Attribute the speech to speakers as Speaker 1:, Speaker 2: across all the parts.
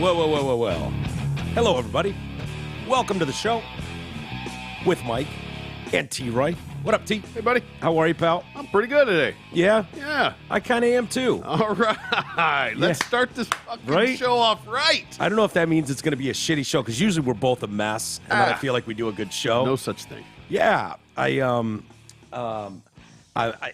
Speaker 1: Well. Hello, everybody. Welcome to the show with Mike and T-Roy. What up, T?
Speaker 2: Hey, buddy.
Speaker 1: How are you, pal?
Speaker 2: I'm pretty good today.
Speaker 1: Yeah?
Speaker 2: Yeah.
Speaker 1: I kind of am, too.
Speaker 2: All right. Let's start this fucking show off right.
Speaker 1: I don't know if that means it's going to be a shitty show, because usually we're both a mess, and then I feel like we do a good show.
Speaker 2: No such thing.
Speaker 1: Yeah. I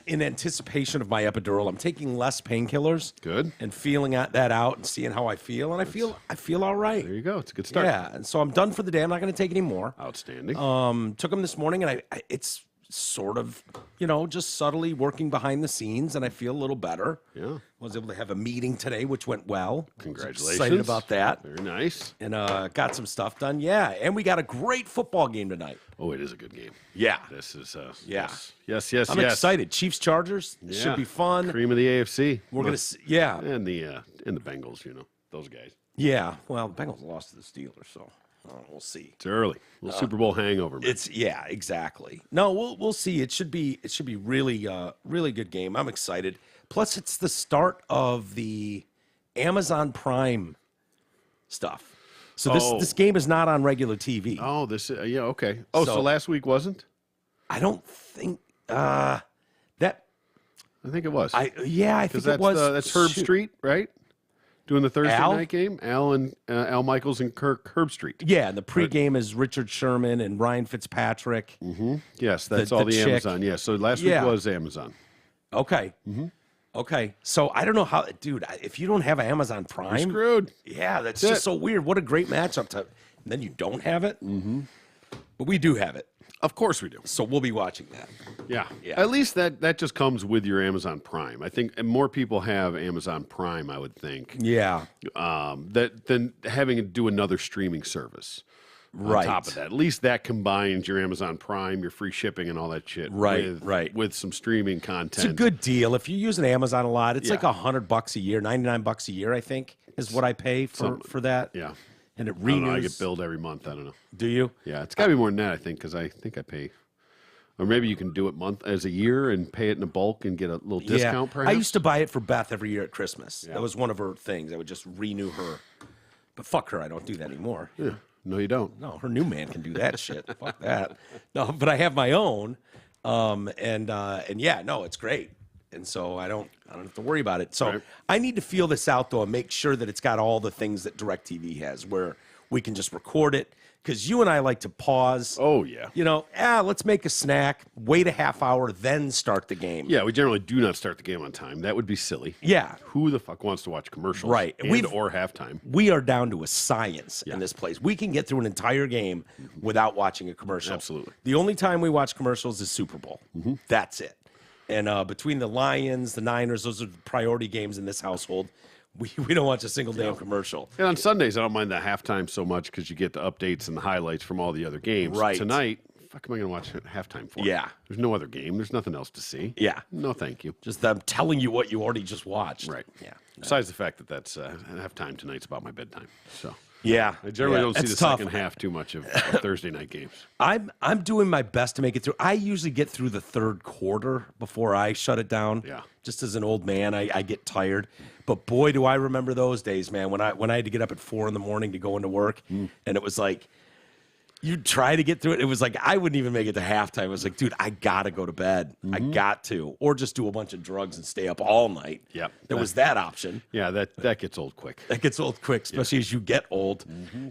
Speaker 1: in anticipation of my epidural, I'm taking less painkillers.
Speaker 2: Good.
Speaker 1: And feeling that out and seeing how I feel, and I feel all right.
Speaker 2: There you go. It's a good start.
Speaker 1: Yeah, and so I'm done for the day. I'm not going to take any more.
Speaker 2: Outstanding.
Speaker 1: Took them this morning, and it's sort of, just subtly working behind the scenes, and I feel a little better.
Speaker 2: Yeah.
Speaker 1: Was able to have a meeting today, which went well.
Speaker 2: Congratulations.
Speaker 1: Excited about that.
Speaker 2: Very nice.
Speaker 1: And got some stuff done. Yeah, and we got a great football game tonight.
Speaker 2: Oh, it is a good game.
Speaker 1: Yeah.
Speaker 2: This is,
Speaker 1: yeah.
Speaker 2: Yes.
Speaker 1: I'm excited. Chiefs-Chargers.
Speaker 2: Yeah.
Speaker 1: Should be fun.
Speaker 2: Cream of the AFC.
Speaker 1: We're going to, yeah.
Speaker 2: And the Bengals, those guys.
Speaker 1: Yeah. Well, the Bengals lost to the Steelers, so we'll see.
Speaker 2: It's early. A little Super Bowl hangover, man.
Speaker 1: Yeah, exactly. No, we'll see. It should be really really good game. I'm excited. Plus, it's the start of the Amazon Prime stuff. So this game is not on regular TV.
Speaker 2: Oh, okay. Oh, so last week wasn't?
Speaker 1: I don't think that.
Speaker 2: I think it was.
Speaker 1: I think it was.
Speaker 2: That's Herb Street, right? Doing the Thursday
Speaker 1: Al?
Speaker 2: night game, Al Michaels and Herb Street.
Speaker 1: Yeah, and the pregame is Richard Sherman and Ryan Fitzpatrick.
Speaker 2: Mm-hmm. Yes, that's all the Amazon. Yeah, so last week was Amazon.
Speaker 1: Okay. Mm-hmm. Okay. So I don't know how, dude, if you don't have Amazon Prime.
Speaker 2: You're screwed.
Speaker 1: Yeah, that's just so weird. What a great matchup. And then you don't have it. Mm-hmm. But we do have it.
Speaker 2: Of course we do.
Speaker 1: So we'll be watching that.
Speaker 2: Yeah. At least that just comes with your Amazon Prime. I think more people have Amazon Prime, I would think.
Speaker 1: Yeah.
Speaker 2: Than having to do another streaming service.
Speaker 1: Right.
Speaker 2: On top of that. At least that combines your Amazon Prime, your free shipping and all that shit.
Speaker 1: Right.
Speaker 2: With some streaming content.
Speaker 1: It's a good deal. If you're using Amazon a lot, it's like $100 a year, $99 a year, I think, is what I pay for that.
Speaker 2: Yeah.
Speaker 1: And it renews.
Speaker 2: I get billed every month. I don't know.
Speaker 1: Do you?
Speaker 2: Yeah, it's got to be more than that, I think, because I think I pay. Or maybe you can do it as a year and pay it in a bulk and get a little discount, perhaps.
Speaker 1: I used to buy it for Beth every year at Christmas. Yeah. That was one of her things. I would just renew her. But fuck her, I don't do that anymore.
Speaker 2: Yeah. No, you don't.
Speaker 1: No, her new man can do that shit. Fuck that. No, but I have my own. And yeah, no, it's great. And so I don't have to worry about it. So I need to feel this out, though, and make sure that it's got all the things that DirecTV has, where we can just record it. Because you and I like to pause.
Speaker 2: Oh, yeah.
Speaker 1: Let's make a snack, wait a half hour, then start the game.
Speaker 2: Yeah, we generally do not start the game on time. That would be silly.
Speaker 1: Yeah.
Speaker 2: Who the fuck wants to watch commercials?
Speaker 1: Right.
Speaker 2: Or halftime?
Speaker 1: We are down to a science in this place. We can get through an entire game without watching a commercial.
Speaker 2: Absolutely.
Speaker 1: The only time we watch commercials is Super Bowl. Mm-hmm. That's it. And between the Lions, the Niners, those are the priority games in this household. We don't watch a single damn commercial.
Speaker 2: And on Sundays, I don't mind the halftime so much because you get the updates and the highlights from all the other games.
Speaker 1: Right.
Speaker 2: Tonight, fuck am I going to watch halftime for?
Speaker 1: Yeah.
Speaker 2: There's no other game. There's nothing else to see.
Speaker 1: Yeah.
Speaker 2: No, thank you.
Speaker 1: Just them telling you what you already just watched.
Speaker 2: Right.
Speaker 1: Yeah.
Speaker 2: Besides the fact that that's halftime tonight's about my bedtime. So
Speaker 1: yeah,
Speaker 2: I generally don't see the
Speaker 1: tough.
Speaker 2: second half too much of Thursday night games.
Speaker 1: I'm doing my best to make it through. I usually get through the third quarter before I shut it down.
Speaker 2: Yeah.
Speaker 1: Just as an old man, I get tired. But boy, do I remember those days, man, when I had to get up at 4 a.m. to go into work, and it was like you try to get through it. It was like I wouldn't even make it to halftime. It was like, dude, I gotta go to bed. I got to, or just do a bunch of drugs and stay up all night.
Speaker 2: Yeah,
Speaker 1: there was that option.
Speaker 2: Yeah, that gets old quick.
Speaker 1: That gets old quick, especially as you get old.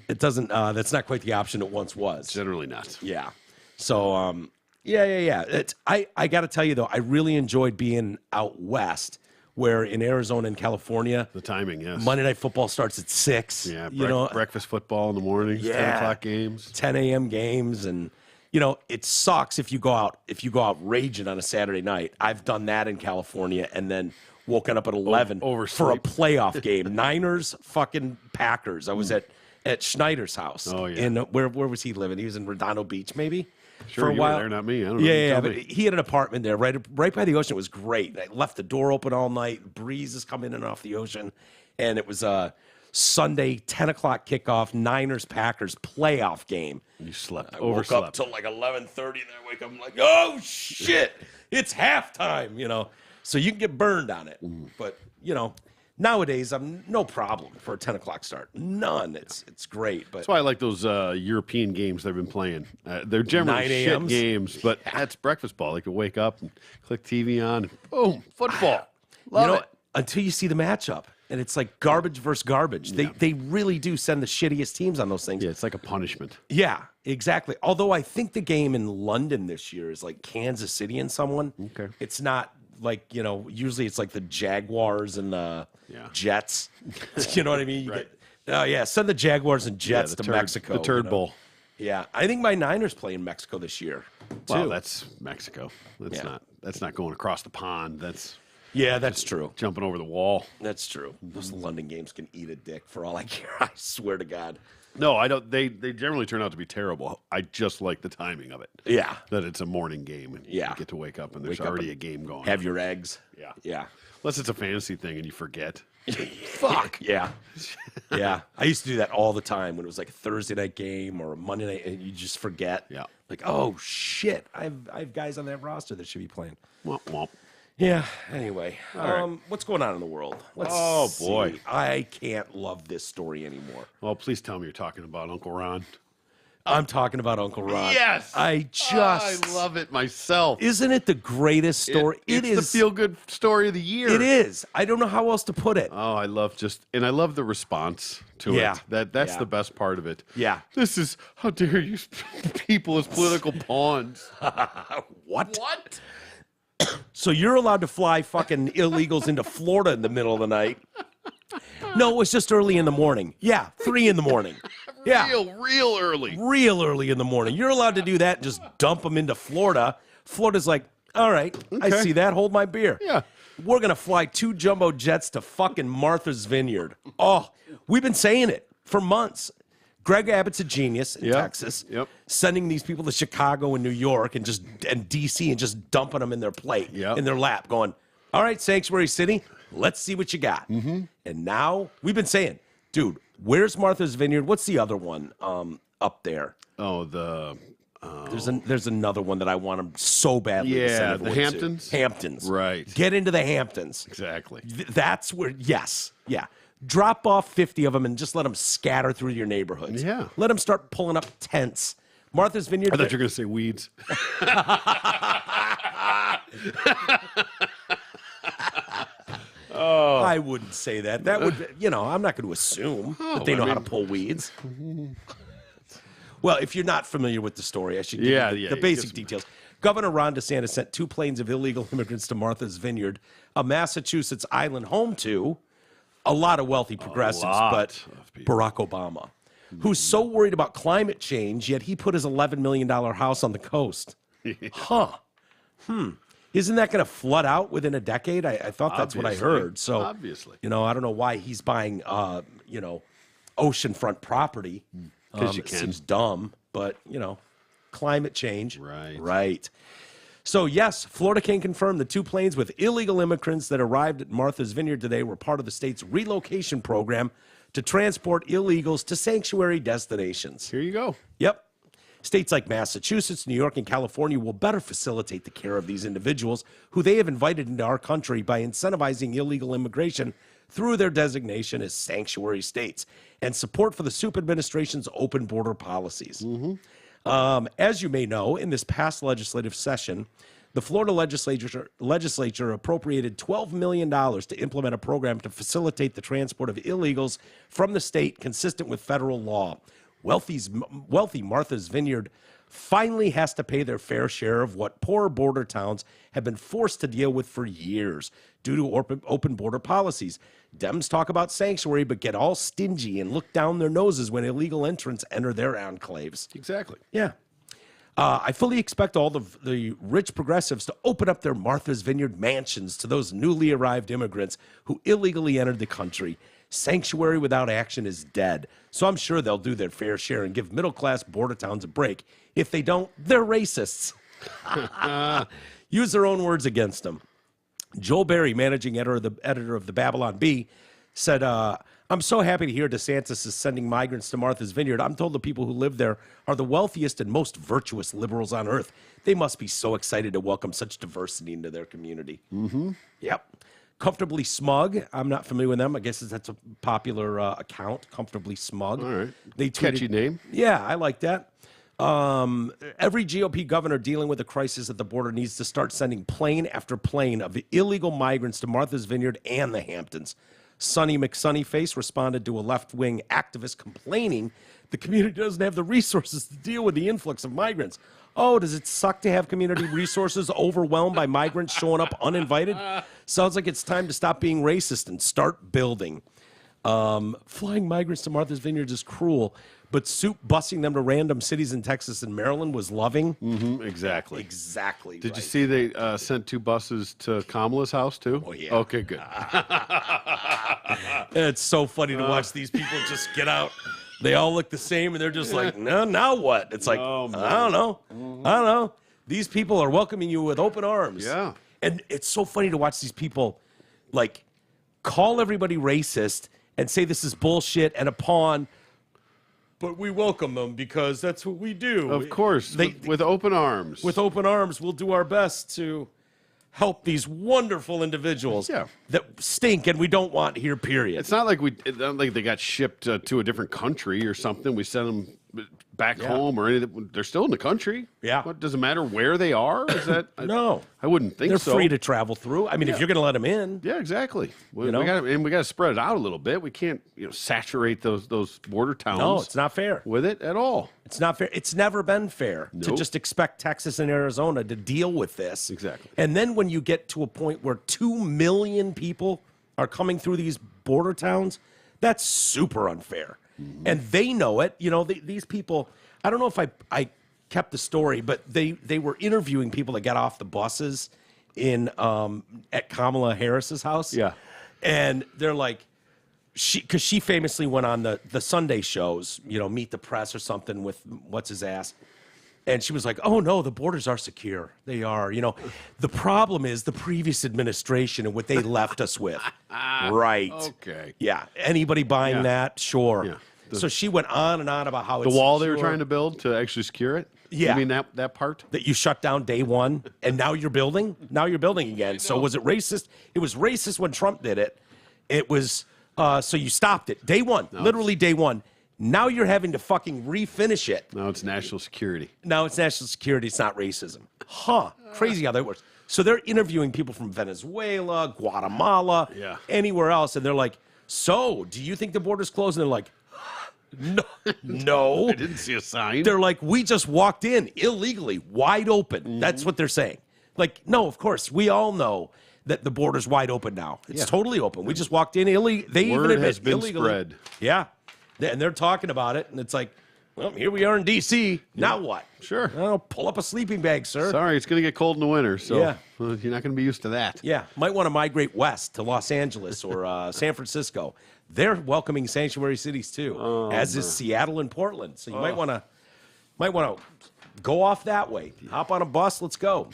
Speaker 1: It doesn't. That's not quite the option it once was.
Speaker 2: Generally not.
Speaker 1: Yeah. So yeah. I got to tell you though, I really enjoyed being out west. Where in Arizona and California,
Speaker 2: the timing, yes,
Speaker 1: Monday Night Football starts at 6.
Speaker 2: Yeah, breakfast football in the mornings, 10 o'clock games,
Speaker 1: 10 a.m. games, and it sucks if you go out raging on a Saturday night. I've done that in California, and then woken up at 11 for a playoff game, Niners fucking Packers. I was at Schneider's house.
Speaker 2: Oh yeah,
Speaker 1: in where was he living? He was in Redondo Beach, maybe.
Speaker 2: Sure,
Speaker 1: for a while.
Speaker 2: Were there, not me. I don't know.
Speaker 1: Yeah, but he had an apartment there, right by the ocean. It was great. I left the door open all night. Breezes come in and off the ocean, and it was a Sunday 10 o'clock kickoff, Niners Packers playoff game.
Speaker 2: You slept.
Speaker 1: I woke up till like 11:30, and then I wake up. I'm like, oh shit, it's halftime. So you can get burned on it, but Nowadays, I'm no problem for a 10 o'clock start. None. It's great. But
Speaker 2: That's why I like those European games they've been playing. They're generally
Speaker 1: 9
Speaker 2: shit
Speaker 1: a.m.s?
Speaker 2: games, but that's breakfast ball. Like, you wake up and click TV on, and boom, football. Love it.
Speaker 1: Until you see the matchup, and it's like garbage versus garbage. They really do send the shittiest teams on those things.
Speaker 2: Yeah, it's like a punishment.
Speaker 1: Yeah, exactly. Although I think the game in London this year is like Kansas City and someone.
Speaker 2: Okay.
Speaker 1: It's not like, usually it's like the Jaguars and the Jets. You know what I mean?
Speaker 2: Right.
Speaker 1: Send the Jaguars and Jets to Mexico.
Speaker 2: The Turd Bowl.
Speaker 1: Yeah, I think my Niners play in Mexico this year, too.
Speaker 2: Well, that's Mexico. That's not going across the pond. That's
Speaker 1: true.
Speaker 2: jumping over the wall.
Speaker 1: That's true. Those London games can eat a dick for all I care. I swear to God.
Speaker 2: No, I don't. They generally turn out to be terrible. I just like the timing of it.
Speaker 1: Yeah.
Speaker 2: That it's a morning game and you
Speaker 1: Yeah.
Speaker 2: get to wake up and there's already a game going.
Speaker 1: Have your eggs.
Speaker 2: Yeah.
Speaker 1: Yeah.
Speaker 2: Unless it's a fantasy thing and you forget.
Speaker 1: Fuck. Yeah. Yeah. I used to do that all the time when it was like a Thursday night game or a Monday night and you just forget.
Speaker 2: Yeah.
Speaker 1: Like, oh shit. I have guys on that roster that should be playing.
Speaker 2: Womp womp.
Speaker 1: Yeah. Anyway,
Speaker 2: right.
Speaker 1: What's going on in the world?
Speaker 2: Oh, boy.
Speaker 1: see. I can't love this story anymore.
Speaker 2: Well, please tell me you're talking about Uncle Ron.
Speaker 1: I'm talking about Uncle Ron.
Speaker 2: Yes.
Speaker 1: I
Speaker 2: love it myself.
Speaker 1: Isn't it the greatest story?
Speaker 2: It's the feel-good story of the year.
Speaker 1: It is. I don't know how else to put it.
Speaker 2: Oh, I love the response to
Speaker 1: Yeah.
Speaker 2: it. That's
Speaker 1: Yeah.
Speaker 2: the best part of it.
Speaker 1: Yeah.
Speaker 2: This is, how dare you people as political pawns.
Speaker 1: What? So you're allowed to fly fucking illegals into Florida in the middle of the night? No, it was just early in the morning. Yeah, 3 in the morning. Yeah.
Speaker 2: Real early.
Speaker 1: Real early in the morning. You're allowed to do that and just dump them into Florida. Florida's like, all right, I
Speaker 2: Okay.
Speaker 1: see that. Hold my beer.
Speaker 2: Yeah.
Speaker 1: We're going to fly 2 jumbo jets to fucking Martha's Vineyard. Oh, we've been saying it for months. Greg Abbott's a genius in Texas, sending these people to Chicago and New York and D.C. and just dumping them in their plate, in their lap, going, all right, Sanctuary City, let's see what you got. Mm-hmm. And now we've been saying, dude, where's Martha's Vineyard? What's the other one up there?
Speaker 2: Oh,
Speaker 1: There's another one that I want them so badly to send
Speaker 2: the
Speaker 1: everyone
Speaker 2: Hamptons?
Speaker 1: to. Hamptons.
Speaker 2: Right.
Speaker 1: Get into the Hamptons.
Speaker 2: Exactly.
Speaker 1: That's where, yes. Yeah. Drop off 50 of them and just let them scatter through your neighborhoods.
Speaker 2: Yeah.
Speaker 1: Let them start pulling up tents. Martha's Vineyard.
Speaker 2: I thought you were going to say weeds.
Speaker 1: I wouldn't say that. That would, I'm not going to assume that they know how to pull weeds. Well, if you're not familiar with the story, I should give you the basic details. Governor Ron DeSantis sent 2 planes of illegal immigrants to Martha's Vineyard, a Massachusetts island home to a lot of wealthy progressives, but Barack Obama, who's so worried about climate change, yet he put his $11 million house on the coast. Isn't that going to flood out within a decade? I thought that's what I heard. So,
Speaker 2: obviously.
Speaker 1: I don't know why he's buying, oceanfront property.
Speaker 2: Because you
Speaker 1: it
Speaker 2: can.
Speaker 1: seems dumb, but, climate change.
Speaker 2: Right.
Speaker 1: So, yes, Florida can confirm the 2 planes with illegal immigrants that arrived at Martha's Vineyard today were part of the state's relocation program to transport illegals to sanctuary destinations.
Speaker 2: Here you go.
Speaker 1: Yep. States like Massachusetts, New York, and California will better facilitate the care of these individuals who they have invited into our country by incentivizing illegal immigration through their designation as sanctuary states and support for the Soup administration's open border policies. As you may know, in this past legislative session, the Florida legislature appropriated $12 million to implement a program to facilitate the transport of illegals from the state consistent with federal law. Wealthy Martha's Vineyard finally has to pay their fair share of what poor border towns have been forced to deal with for years due to open border policies. Dems talk about sanctuary, but get all stingy and look down their noses when illegal entrants enter their enclaves.
Speaker 2: Exactly.
Speaker 1: Yeah. I fully expect all the rich progressives to open up their Martha's Vineyard mansions to those newly arrived immigrants who illegally entered the country. Sanctuary without action is dead. So I'm sure they'll do their fair share and give middle-class border towns a break. If they don't, they're racists. Use their own words against them. Joel Berry, managing editor of the Babylon Bee, said, I'm so happy to hear DeSantis is sending migrants to Martha's Vineyard. I'm told the people who live there are the wealthiest and most virtuous liberals on earth. They must be so excited to welcome such diversity into their community. Mm-hmm. Yep. Comfortably Smug. I'm not familiar with them. I guess that's a popular account, Comfortably Smug.
Speaker 2: All right.
Speaker 1: They tweeted,
Speaker 2: Catchy name.
Speaker 1: Yeah, I like that. Every GOP governor dealing with a crisis at the border needs to start sending plane after plane of illegal migrants to Martha's Vineyard and the Hamptons. Sonny McSunnyface responded to a left-wing activist complaining the community doesn't have the resources to deal with the influx of migrants. Oh, does it suck to have community resources overwhelmed by migrants showing up uninvited? Sounds like it's time to stop being racist and start building. Flying migrants to Martha's Vineyard is cruel, but Soup busing them to random cities in Texas and Maryland was loving.
Speaker 2: Mm-hmm, exactly.
Speaker 1: Exactly.
Speaker 2: Did you see they sent 2 buses to Kamala's house, too?
Speaker 1: Oh, yeah.
Speaker 2: Okay, good.
Speaker 1: It's so funny to watch these people just get out. They all look the same, and they're just like, no, now what? It's like, I don't know. I don't know. These people are welcoming you with open arms.
Speaker 2: Yeah.
Speaker 1: And it's so funny to watch these people, like, call everybody racist and say this is bullshit and a pawn, but we welcome them because that's what we do.
Speaker 2: Of course, with open arms.
Speaker 1: With open arms, we'll do our best to help these wonderful individuals that stink and we don't want here, period.
Speaker 2: It's not like they got shipped to a different country or something. We sent them back home or anything. They're still in the country.
Speaker 1: Yeah.
Speaker 2: What, does it matter where they are? Is that
Speaker 1: no?
Speaker 2: I wouldn't think
Speaker 1: they're
Speaker 2: so.
Speaker 1: free to travel through. I mean, if you're going to let them in.
Speaker 2: Yeah, exactly. We got to spread it out a little bit. We can't saturate those border towns.
Speaker 1: No, it's not fair
Speaker 2: with it at all.
Speaker 1: It's not fair. It's never been fair to just expect Texas and Arizona to deal with this.
Speaker 2: Exactly.
Speaker 1: And then when you get to a point where 2 million people are coming through these border towns, that's super unfair. Mm-hmm. And they know it. These people, I don't know if I kept the story, but they were interviewing people that got off the buses at Kamala Harris's house.
Speaker 2: Yeah.
Speaker 1: And they're like, because she famously went on the Sunday shows, Meet the Press or something with what's his ass. And she was like, oh, no, the borders are secure. They are. The problem is the previous administration and what they left us with. Right.
Speaker 2: Okay.
Speaker 1: Yeah. Anybody buying that? Sure. Yeah. So she went on and on about how
Speaker 2: the wall they were trying to build to actually secure it?
Speaker 1: Yeah.
Speaker 2: You mean that part?
Speaker 1: That you shut down day one and now you're building? Now you're building again. So was it racist? It was racist when Trump did it. It was, so you stopped it. Day one. Literally day one. Now you're having to fucking refinish it.
Speaker 2: Now it's national security.
Speaker 1: Now it's national security. It's not racism. Crazy how that works. So they're interviewing people from Venezuela, Guatemala, anywhere else. And they're like, so do you think the border's closed? And they're like, no.
Speaker 2: I didn't see a sign.
Speaker 1: They're like, we just walked in illegally, wide open. Mm-hmm. That's what they're saying. Like, no, of course, we all know that the border's wide open now. It's totally open. We just walked in illegally. They
Speaker 2: Word
Speaker 1: even admit
Speaker 2: has been
Speaker 1: illegally.
Speaker 2: spread.
Speaker 1: Yeah. And they're talking about it, and it's like, well, here we are in D.C. Now what?
Speaker 2: Sure.
Speaker 1: I'll pull up a sleeping bag, sir.
Speaker 2: Sorry, it's going to get cold in the winter, so you're not going to be used to that.
Speaker 1: Yeah. Might want to migrate west to Los Angeles or San Francisco. They're welcoming sanctuary cities too, as is Seattle and Portland. So you might want to go off that way. Hop on a bus. Let's go.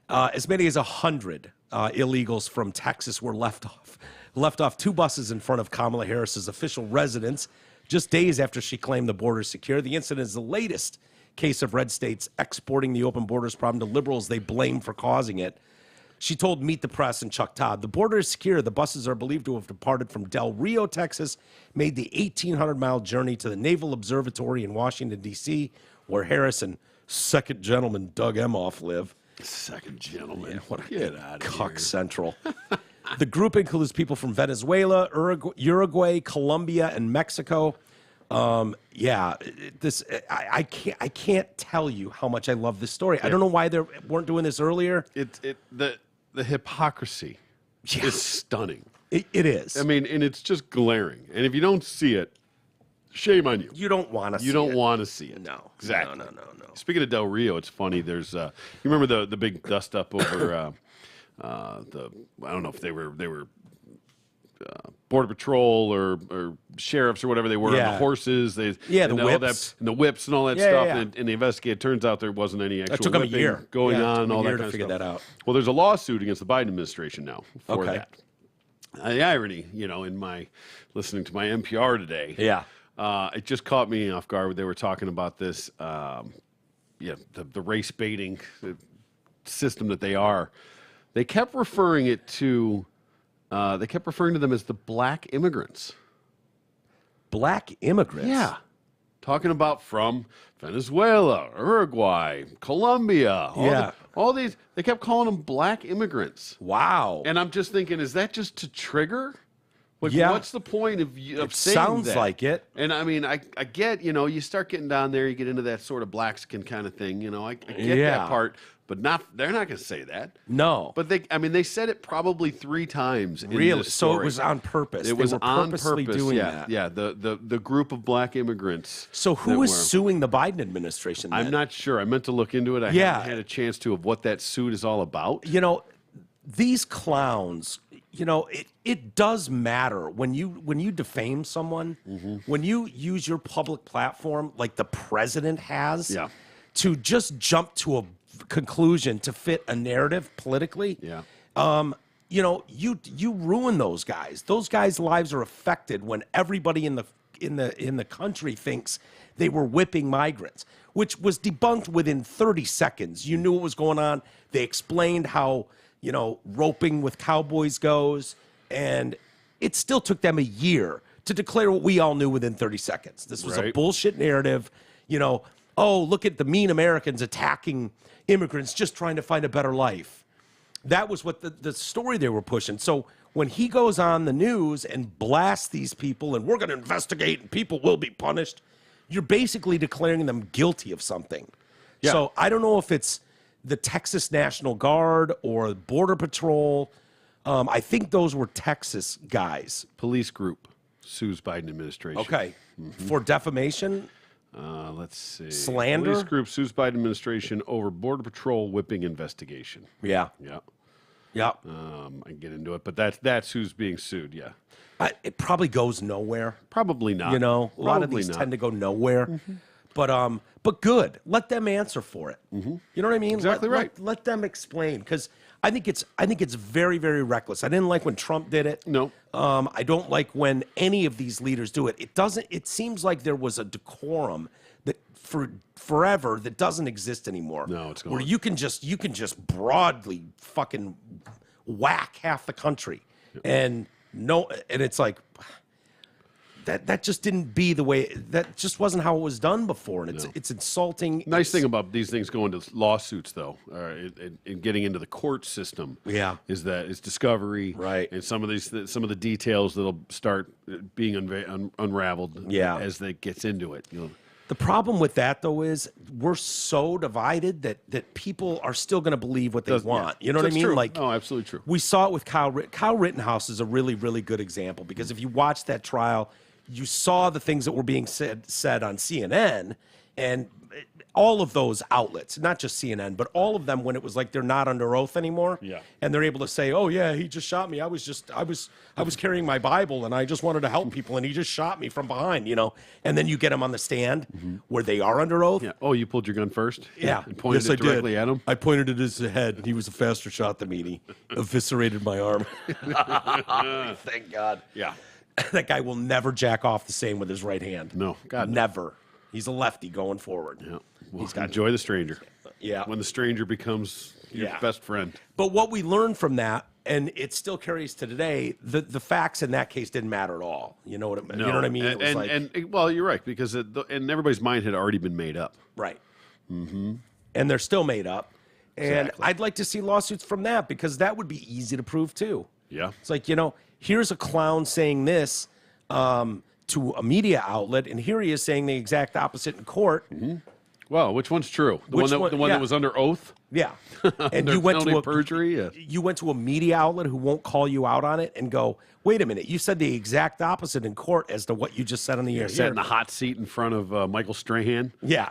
Speaker 1: As many as 100 illegals from Texas were left off 2 buses in front of Kamala Harris's official residence just days after she claimed the border is secure. The incident is the latest case of red states exporting the open borders problem to liberals they blame for causing it. She told Meet the Press and Chuck Todd, the border is secure. The buses are believed to have departed from Del Rio, Texas, made the 1,800-mile journey to the Naval Observatory in Washington, D.C., where Harris and second gentleman Doug Emhoff live.
Speaker 2: Second gentleman.
Speaker 1: Yeah, what a
Speaker 2: Get out of
Speaker 1: cuck
Speaker 2: here.
Speaker 1: central. The group includes people from Venezuela, Uruguay, Colombia, and Mexico. I can't tell you how much I love this story. I don't know why they weren't doing this earlier.
Speaker 2: The hypocrisy is stunning.
Speaker 1: It is.
Speaker 2: I mean, and it's just glaring. And if you don't see it, shame on you.
Speaker 1: You don't want to see it.
Speaker 2: You don't want to see it.
Speaker 1: No.
Speaker 2: Exactly.
Speaker 1: No.
Speaker 2: Speaking of Del Rio, it's funny. There's you remember the big dust up over I don't know if they were Border Patrol or sheriffs or whatever they were on the horses. The whips. And the whips and all that stuff.
Speaker 1: Yeah.
Speaker 2: And they investigated. Turns out there wasn't any actual
Speaker 1: It took them a
Speaker 2: whipping
Speaker 1: year
Speaker 2: going on and all that kind of
Speaker 1: figure
Speaker 2: stuff.
Speaker 1: that out.
Speaker 2: Well, there's a lawsuit against the Biden administration now for that. The irony, in my listening to my NPR today, it just caught me off guard. They were talking about this, the race baiting system that they are. They kept referring it to They kept referring to them as the black immigrants.
Speaker 1: Black immigrants?
Speaker 2: Yeah. Talking about from Venezuela, Uruguay, Colombia. All these. They kept calling them black immigrants.
Speaker 1: Wow.
Speaker 2: And I'm just thinking, is that just to trigger? Like, what's the point of saying that?
Speaker 1: Sounds like it.
Speaker 2: And I mean, I get, you start getting down there, you get into that sort of black skin kind of thing. I get that part, but they're not going to say that.
Speaker 1: No.
Speaker 2: But they said it probably 3 times.
Speaker 1: Really?
Speaker 2: This
Speaker 1: So
Speaker 2: story.
Speaker 1: it was on purpose.
Speaker 2: It was
Speaker 1: were
Speaker 2: on
Speaker 1: purposely
Speaker 2: purpose.
Speaker 1: doing
Speaker 2: Yeah,
Speaker 1: that.
Speaker 2: yeah. The group of black immigrants.
Speaker 1: So who is suing the Biden administration then?
Speaker 2: I'm not sure. I meant to look into it. I haven't had a chance to of what that suit is all about.
Speaker 1: These clowns, it does matter when you defame someone, when you use your public platform like the president has, to just jump to a conclusion to fit a narrative politically. You ruin those guys. Those guys' lives are affected when everybody in the country thinks they were whipping migrants, which was debunked within 30 seconds. You knew what was going on. They explained how roping with cowboys goes, and it still took them a year to declare what we all knew within 30 seconds. This was a bullshit narrative. Oh, look at the mean Americans attacking immigrants just trying to find a better life. That was what the story they were pushing. So when he goes on the news and blasts these people and we're going to investigate and people will be punished, you're basically declaring them guilty of something. Yeah. So I don't know if it's the Texas National Guard or Border Patrol. I think those were Texas guys.
Speaker 2: Police group sues Biden administration.
Speaker 1: Okay. For defamation?
Speaker 2: Let's see.
Speaker 1: Slander?
Speaker 2: Police group sues Biden administration over Border Patrol whipping investigation.
Speaker 1: Yeah.
Speaker 2: Yeah.
Speaker 1: Yeah.
Speaker 2: I can get into it, but that's who's being sued, yeah.
Speaker 1: It probably goes nowhere.
Speaker 2: Probably not.
Speaker 1: A lot of these tend to go nowhere. But good. Let them answer for it. You know what I mean?
Speaker 2: Exactly right.
Speaker 1: Let them explain, because I think it's very, very reckless. I didn't like when Trump did it.
Speaker 2: No.
Speaker 1: I don't like when any of these leaders do it. It seems like there was a decorum that for forever that doesn't exist anymore.
Speaker 2: No, it's gone.
Speaker 1: Where you can just broadly fucking whack half the country. And it's like that just didn't be the way, that just wasn't how it was done before, and it's insulting.
Speaker 2: Nice thing about these things going to lawsuits, though, and getting into the court system, is that it's discovery,
Speaker 1: right?
Speaker 2: And some of the details that'll start being unraveled, as they gets into it.
Speaker 1: The problem with that, though, is we're so divided that people are still going to believe what they want. You know what I mean?
Speaker 2: True.
Speaker 1: Like,
Speaker 2: oh, absolutely true.
Speaker 1: We saw it with Kyle Rittenhouse is a really, really good example, because if you watch that trial, you saw the things that were being said on CNN and all of those outlets, not just CNN, but all of them, when it was like they're not under oath anymore.
Speaker 2: Yeah.
Speaker 1: And they're able to say, oh yeah, he just shot me. I was carrying my Bible and I just wanted to help people and he just shot me from behind, And then you get them on the stand where they are under oath.
Speaker 2: Yeah. Oh, you pulled your gun first?
Speaker 1: Yeah.
Speaker 2: And pointed it directly at him?
Speaker 1: I pointed it at his head and he was a faster shot than me and he eviscerated my arm. Thank God.
Speaker 2: Yeah.
Speaker 1: That guy will never jack off the same with his right hand.
Speaker 2: No, God,
Speaker 1: never. He's a lefty going forward.
Speaker 2: Yeah. Well, he's got enjoy the stranger.
Speaker 1: Yeah.
Speaker 2: When the stranger becomes your best friend.
Speaker 1: But what we learned from that, and it still carries to today, the facts in that case didn't matter at all. You know what I mean? You know what I mean?
Speaker 2: And well, you're right, because and everybody's mind had already been made up.
Speaker 1: Right. Mm-hmm. And they're still made up. And I'd like to see lawsuits from that, because that would be easy to prove too.
Speaker 2: Yeah.
Speaker 1: It's like, here's a clown saying this to a media outlet, and here he is saying the exact opposite in court.
Speaker 2: Mm-hmm. Well, which one's true? The one that was under oath?
Speaker 1: Yeah. And you went to
Speaker 2: perjury? Yeah.
Speaker 1: You went to a media outlet who won't call you out on it and go, wait a minute, you said the exact opposite in court as to what you just said on the air.
Speaker 2: Sat in the hot seat in front of Michael Strahan.
Speaker 1: Yeah.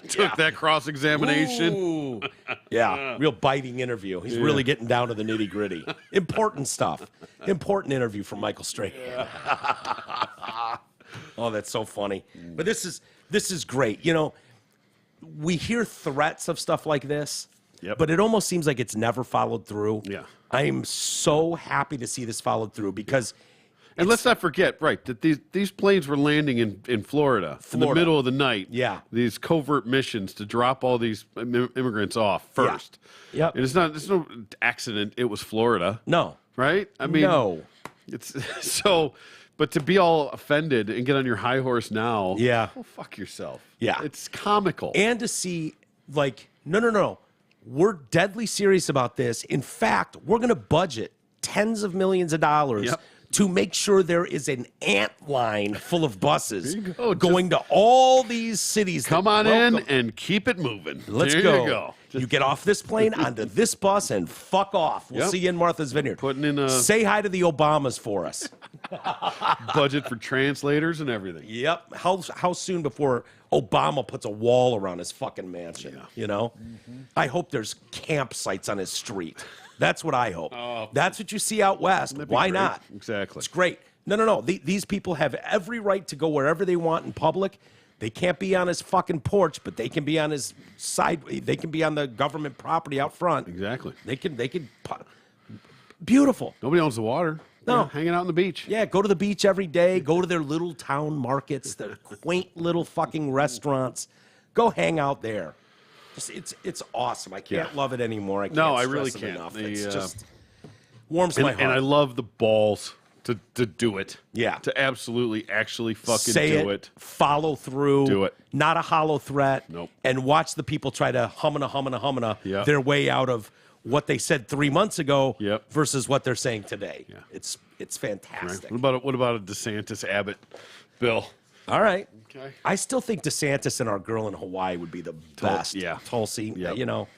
Speaker 2: Took that cross-examination.
Speaker 1: Yeah. Real biting interview. He's really getting down to the nitty-gritty. Important stuff. Important interview from Michael Strahan. Oh, that's so funny. But this is great. We hear threats of stuff like this, but it almost seems like it's never followed through.
Speaker 2: Yeah.
Speaker 1: I am so happy to see this followed through, because
Speaker 2: And let's not forget, right, that these planes were landing in Florida in the middle of the night.
Speaker 1: Yeah.
Speaker 2: These covert missions to drop all these immigrants off first.
Speaker 1: Yeah. Yep.
Speaker 2: And it's no accident. It was Florida.
Speaker 1: No.
Speaker 2: Right? I mean,
Speaker 1: no.
Speaker 2: It's so, but to be all offended and get on your high horse now.
Speaker 1: Yeah.
Speaker 2: Well, fuck yourself.
Speaker 1: Yeah.
Speaker 2: It's comical.
Speaker 1: And to see, like, no. We're deadly serious about this. In fact, we're going to budget tens of millions of dollars to make sure there is an ant line full of buses going to all these cities.
Speaker 2: Come on in and keep it moving.
Speaker 1: Let's go. You get off this plane onto this bus and fuck off. We'll see you in Martha's Vineyard.
Speaker 2: Putting in a
Speaker 1: say hi to the Obamas for us.
Speaker 2: budget for translators and everything.
Speaker 1: Yep. How soon before Obama puts a wall around his fucking mansion? Yeah. You know, I hope there's campsites on his street. That's what I hope. That's what you see out west. Why not?
Speaker 2: Exactly.
Speaker 1: It's great. No. These people have every right to go wherever they want in public. They can't be on his fucking porch, but they can be on his side. They can be on the government property out front.
Speaker 2: Exactly.
Speaker 1: They can. Beautiful.
Speaker 2: Nobody owns the water.
Speaker 1: No.
Speaker 2: Hanging out on the beach.
Speaker 1: Yeah, go to the beach every day. Go to their little town markets, their quaint little fucking restaurants. Go hang out there. It's awesome. I can't love it anymore. I can't
Speaker 2: I
Speaker 1: stress
Speaker 2: really
Speaker 1: it
Speaker 2: can't.
Speaker 1: enough. It's just warms my heart.
Speaker 2: And I love the balls to do it.
Speaker 1: Yeah.
Speaker 2: To absolutely actually fucking
Speaker 1: Say
Speaker 2: do it.
Speaker 1: Follow through.
Speaker 2: Do it.
Speaker 1: Not a hollow threat.
Speaker 2: Nope.
Speaker 1: And watch the people try to humana their way out of what they said 3 months ago versus what they're saying today. Yeah. It's fantastic.
Speaker 2: Right. What about a DeSantis Abbott bill?
Speaker 1: All right.
Speaker 2: Okay.
Speaker 1: I still think DeSantis and our girl in Hawaii would be the best. Tulsi. You know,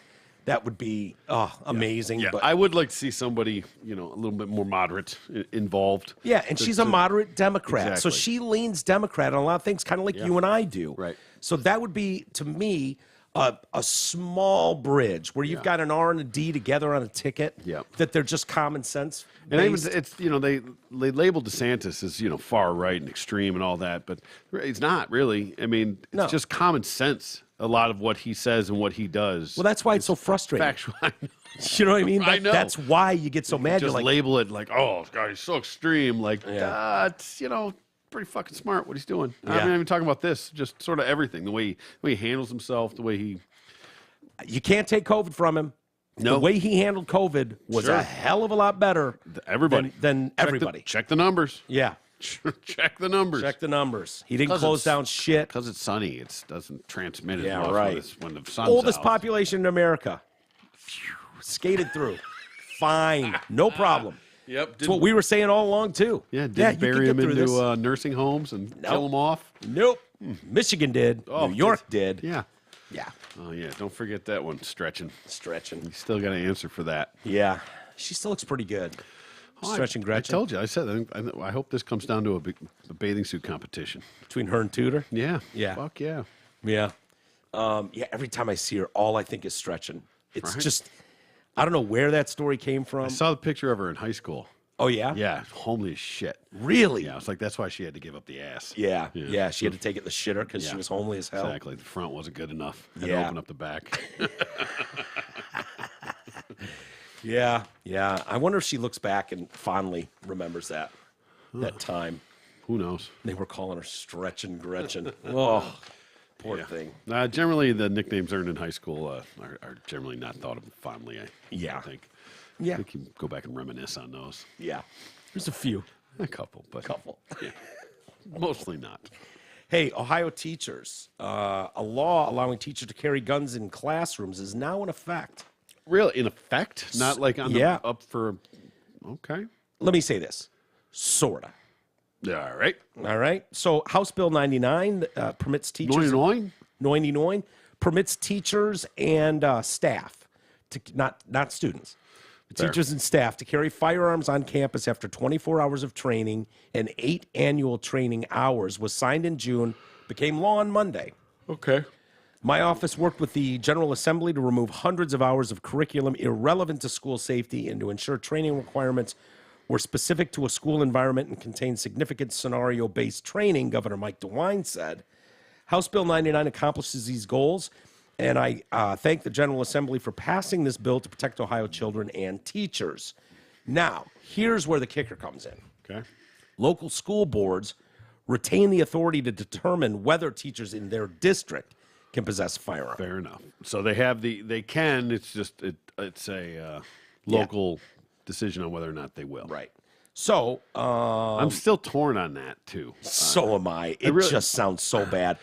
Speaker 1: that would be amazing.
Speaker 2: Yeah.
Speaker 1: But
Speaker 2: I would like to see somebody, a little bit more moderate involved.
Speaker 1: Yeah, and she's a moderate Democrat.
Speaker 2: Exactly.
Speaker 1: So she leans Democrat on a lot of things, kind of like you and I do.
Speaker 2: Right.
Speaker 1: So that would be, to me, a small bridge where you've got an R and a D together on a ticket. That they're just common sense.
Speaker 2: And even it's they label DeSantis as far right and extreme and all that, but he's not really. I mean, it's just common sense. A lot of what he says and what he does.
Speaker 1: Well, that's why it's so frustrating.
Speaker 2: Factual.
Speaker 1: You know what I mean?
Speaker 2: I know.
Speaker 1: That's why you get so mad.
Speaker 2: Just
Speaker 1: You're like,
Speaker 2: label it like, oh, this guy is so extreme. Like, it's pretty fucking smart what he's doing. I'm not even talking about this. Just sort of everything. The way he handles himself. The way he.
Speaker 1: You can't take COVID from him. No. The way he handled COVID was a hell of a lot better than everybody.
Speaker 2: Check the numbers.
Speaker 1: Yeah.
Speaker 2: Check the numbers.
Speaker 1: Check the numbers. He didn't close down shit.
Speaker 2: Because it's sunny. It doesn't transmit as well when the sun's
Speaker 1: Oldest
Speaker 2: out.
Speaker 1: population in America. Skated through. Fine. No problem. That's what we were saying all along, too.
Speaker 2: Yeah, didn't bury him into nursing homes and kill him off?
Speaker 1: Nope. Michigan did. New York did.
Speaker 2: Yeah.
Speaker 1: Yeah.
Speaker 2: Oh, yeah. Don't forget that one. Stretching. You still got to answer for that.
Speaker 1: Yeah. She still looks pretty good. Stretching Gretchen.
Speaker 2: I told you. I said, I hope this comes down to a bathing suit competition.
Speaker 1: Between her and Tudor?
Speaker 2: Yeah.
Speaker 1: Yeah.
Speaker 2: Fuck yeah.
Speaker 1: Yeah. Every time I see her, all I think is stretching. It's just, I don't know where that story came from.
Speaker 2: I saw the picture of her in high school.
Speaker 1: Oh, yeah?
Speaker 2: Yeah. Homely as shit.
Speaker 1: Really?
Speaker 2: Yeah. It's like, that's why she had to give up the ass.
Speaker 1: Yeah. She had to take it in the shitter because she was homely as hell.
Speaker 2: Exactly. The front wasn't good enough. Had to open up the back.
Speaker 1: Yeah. I wonder if she looks back and fondly remembers that time.
Speaker 2: Who knows?
Speaker 1: They were calling her Stretchin' Gretchen. Oh, poor thing.
Speaker 2: Generally, the nicknames earned in high school are generally not thought of fondly, I think.
Speaker 1: Yeah.
Speaker 2: I think you can go back and reminisce on those.
Speaker 1: Yeah. There's a few.
Speaker 2: A couple, but yeah. Mostly not.
Speaker 1: Hey, Ohio teachers, a law allowing teachers to carry guns in classrooms is now in effect.
Speaker 2: Really? In effect? Not like on the up for... Okay.
Speaker 1: Let me say this. Sorta.
Speaker 2: All right.
Speaker 1: All right. So House Bill 99 permits teachers... 99 permits teachers and staff, to not students, teachers and staff to carry firearms on campus after 24 hours of training and 8 annual training hours, was signed in June, became law on Monday.
Speaker 2: Okay.
Speaker 1: My office worked with the General Assembly to remove hundreds of hours of curriculum irrelevant to school safety and to ensure training requirements were specific to a school environment and contained significant scenario-based training, Governor Mike DeWine said. House Bill 99 accomplishes these goals, and I thank the General Assembly for passing this bill to protect Ohio children and teachers. Now, here's where the kicker comes in.
Speaker 2: Okay.
Speaker 1: local school boards retain the authority to determine whether teachers in their district can possess a firearm.
Speaker 2: Fair enough. So they can. It's just it's a local decision on whether or not they will.
Speaker 1: Right. So
Speaker 2: I'm still torn on that too.
Speaker 1: So am I. It just sounds so bad.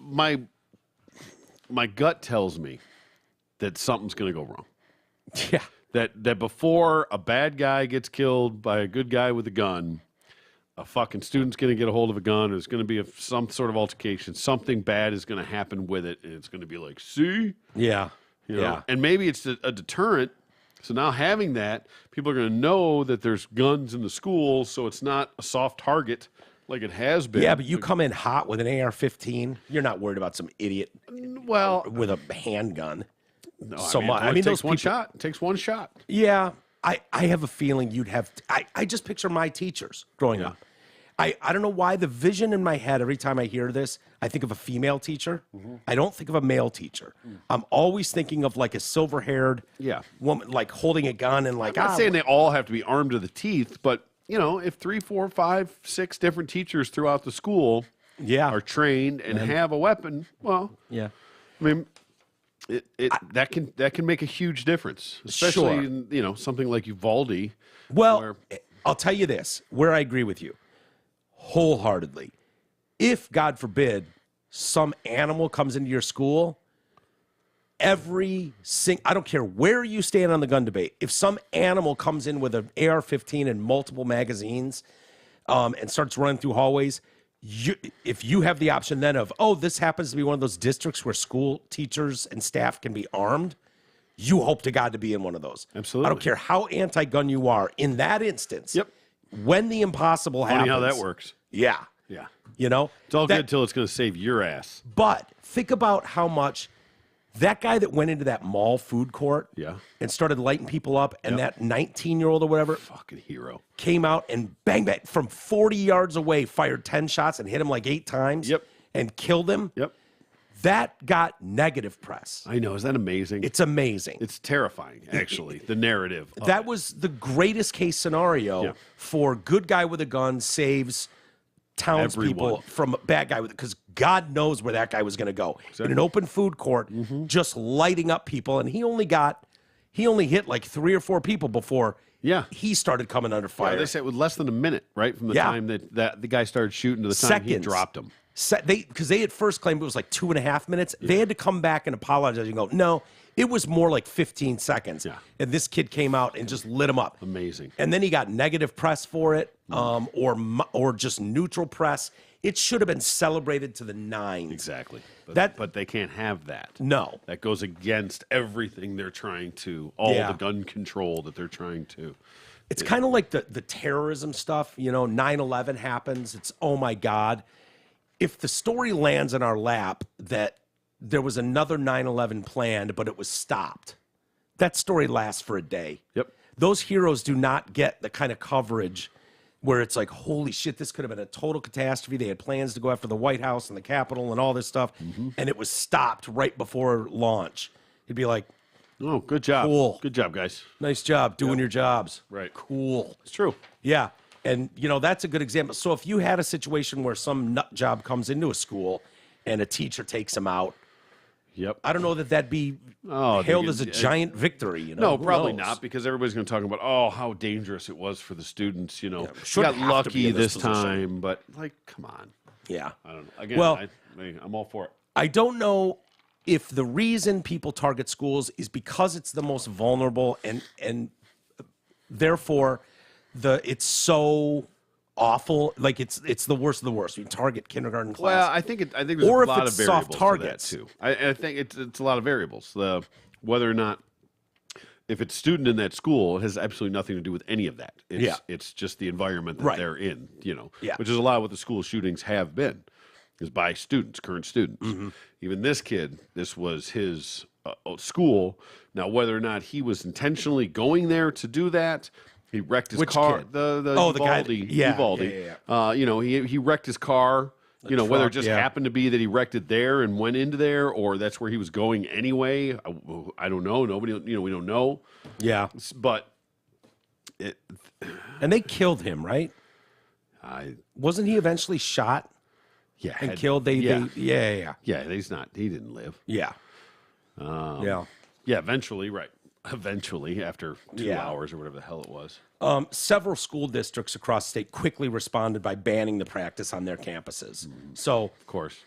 Speaker 2: My gut tells me that something's going to go wrong.
Speaker 1: Yeah.
Speaker 2: That before a bad guy gets killed by a good guy with a gun, a fucking student's going to get a hold of a gun. There's going to be some sort of altercation. Something bad is going to happen with it, and it's going to be like, see?
Speaker 1: Yeah.
Speaker 2: You know? And maybe it's a deterrent. So now having that, people are going to know that there's guns in the school, so it's not a soft target like it has been.
Speaker 1: Yeah, but you come in hot with an AR-15, you're not worried about some idiot with a handgun.
Speaker 2: No,
Speaker 1: so
Speaker 2: I mean, those one shot. It takes one shot.
Speaker 1: Yeah, I have a feeling you'd have. I just picture my teachers growing up. I don't know why the vision in my head every time I hear this, I think of a female teacher. I don't think of a male teacher. I'm always thinking of like a silver-haired woman, like holding a gun and like.
Speaker 2: I'm not saying they all have to be armed to the teeth, but you know, if 3, 4, 5, 6 different teachers throughout the school, are trained and have a weapon, well, I mean. That can make a huge difference, especially in, you know, something like Uvalde.
Speaker 1: Well, I'll tell you this, where I agree with you wholeheartedly. If, God forbid, some animal comes into your school, I don't care where you stand on the gun debate, if some animal comes in with an AR-15 and multiple magazines and starts running through hallways, if you have the option then of, this happens to be one of those districts where school teachers and staff can be armed, you hope to God to be in one of those.
Speaker 2: Absolutely.
Speaker 1: I don't care how anti-gun you are. In that instance, when the impossible happens.
Speaker 2: Funny how that works.
Speaker 1: Yeah.
Speaker 2: Yeah.
Speaker 1: You know?
Speaker 2: It's all good until it's going to save your ass.
Speaker 1: But think about how much that guy that went into that mall food court and started lighting people up, and that 19-year-old or whatever,
Speaker 2: fucking hero,
Speaker 1: came out and bang, bang, from 40 yards away, fired 10 shots and hit him like 8 times and killed him. That got negative press.
Speaker 2: I know. Is that amazing?
Speaker 1: It's amazing.
Speaker 2: It's terrifying, actually, the narrative.
Speaker 1: That was greatest case scenario for good guy with a gun saves townspeople from a bad guy with it, because God knows where that guy was going to go. In an open food court, just lighting up people, and he only hit like 3 or 4 people before he started coming under fire.
Speaker 2: They said with less than a minute, right, from the time that the guy started shooting to the time he dropped him.
Speaker 1: Because they at first claimed it was like 2.5 minutes. They had to come back and apologize and go, no, it was more like 15 seconds. And this kid came out and just lit him up.
Speaker 2: Amazing.
Speaker 1: And then he got negative press for it, or just neutral press. It should have been celebrated to the nines.
Speaker 2: Exactly. But they can't have that.
Speaker 1: No.
Speaker 2: That goes against everything they're trying to, all the gun control that they're trying to.
Speaker 1: It's kind of like the terrorism stuff. You know, 9/11 happens. It's, oh my God. If the story lands in our lap that there was another 9/11 planned, but it was stopped, that story lasts for a day. Those heroes do not get the kind of coverage where it's like, holy shit, this could have been a total catastrophe. They had plans to go after the White House and the Capitol and all this stuff, and it was stopped right before launch. It'd be like,
Speaker 2: oh, good job.
Speaker 1: Cool.
Speaker 2: Good job, guys.
Speaker 1: Nice job doing your jobs.
Speaker 2: Right.
Speaker 1: Cool.
Speaker 2: It's true.
Speaker 1: Yeah. And, you know, that's a good example. So if you had a situation where some nut job comes into a school and a teacher takes him out, I don't know that'd be hailed as a giant victory. You know?
Speaker 2: No, probably not, because everybody's going to talk about, how dangerous it was for the students. You know, we got lucky this time, but like, come on.
Speaker 1: Yeah.
Speaker 2: I don't know. Again, I'm all for it.
Speaker 1: I don't know if the reason people target schools is because it's the most vulnerable and therefore it's so awful, like it's the worst of the worst. You target kindergarten class.
Speaker 2: Well, I think there's a lot of variables
Speaker 1: soft targets
Speaker 2: to that too. I think it's a lot of variables. Whether or not, if it's student in that school, it has absolutely nothing to do with any of that. It's just the environment that they're in. You know, which is a lot of what the school shootings have been, is by students, current students. Even this kid, this was his school. Now, whether or not he was intentionally going there to do that. He wrecked his car.
Speaker 1: Kid?
Speaker 2: The
Speaker 1: Uvalde.
Speaker 2: Uvalde. You know, he wrecked his car. You know, whether it just happened to be that he wrecked it there and went into there, or that's where he was going anyway. I don't know. Nobody, we don't know.
Speaker 1: Yeah.
Speaker 2: But
Speaker 1: And they killed him, right? Wasn't he eventually shot?
Speaker 2: Yeah,
Speaker 1: and killed. Yeah.
Speaker 2: He's not. He didn't live.
Speaker 1: Yeah.
Speaker 2: Yeah. Eventually, right. Eventually, after 2 hours or whatever the hell it was.
Speaker 1: Several school districts across the state quickly responded by banning the practice on their campuses. So,
Speaker 2: of course,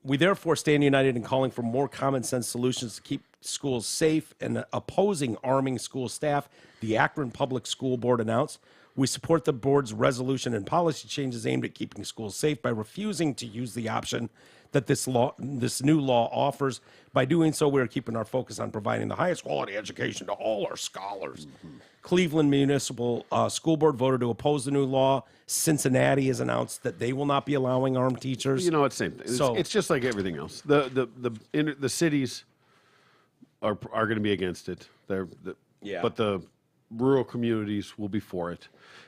Speaker 1: we therefore stand united in calling for more common sense solutions to keep schools safe and opposing arming school staff. The Akron Public School Board announced, we support the board's resolution and policy changes aimed at keeping schools safe by refusing to use the option that this new law offers. By doing so, we are keeping our focus on providing the highest quality education to all our scholars. Cleveland Municipal School Board voted to oppose the new law. Cincinnati has announced that they will not be allowing armed teachers.
Speaker 2: You know, it's the same thing. It's just like everything else. The cities are going to be against it. But the rural communities will be for it.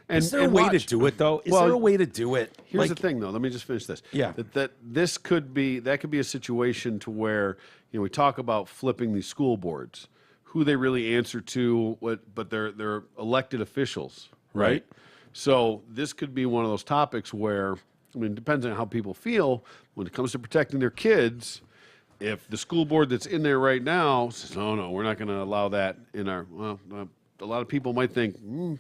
Speaker 2: And,
Speaker 1: is there a way to do it, though? Is there a way to do it?
Speaker 2: Here's the thing, though. Let me just finish this.
Speaker 1: Yeah.
Speaker 2: That could be a situation to where, we talk about flipping these school boards, who they really answer to, but they're elected officials, right? So this could be one of those topics where, it depends on how people feel when it comes to protecting their kids. If the school board that's in there right now says, no, we're not going to allow that in our, a lot of people might think,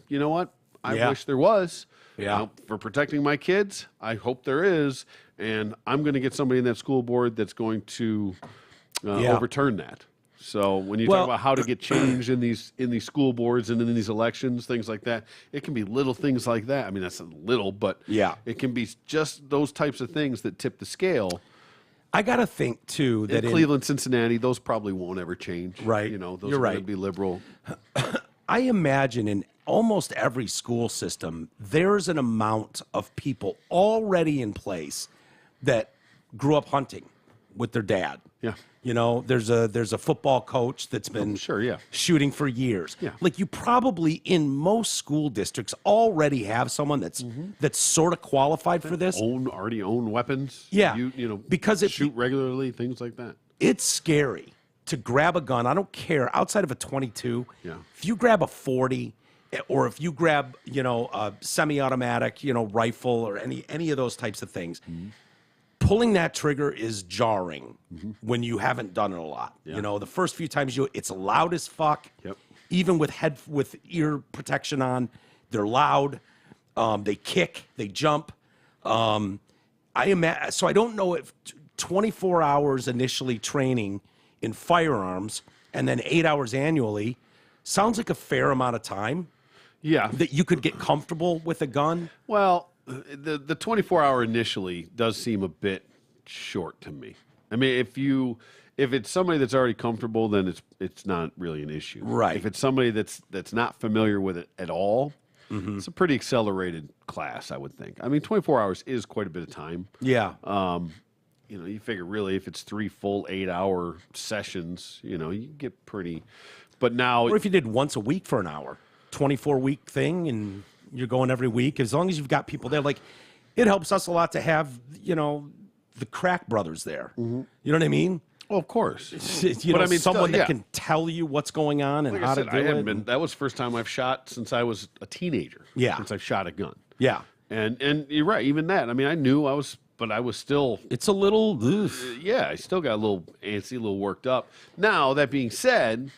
Speaker 2: you know what? I wish there was. For protecting my kids, I hope there is. And I'm going to get somebody in that school board that's going to overturn that. So when you talk about how to get change in these school boards and in these elections, things like that, it can be little things like that. I mean, that's a little, but it can be just those types of things that tip the scale.
Speaker 1: I got to think, too, that
Speaker 2: in Cleveland, Cincinnati, those probably won't ever change.
Speaker 1: Right.
Speaker 2: Those are going to be liberal.
Speaker 1: I imagine in almost every school system, there's an amount of people already in place that grew up hunting with their dad.
Speaker 2: Yeah.
Speaker 1: There's a football coach that's been shooting for years.
Speaker 2: Yeah.
Speaker 1: Like, you probably in most school districts already have someone that's sort of qualified for this.
Speaker 2: Already own weapons.
Speaker 1: Yeah.
Speaker 2: Because shoot regularly, things like that.
Speaker 1: It's scary to grab a gun. I don't care, outside of a 22.
Speaker 2: Yeah.
Speaker 1: If you grab a 40 or if you grab, a semi-automatic, rifle or any of those types of things, pulling that trigger is jarring when you haven't done it a lot.
Speaker 2: Yeah.
Speaker 1: The first few times it's loud as fuck.
Speaker 2: Yep.
Speaker 1: Even with ear protection on, they're loud. They kick, they jump. So I don't know if 24 hours initially training in firearms and then 8 hours annually sounds like a fair amount of time.
Speaker 2: Yeah.
Speaker 1: That you could get comfortable with a gun.
Speaker 2: Well, the 24-hour initially does seem a bit short to me. I mean, if it's somebody that's already comfortable, then it's not really an issue.
Speaker 1: Right.
Speaker 2: If it's somebody that's not familiar with it at all, it's a pretty accelerated class, I would think. I mean, 24 hours is quite a bit of time.
Speaker 1: Yeah.
Speaker 2: You figure really if it's 3 full 8-hour sessions, you get pretty. But now,
Speaker 1: or if you did once a week for an hour, 24-week thing, and you're going every week, as long as you've got people there, like, it helps us a lot to have, the crack brothers there. You know what I mean?
Speaker 2: Well, of course.
Speaker 1: Someone that can tell you what's going on and how to do it.
Speaker 2: That was the first time I've shot since I was a teenager.
Speaker 1: Yeah.
Speaker 2: Since I shot a gun.
Speaker 1: Yeah.
Speaker 2: And you're right, even that. I mean, I knew I was, but I was still.
Speaker 1: It's a little.
Speaker 2: I still got a little antsy, a little worked up. Now, that being said,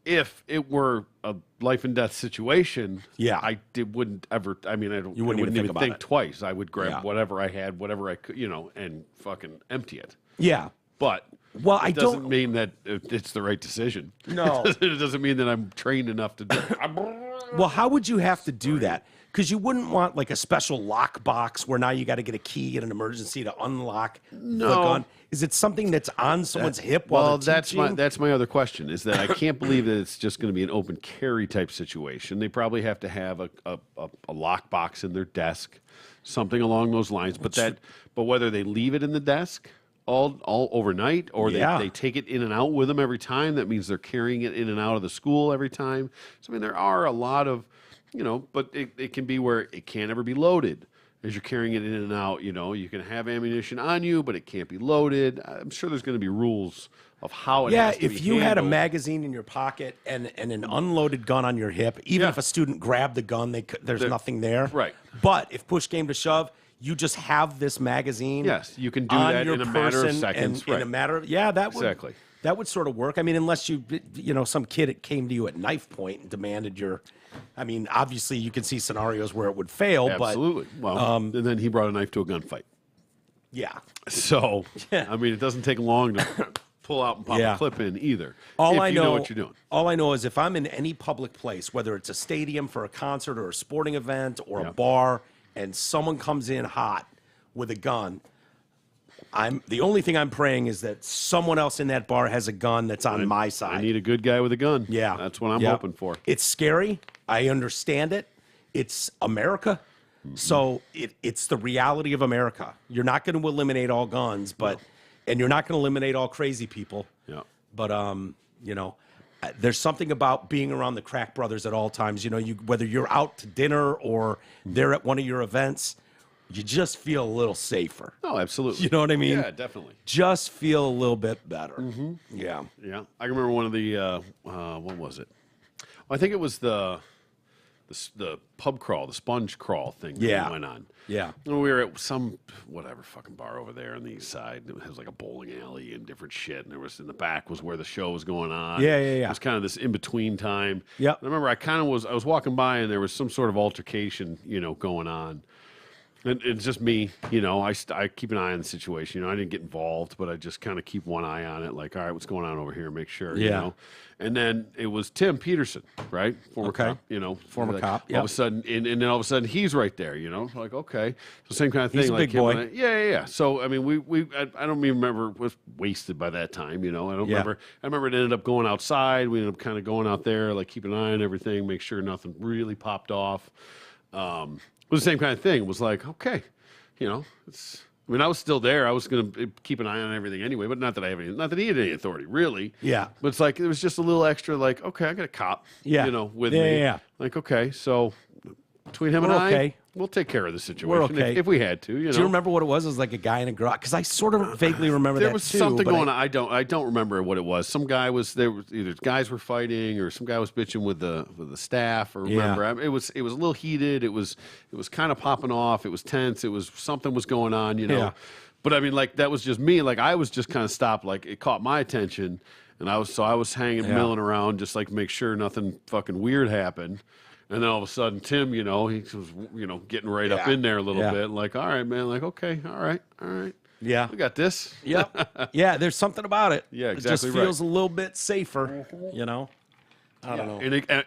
Speaker 2: if it were a life and death situation, I wouldn't ever. I mean, I wouldn't even think twice. I would grab whatever I had, whatever I could, and fucking empty it.
Speaker 1: Yeah,
Speaker 2: but
Speaker 1: it
Speaker 2: doesn't mean that it's the right decision.
Speaker 1: No,
Speaker 2: it doesn't mean that I'm trained enough to do it.
Speaker 1: Well, how would you have to do that? Because you wouldn't want like a special lock box where now you got to get a key in an emergency to unlock the gun. Is it something that's on someone's hip while they're teaching?
Speaker 2: That's my other question, is that I can't believe that it's just going to be an open carry type situation. They probably have to have a lock box in their desk, something along those lines. But whether they leave it in the desk all overnight or they take it in and out with them every time, that means they're carrying it in and out of the school every time. So, I mean, there are a lot of, but it can be where it can't ever be loaded. As you're carrying it in and out, you can have ammunition on you, but it can't be loaded. I'm sure there's going to be rules of how it has to be
Speaker 1: if you had a
Speaker 2: handled.
Speaker 1: magazine in your pocket and an unloaded gun on your hip, even if a student grabbed the gun, there's nothing there.
Speaker 2: Right.
Speaker 1: But if push came to shove, you just have this magazine.
Speaker 2: Yes, you can do
Speaker 1: on
Speaker 2: that
Speaker 1: your
Speaker 2: in a matter of
Speaker 1: person
Speaker 2: seconds.
Speaker 1: In a matter of, that would,
Speaker 2: Exactly.
Speaker 1: That would sort of work. I mean, unless some kid came to you at knife point and demanded your. I mean, obviously you can see scenarios where it would fail.
Speaker 2: Absolutely. Well, and then he brought a knife to a gunfight.
Speaker 1: Yeah.
Speaker 2: So, I mean, it doesn't take long to pull out and pop a clip in either.
Speaker 1: All
Speaker 2: if
Speaker 1: I
Speaker 2: you know what you're doing.
Speaker 1: All I know is if I'm in any public place, whether it's a stadium for a concert or a sporting event or a bar, and someone comes in hot with a gun, the only thing I'm praying is that someone else in that bar has a gun that's on my side.
Speaker 2: I need a good guy with a gun.
Speaker 1: Yeah.
Speaker 2: That's what I'm hoping for.
Speaker 1: It's scary. I understand it. It's America. So it's the reality of America. You're not going to eliminate all guns, and you're not going to eliminate all crazy people.
Speaker 2: Yeah.
Speaker 1: But there's something about being around the Crack Brothers at all times. Whether you're out to dinner or they're at one of your events, you just feel a little safer.
Speaker 2: Oh, absolutely.
Speaker 1: You know what I mean?
Speaker 2: Yeah, definitely.
Speaker 1: Just feel a little bit better. Mm-hmm. Yeah.
Speaker 2: Yeah. I remember one of the, what was it? Well, I think it was the pub crawl, the sponge crawl thing that went on.
Speaker 1: Yeah.
Speaker 2: And we were at some whatever fucking bar over there on the east side. It was like a bowling alley and different shit. And there was in the back was where the show was going on.
Speaker 1: Yeah.
Speaker 2: It was kind of this in between time.
Speaker 1: Yeah.
Speaker 2: I remember I was walking by and there was some sort of altercation, going on. And it's just me, I keep an eye on the situation. I didn't get involved, but I just kind of keep one eye on it. Like, all right, what's going on over here? Make sure, And then it was Tim Peterson, right? Former cop,
Speaker 1: Former cop,
Speaker 2: All of a sudden, and then all of a sudden he's right there, Like, okay. So same kind of thing.
Speaker 1: He's a
Speaker 2: like
Speaker 1: big boy.
Speaker 2: Yeah. So, I mean, I don't even remember, it was wasted by that time, I don't remember. I remember it ended up going outside. We ended up kind of going out there, like keeping an eye on everything, make sure nothing really popped off. It was the same kind of thing. It was like, okay, I was still there. I was going to keep an eye on everything anyway, but not that he had any authority, really.
Speaker 1: Yeah.
Speaker 2: But it's like, it was just a little extra, like, okay, I got a cop, with me.
Speaker 1: Yeah.
Speaker 2: Like, okay, so between him and I, we'll take care of the situation if we had to,
Speaker 1: Do you remember what it was? It was like a guy in a garage. Because I sort of vaguely remember that,
Speaker 2: there was something going on. I don't remember what it was. Some guy was there. Either guys were fighting or some guy was bitching with the staff. Or remember, it was a little heated. It was kind of popping off. It was tense. It was something was going on.
Speaker 1: Yeah.
Speaker 2: But I mean, like that was just me. Like I was just kind of stopped. Like it caught my attention, and I was hanging, milling around, just like make sure nothing fucking weird happened. And then all of a sudden, Tim, he was, getting right up in there a little bit. Like, all right, man. Like, okay, all right.
Speaker 1: Yeah.
Speaker 2: We got this.
Speaker 1: Yep. Yeah, there's something about it.
Speaker 2: Yeah, exactly.
Speaker 1: It just feels a little bit safer, I don't know.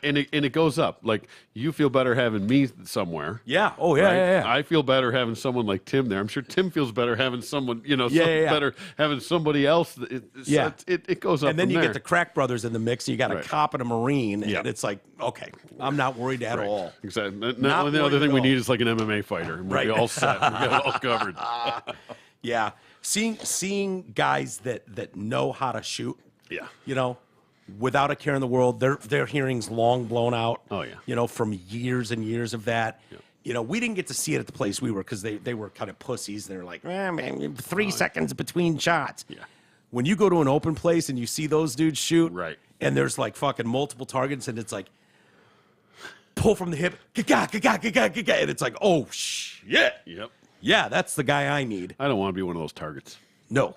Speaker 2: And it goes up. Like, you feel better having me somewhere.
Speaker 1: Yeah. Oh, yeah,
Speaker 2: right?
Speaker 1: yeah.
Speaker 2: I feel better having someone like Tim there. I'm sure Tim feels better having someone, better having somebody else. It goes up.
Speaker 1: And then you
Speaker 2: there.
Speaker 1: get the Crack Brothers in the mix. You got a
Speaker 2: Right.
Speaker 1: cop and a Marine. And it's like, okay, I'm not worried at all.
Speaker 2: Exactly.
Speaker 1: Not
Speaker 2: The other
Speaker 1: worried
Speaker 2: thing
Speaker 1: at
Speaker 2: we
Speaker 1: all.
Speaker 2: need is like an MMA fighter. And we'll be all set. We got it all covered.
Speaker 1: Yeah. Seeing guys that know how to shoot.
Speaker 2: Yeah.
Speaker 1: Without a care in the world, their hearing's long blown out.
Speaker 2: Oh, yeah.
Speaker 1: From years and years of that. Yeah. We didn't get to see it at the place we were because they were kind of pussies. They're like, man, 3 seconds between shots.
Speaker 2: Yeah.
Speaker 1: When you go to an open place and you see those dudes shoot,
Speaker 2: Right.
Speaker 1: and there's like fucking multiple targets, and it's like, pull from the hip, and it's like, oh shit.
Speaker 2: Yep.
Speaker 1: Yeah, that's the guy I need.
Speaker 2: I don't want to be one of those targets.
Speaker 1: No,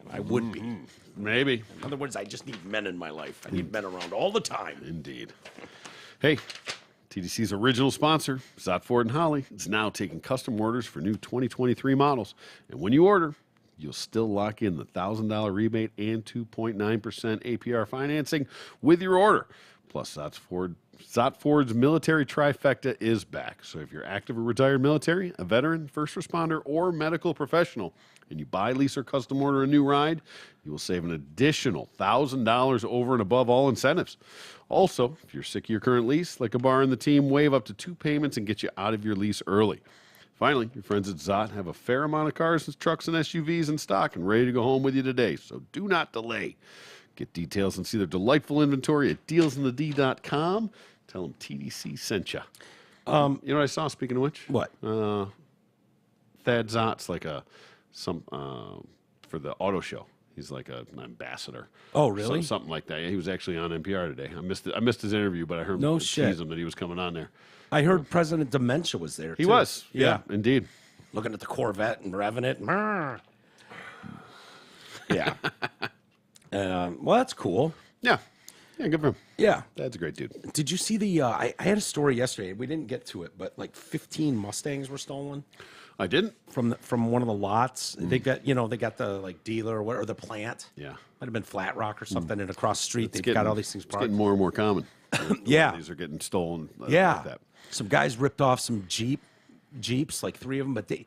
Speaker 1: I would be.
Speaker 2: Maybe.
Speaker 1: In other words, I just need men in my life. I need men around all the time.
Speaker 2: Indeed. Hey, TDC's original sponsor, Zott Ford and Holly, is now taking custom orders for new 2023 models. And when you order, you'll still lock in the $1,000 rebate and 2.9% APR financing with your order. Plus, Zott Ford's military trifecta is back. So if you're active or retired military, a veteran, first responder, or medical professional, and you buy, lease, or custom order a new ride, you will save an additional $1,000 over and above all incentives. Also, if you're sick of your current lease, like a bar and the team, waive up to 2 payments and get you out of your lease early. Finally, your friends at Zott have a fair amount of cars, trucks, and SUVs in stock and ready to go home with you today, so do not delay. Get details and see their delightful inventory at dealsinthed.com. Tell them TDC sent you. You know what I saw, speaking of which?
Speaker 1: What?
Speaker 2: Thad Zott's like for the auto show. He's like an ambassador.
Speaker 1: Oh, really?
Speaker 2: Something like that. Yeah, he was actually on NPR today. I missed his interview, but I heard
Speaker 1: No
Speaker 2: him
Speaker 1: shit.
Speaker 2: tease him that he was coming on there.
Speaker 1: I heard President Dementia was there,
Speaker 2: He
Speaker 1: too.
Speaker 2: was. Yeah, indeed.
Speaker 1: Looking at the Corvette and revving it. Yeah. Well, that's cool.
Speaker 2: Yeah. Yeah, good for him.
Speaker 1: Yeah.
Speaker 2: That's a great dude.
Speaker 1: Did you see the, I had a story yesterday. We didn't get to it, but like 15 Mustangs were stolen
Speaker 2: I didn't.
Speaker 1: from one of the lots. They got, they got the like dealer or the plant.
Speaker 2: Yeah.
Speaker 1: Might have been Flat Rock or something. And across the street, they've
Speaker 2: Getting-
Speaker 1: got all these things
Speaker 2: It's
Speaker 1: parked.
Speaker 2: getting more and more common.
Speaker 1: Yeah.
Speaker 2: These are getting stolen.
Speaker 1: Yeah.
Speaker 2: Like that.
Speaker 1: Some guys ripped off some Jeeps, like 3 of them, but they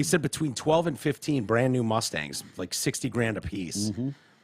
Speaker 1: said between 12 and 15 brand new Mustangs, like 60 grand a piece,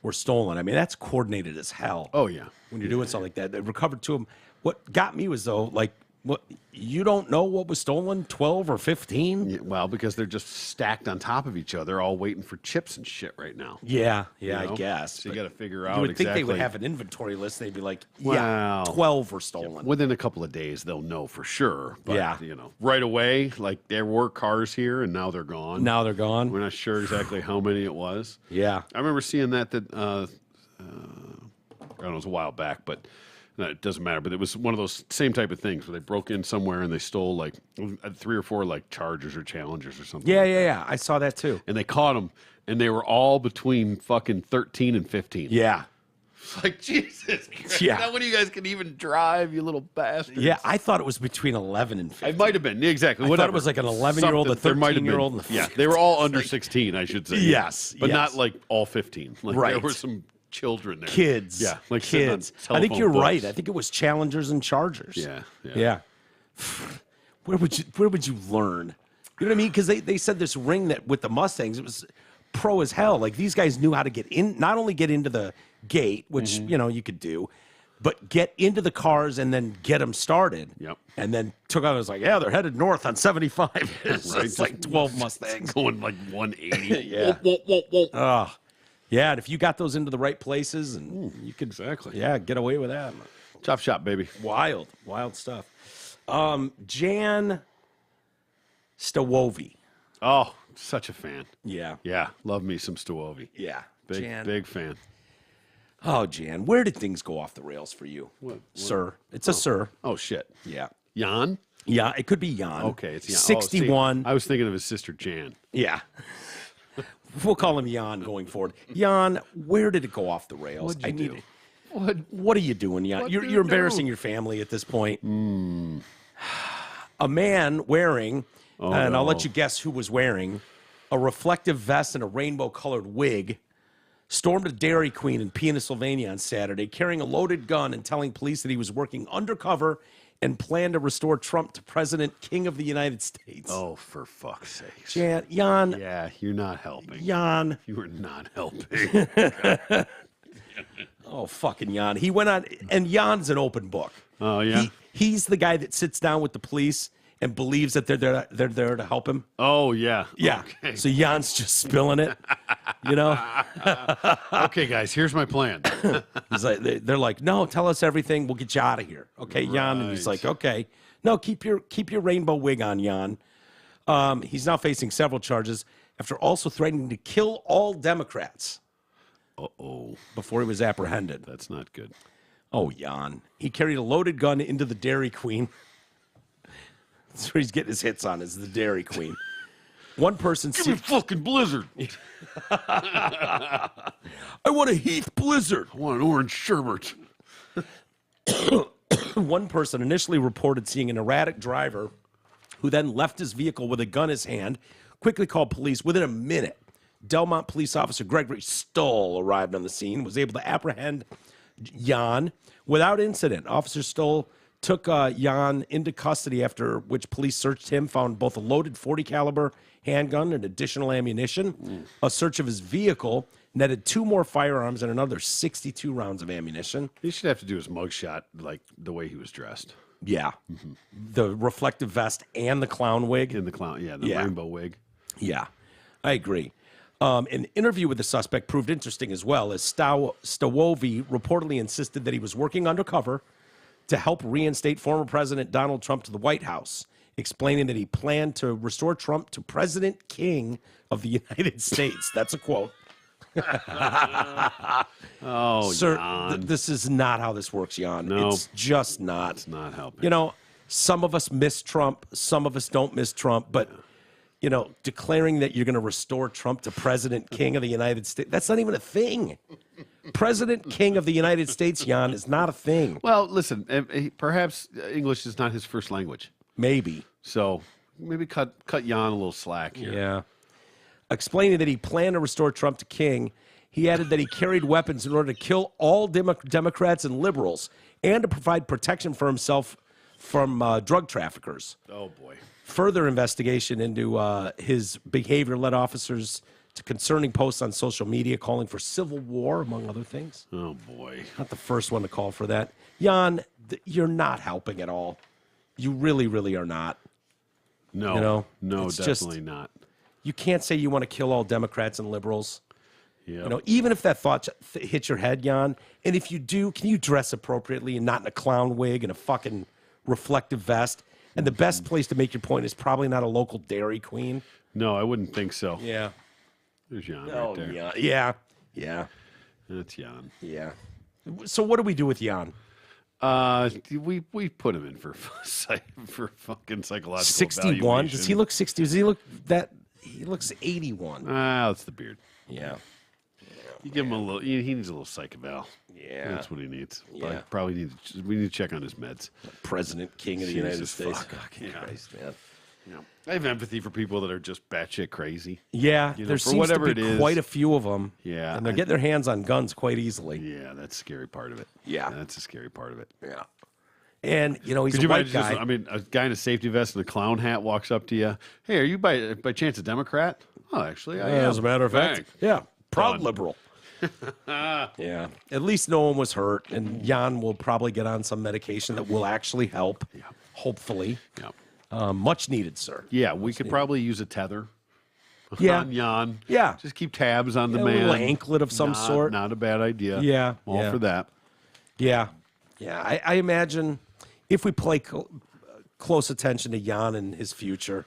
Speaker 1: were stolen. I mean, that's coordinated as hell.
Speaker 2: Oh, yeah.
Speaker 1: When you're doing something like that. They recovered 2 of them. What got me was, though, like, what you don't know what was stolen, 12 or 15?
Speaker 2: Yeah, well, because they're just stacked on top of each other, all waiting for chips and shit right now.
Speaker 1: Yeah,
Speaker 2: you know?
Speaker 1: I guess.
Speaker 2: So you
Speaker 1: But
Speaker 2: got to figure out
Speaker 1: you would
Speaker 2: exactly.
Speaker 1: think they would have an inventory list. They'd be like,
Speaker 2: Wow.
Speaker 1: 12 were stolen.
Speaker 2: Within a couple of days, they'll know for sure. But,
Speaker 1: Yeah.
Speaker 2: right away, like there were cars here and now they're gone.
Speaker 1: Now they're gone.
Speaker 2: We're not sure exactly how many it was.
Speaker 1: Yeah.
Speaker 2: I remember seeing that I don't know, it was a while back, but no, it doesn't matter. But it was one of those same type of things where they broke in somewhere and they stole like 3 or 4 like Chargers or Challengers or something.
Speaker 1: Yeah. I saw that too.
Speaker 2: And they caught them, and they were all between fucking 13 and 15.
Speaker 1: Yeah.
Speaker 2: It's like, Jesus Christ.
Speaker 1: Yeah.
Speaker 2: Now when you guys can even drive, you little bastards.
Speaker 1: Yeah, I thought it was between 11 and 15.
Speaker 2: It might have been. Exactly.
Speaker 1: I
Speaker 2: Whatever.
Speaker 1: thought it was like an 11-year-old, a
Speaker 2: Something. There might have been.
Speaker 1: 13-year-old, and a
Speaker 2: Yeah, they were all under 16, I should say.
Speaker 1: Yes,
Speaker 2: But
Speaker 1: yes.
Speaker 2: not like all 15. Like
Speaker 1: Right.
Speaker 2: there were some children there.
Speaker 1: Kids.
Speaker 2: Yeah, like sitting on
Speaker 1: kids. I think
Speaker 2: telephone
Speaker 1: you're
Speaker 2: books.
Speaker 1: right. I think it was Challengers and Chargers.
Speaker 2: Yeah.
Speaker 1: Yeah. Where would you learn? You know what I mean? Because they said this ring that with the Mustangs, it was pro as hell. Like these guys knew how to get in, not only get into the gate, which you could do, but get into the cars and then get them started.
Speaker 2: Yep.
Speaker 1: And then took out. I was like, yeah, they're headed north on 75. It's
Speaker 2: Right.
Speaker 1: just like 12 Mustangs.
Speaker 2: Going like 180.
Speaker 1: Yeah.
Speaker 2: Whoa.
Speaker 1: Yeah, and if you got those into the right places, and you could
Speaker 2: Exactly.
Speaker 1: get away with that.
Speaker 2: Chop shop, baby.
Speaker 1: Wild stuff. Jan Stawovi.
Speaker 2: Oh, such a fan.
Speaker 1: Yeah.
Speaker 2: Yeah, love me some Stowovi.
Speaker 1: Yeah.
Speaker 2: Big fan.
Speaker 1: Oh, Jan, where did things go off the rails for you?
Speaker 2: What?
Speaker 1: Sir. It's a sir.
Speaker 2: Oh shit.
Speaker 1: Yeah.
Speaker 2: Jan?
Speaker 1: Yeah, it could be Jan.
Speaker 2: Okay, it's Jan.
Speaker 1: 61.
Speaker 2: I was thinking of his sister Jan.
Speaker 1: Yeah. We'll call him Jan going forward. Jan, where did it go off the rails?
Speaker 2: What'd you do?
Speaker 1: What are you doing, Jan?
Speaker 2: What
Speaker 1: You're
Speaker 2: did you
Speaker 1: embarrassing
Speaker 2: do?
Speaker 1: your family at this point. A man wearing, and I'll let you guess who was wearing, a reflective vest and a rainbow-colored wig, stormed a Dairy Queen in Pennsylvania on Saturday, carrying a loaded gun and telling police that he was working undercover and planned to restore Trump to President King of the United States.
Speaker 2: Oh, for fuck's sake.
Speaker 1: Jan,
Speaker 2: Yeah, you're not helping.
Speaker 1: Jan.
Speaker 2: You are not helping.
Speaker 1: Oh, fucking Jan. He went on, and Jan's an open book.
Speaker 2: Oh, yeah?
Speaker 1: He's the guy that sits down with the police and believes that they're there to help him.
Speaker 2: Oh, yeah.
Speaker 1: Yeah.
Speaker 2: Okay.
Speaker 1: So Jan's just spilling it, you know?
Speaker 2: Okay, guys, here's my plan.
Speaker 1: He's like, they're like, no, tell us everything. We'll get you out of here. Okay, Jan? And he's
Speaker 2: Right.
Speaker 1: like, okay. No, keep your rainbow wig on, Jan. He's now facing several charges after also threatening to kill all Democrats
Speaker 2: Uh-oh.
Speaker 1: before he was apprehended.
Speaker 2: That's not good.
Speaker 1: Oh, Jan. He carried a loaded gun into the Dairy Queen. That's where he's getting his hits on, is the Dairy Queen. One person...
Speaker 2: Give me a fucking blizzard.
Speaker 1: I want a Heath Blizzard.
Speaker 2: I want an orange sherbet.
Speaker 1: One person initially reported seeing an erratic driver who then left his vehicle with a gun in his hand, quickly called police. Within a minute, Delmont police officer Gregory Stoll arrived on the scene, was able to apprehend Jan without incident. Officer Stoll took Jan into custody, after which police searched him, found both a loaded .40 caliber handgun and additional ammunition. A search of his vehicle netted 2 more firearms and another 62 rounds of ammunition.
Speaker 2: He should have to do his mugshot like the way he was dressed.
Speaker 1: Yeah. The reflective vest and the clown wig.
Speaker 2: In the clown, the
Speaker 1: Yeah.
Speaker 2: rainbow wig.
Speaker 1: Yeah, I agree. An interview with the suspect proved interesting as well, as Stawovi reportedly insisted that he was working undercover to help reinstate former President Donald Trump to the White House, explaining that he planned to restore Trump to President King of the United States. That's a quote.
Speaker 2: Oh,
Speaker 1: Sir,
Speaker 2: Jan.
Speaker 1: this is not how this works, Jan.
Speaker 2: No.
Speaker 1: It's just not.
Speaker 2: It's not helping.
Speaker 1: You know, some of us miss Trump. Some of us don't miss Trump. But, you know, declaring that you're going to restore Trump to President King of the United States, that's not even a thing. President King of the United States, Jan, is not a thing.
Speaker 2: Well, listen, perhaps English is not his first language.
Speaker 1: Maybe.
Speaker 2: So maybe cut Jan a little slack here.
Speaker 1: Yeah. Explaining that he planned to restore Trump to king, he added that he carried weapons in order to kill all Democrats and liberals and to provide protection for himself from drug traffickers.
Speaker 2: Oh, boy.
Speaker 1: Further investigation into his behavior led officers to concerning posts on social media calling for civil war, among other things.
Speaker 2: Oh, boy.
Speaker 1: Not the first one to call for that. Jan, you're not helping at all. You really, really are not.
Speaker 2: No,
Speaker 1: You know,
Speaker 2: no,
Speaker 1: it's
Speaker 2: definitely
Speaker 1: just-
Speaker 2: not.
Speaker 1: You can't say you want to kill all Democrats and liberals.
Speaker 2: Yeah.
Speaker 1: You know, even if that thought hits your head, Jan, and if you do, can you dress appropriately and not in a clown wig and a fucking reflective vest? And the best place to make your point is probably not a local Dairy Queen.
Speaker 2: No, I wouldn't think so.
Speaker 1: Yeah.
Speaker 2: There's Jan
Speaker 1: Oh,
Speaker 2: right there.
Speaker 1: yeah. Yeah. Yeah.
Speaker 2: That's Jan.
Speaker 1: Yeah. So what do we do with Jan?
Speaker 2: We put him in for fucking psychological
Speaker 1: 61?
Speaker 2: evaluation.
Speaker 1: Does he look 60? Does he look that? He looks 81.
Speaker 2: That's the beard.
Speaker 1: Yeah.
Speaker 2: You give him a little. He needs a little psych eval.
Speaker 1: Yeah.
Speaker 2: That's what he needs.
Speaker 1: Yeah.
Speaker 2: Probably we need to check on his meds.
Speaker 1: President King of the United
Speaker 2: Jesus
Speaker 1: States.
Speaker 2: fuck.
Speaker 1: Fucking
Speaker 2: Yeah.
Speaker 1: Christ, man.
Speaker 2: Yeah. I have empathy for people that are just batshit crazy.
Speaker 1: Yeah,
Speaker 2: You know,
Speaker 1: there
Speaker 2: for
Speaker 1: seems
Speaker 2: whatever
Speaker 1: to
Speaker 2: it
Speaker 1: be
Speaker 2: is.
Speaker 1: quite a few of them.
Speaker 2: Yeah,
Speaker 1: And they're getting their hands on guns quite easily.
Speaker 2: Yeah, that's the scary part of it.
Speaker 1: Yeah.
Speaker 2: That's the scary part of it.
Speaker 1: Yeah. And, you know, he's
Speaker 2: Could
Speaker 1: a
Speaker 2: you
Speaker 1: white
Speaker 2: imagine
Speaker 1: guy.
Speaker 2: just, I mean, a guy in a safety vest and a clown hat walks up to you. Hey, are you by chance a Democrat? Oh, actually, I am.
Speaker 1: As a matter of fact.
Speaker 2: Bang.
Speaker 1: Yeah. Proud
Speaker 2: Done.
Speaker 1: liberal. Yeah. At least no one was hurt. And Jan will probably get on some medication that will actually help.
Speaker 2: Yeah.
Speaker 1: Hopefully.
Speaker 2: Yeah.
Speaker 1: Much needed, sir.
Speaker 2: Yeah, we could probably use a tether.
Speaker 1: Yeah.
Speaker 2: On Jan.
Speaker 1: Yeah.
Speaker 2: Just keep tabs on the
Speaker 1: A
Speaker 2: man.
Speaker 1: little anklet of some sort.
Speaker 2: Not a bad idea.
Speaker 1: Yeah,
Speaker 2: All
Speaker 1: yeah.
Speaker 2: for that.
Speaker 1: Yeah. Yeah. I imagine if we play close attention to Jan and his future,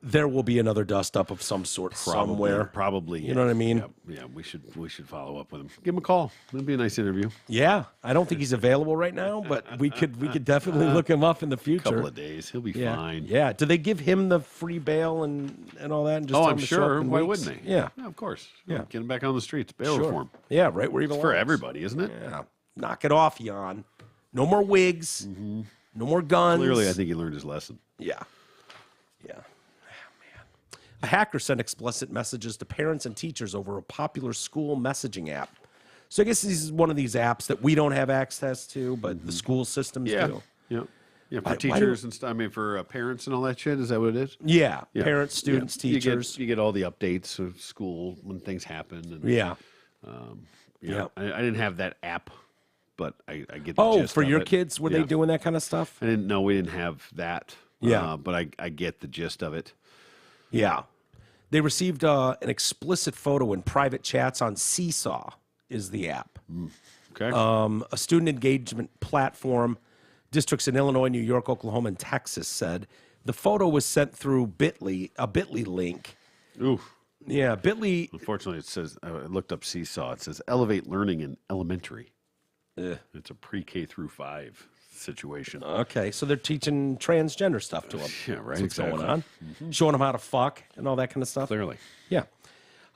Speaker 1: there will be another dust up of some sort somewhere.
Speaker 2: Probably.
Speaker 1: You know what I mean?
Speaker 2: Yeah, we should follow up with him. Give him a call. It'd be a nice interview.
Speaker 1: Yeah. I don't think he's available right now, but we could definitely look him up in the future.
Speaker 2: Couple of days. He'll be
Speaker 1: Yeah.
Speaker 2: fine.
Speaker 1: Yeah. Do they give him the free bail and all that? And just
Speaker 2: Oh,
Speaker 1: tell
Speaker 2: I'm
Speaker 1: him to show up
Speaker 2: sure.
Speaker 1: in
Speaker 2: Why
Speaker 1: weeks?
Speaker 2: wouldn't they?
Speaker 1: Yeah.
Speaker 2: Of course.
Speaker 1: Yeah.
Speaker 2: Get him back on the streets. Bail reform.
Speaker 1: Yeah, right where he
Speaker 2: It's
Speaker 1: belongs.
Speaker 2: for everybody, isn't it?
Speaker 1: Yeah. Knock it off, Jan. No more wigs. No more guns.
Speaker 2: Clearly, I think he learned his lesson.
Speaker 1: Yeah. Yeah. Oh, man. A hacker sent explicit messages to parents and teachers over a popular school messaging app. So I guess this is one of these apps that we don't have access to, but the school systems do.
Speaker 2: Yeah. Yeah, for
Speaker 1: Why
Speaker 2: teachers and stuff. I mean, for parents and all that shit. Is that what it is?
Speaker 1: Yeah.
Speaker 2: Yeah.
Speaker 1: Parents, students,
Speaker 2: Yeah.
Speaker 1: teachers.
Speaker 2: You get all the updates of school when things happen. And,
Speaker 1: Yeah.
Speaker 2: you know, I didn't have that app, but I get the
Speaker 1: Oh,
Speaker 2: gist
Speaker 1: for
Speaker 2: of
Speaker 1: your
Speaker 2: it.
Speaker 1: kids, were
Speaker 2: Yeah.
Speaker 1: they doing that kind of stuff?
Speaker 2: I didn't know we didn't have that.
Speaker 1: Yeah.
Speaker 2: But I get the gist of it.
Speaker 1: Yeah. They received an explicit photo in private chats on Seesaw, is the app.
Speaker 2: Okay.
Speaker 1: A student engagement platform. Districts in Illinois, New York, Oklahoma, and Texas said the photo was sent through Bitly, a Bitly link.
Speaker 2: Ooh.
Speaker 1: Yeah, Bitly.
Speaker 2: Unfortunately, it says, I looked up Seesaw. It says elevate learning in elementary. It's a pre-K through 5 situation.
Speaker 1: Okay, so they're teaching transgender stuff to them.
Speaker 2: Yeah, right,
Speaker 1: That's what's
Speaker 2: exactly.
Speaker 1: going on. Showing them how to fuck and all that kind of stuff.
Speaker 2: Clearly.
Speaker 1: Yeah.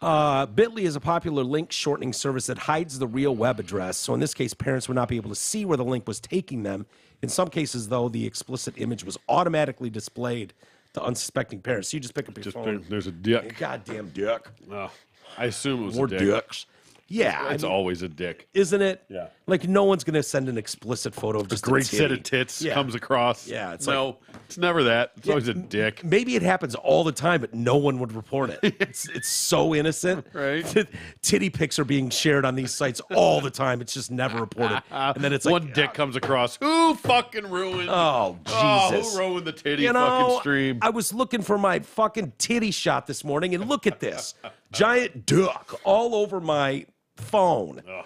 Speaker 1: Bitly is a popular link shortening service that hides the real web address. So in this case, parents would not be able to see where the link was taking them. In some cases, though, the explicit image was automatically displayed to unsuspecting parents. So you just pick up your phone.
Speaker 2: There's a dick.
Speaker 1: Goddamn dick.
Speaker 2: Oh, I assume it was
Speaker 1: More
Speaker 2: a dick.
Speaker 1: dicks. Yeah.
Speaker 2: It's always a dick.
Speaker 1: Isn't it?
Speaker 2: Yeah.
Speaker 1: Like, no one's going to send an explicit photo of just
Speaker 2: Great
Speaker 1: a
Speaker 2: set
Speaker 1: titty.
Speaker 2: of tits
Speaker 1: Yeah.
Speaker 2: comes across.
Speaker 1: Yeah, it's
Speaker 2: no, it's never that. It's always a dick.
Speaker 1: Maybe it happens all the time, but no one would report it. It's so innocent.
Speaker 2: Right.
Speaker 1: Titty pics are being shared on these sites all the time. It's just never reported. And then it's like
Speaker 2: One dick comes across. Who fucking ruined?
Speaker 1: Oh, Jesus.
Speaker 2: Who ruined the titty
Speaker 1: You
Speaker 2: fucking
Speaker 1: know,
Speaker 2: stream?
Speaker 1: I was looking for my fucking titty shot this morning, and look at this. Giant duck all over my phone.
Speaker 2: Oh,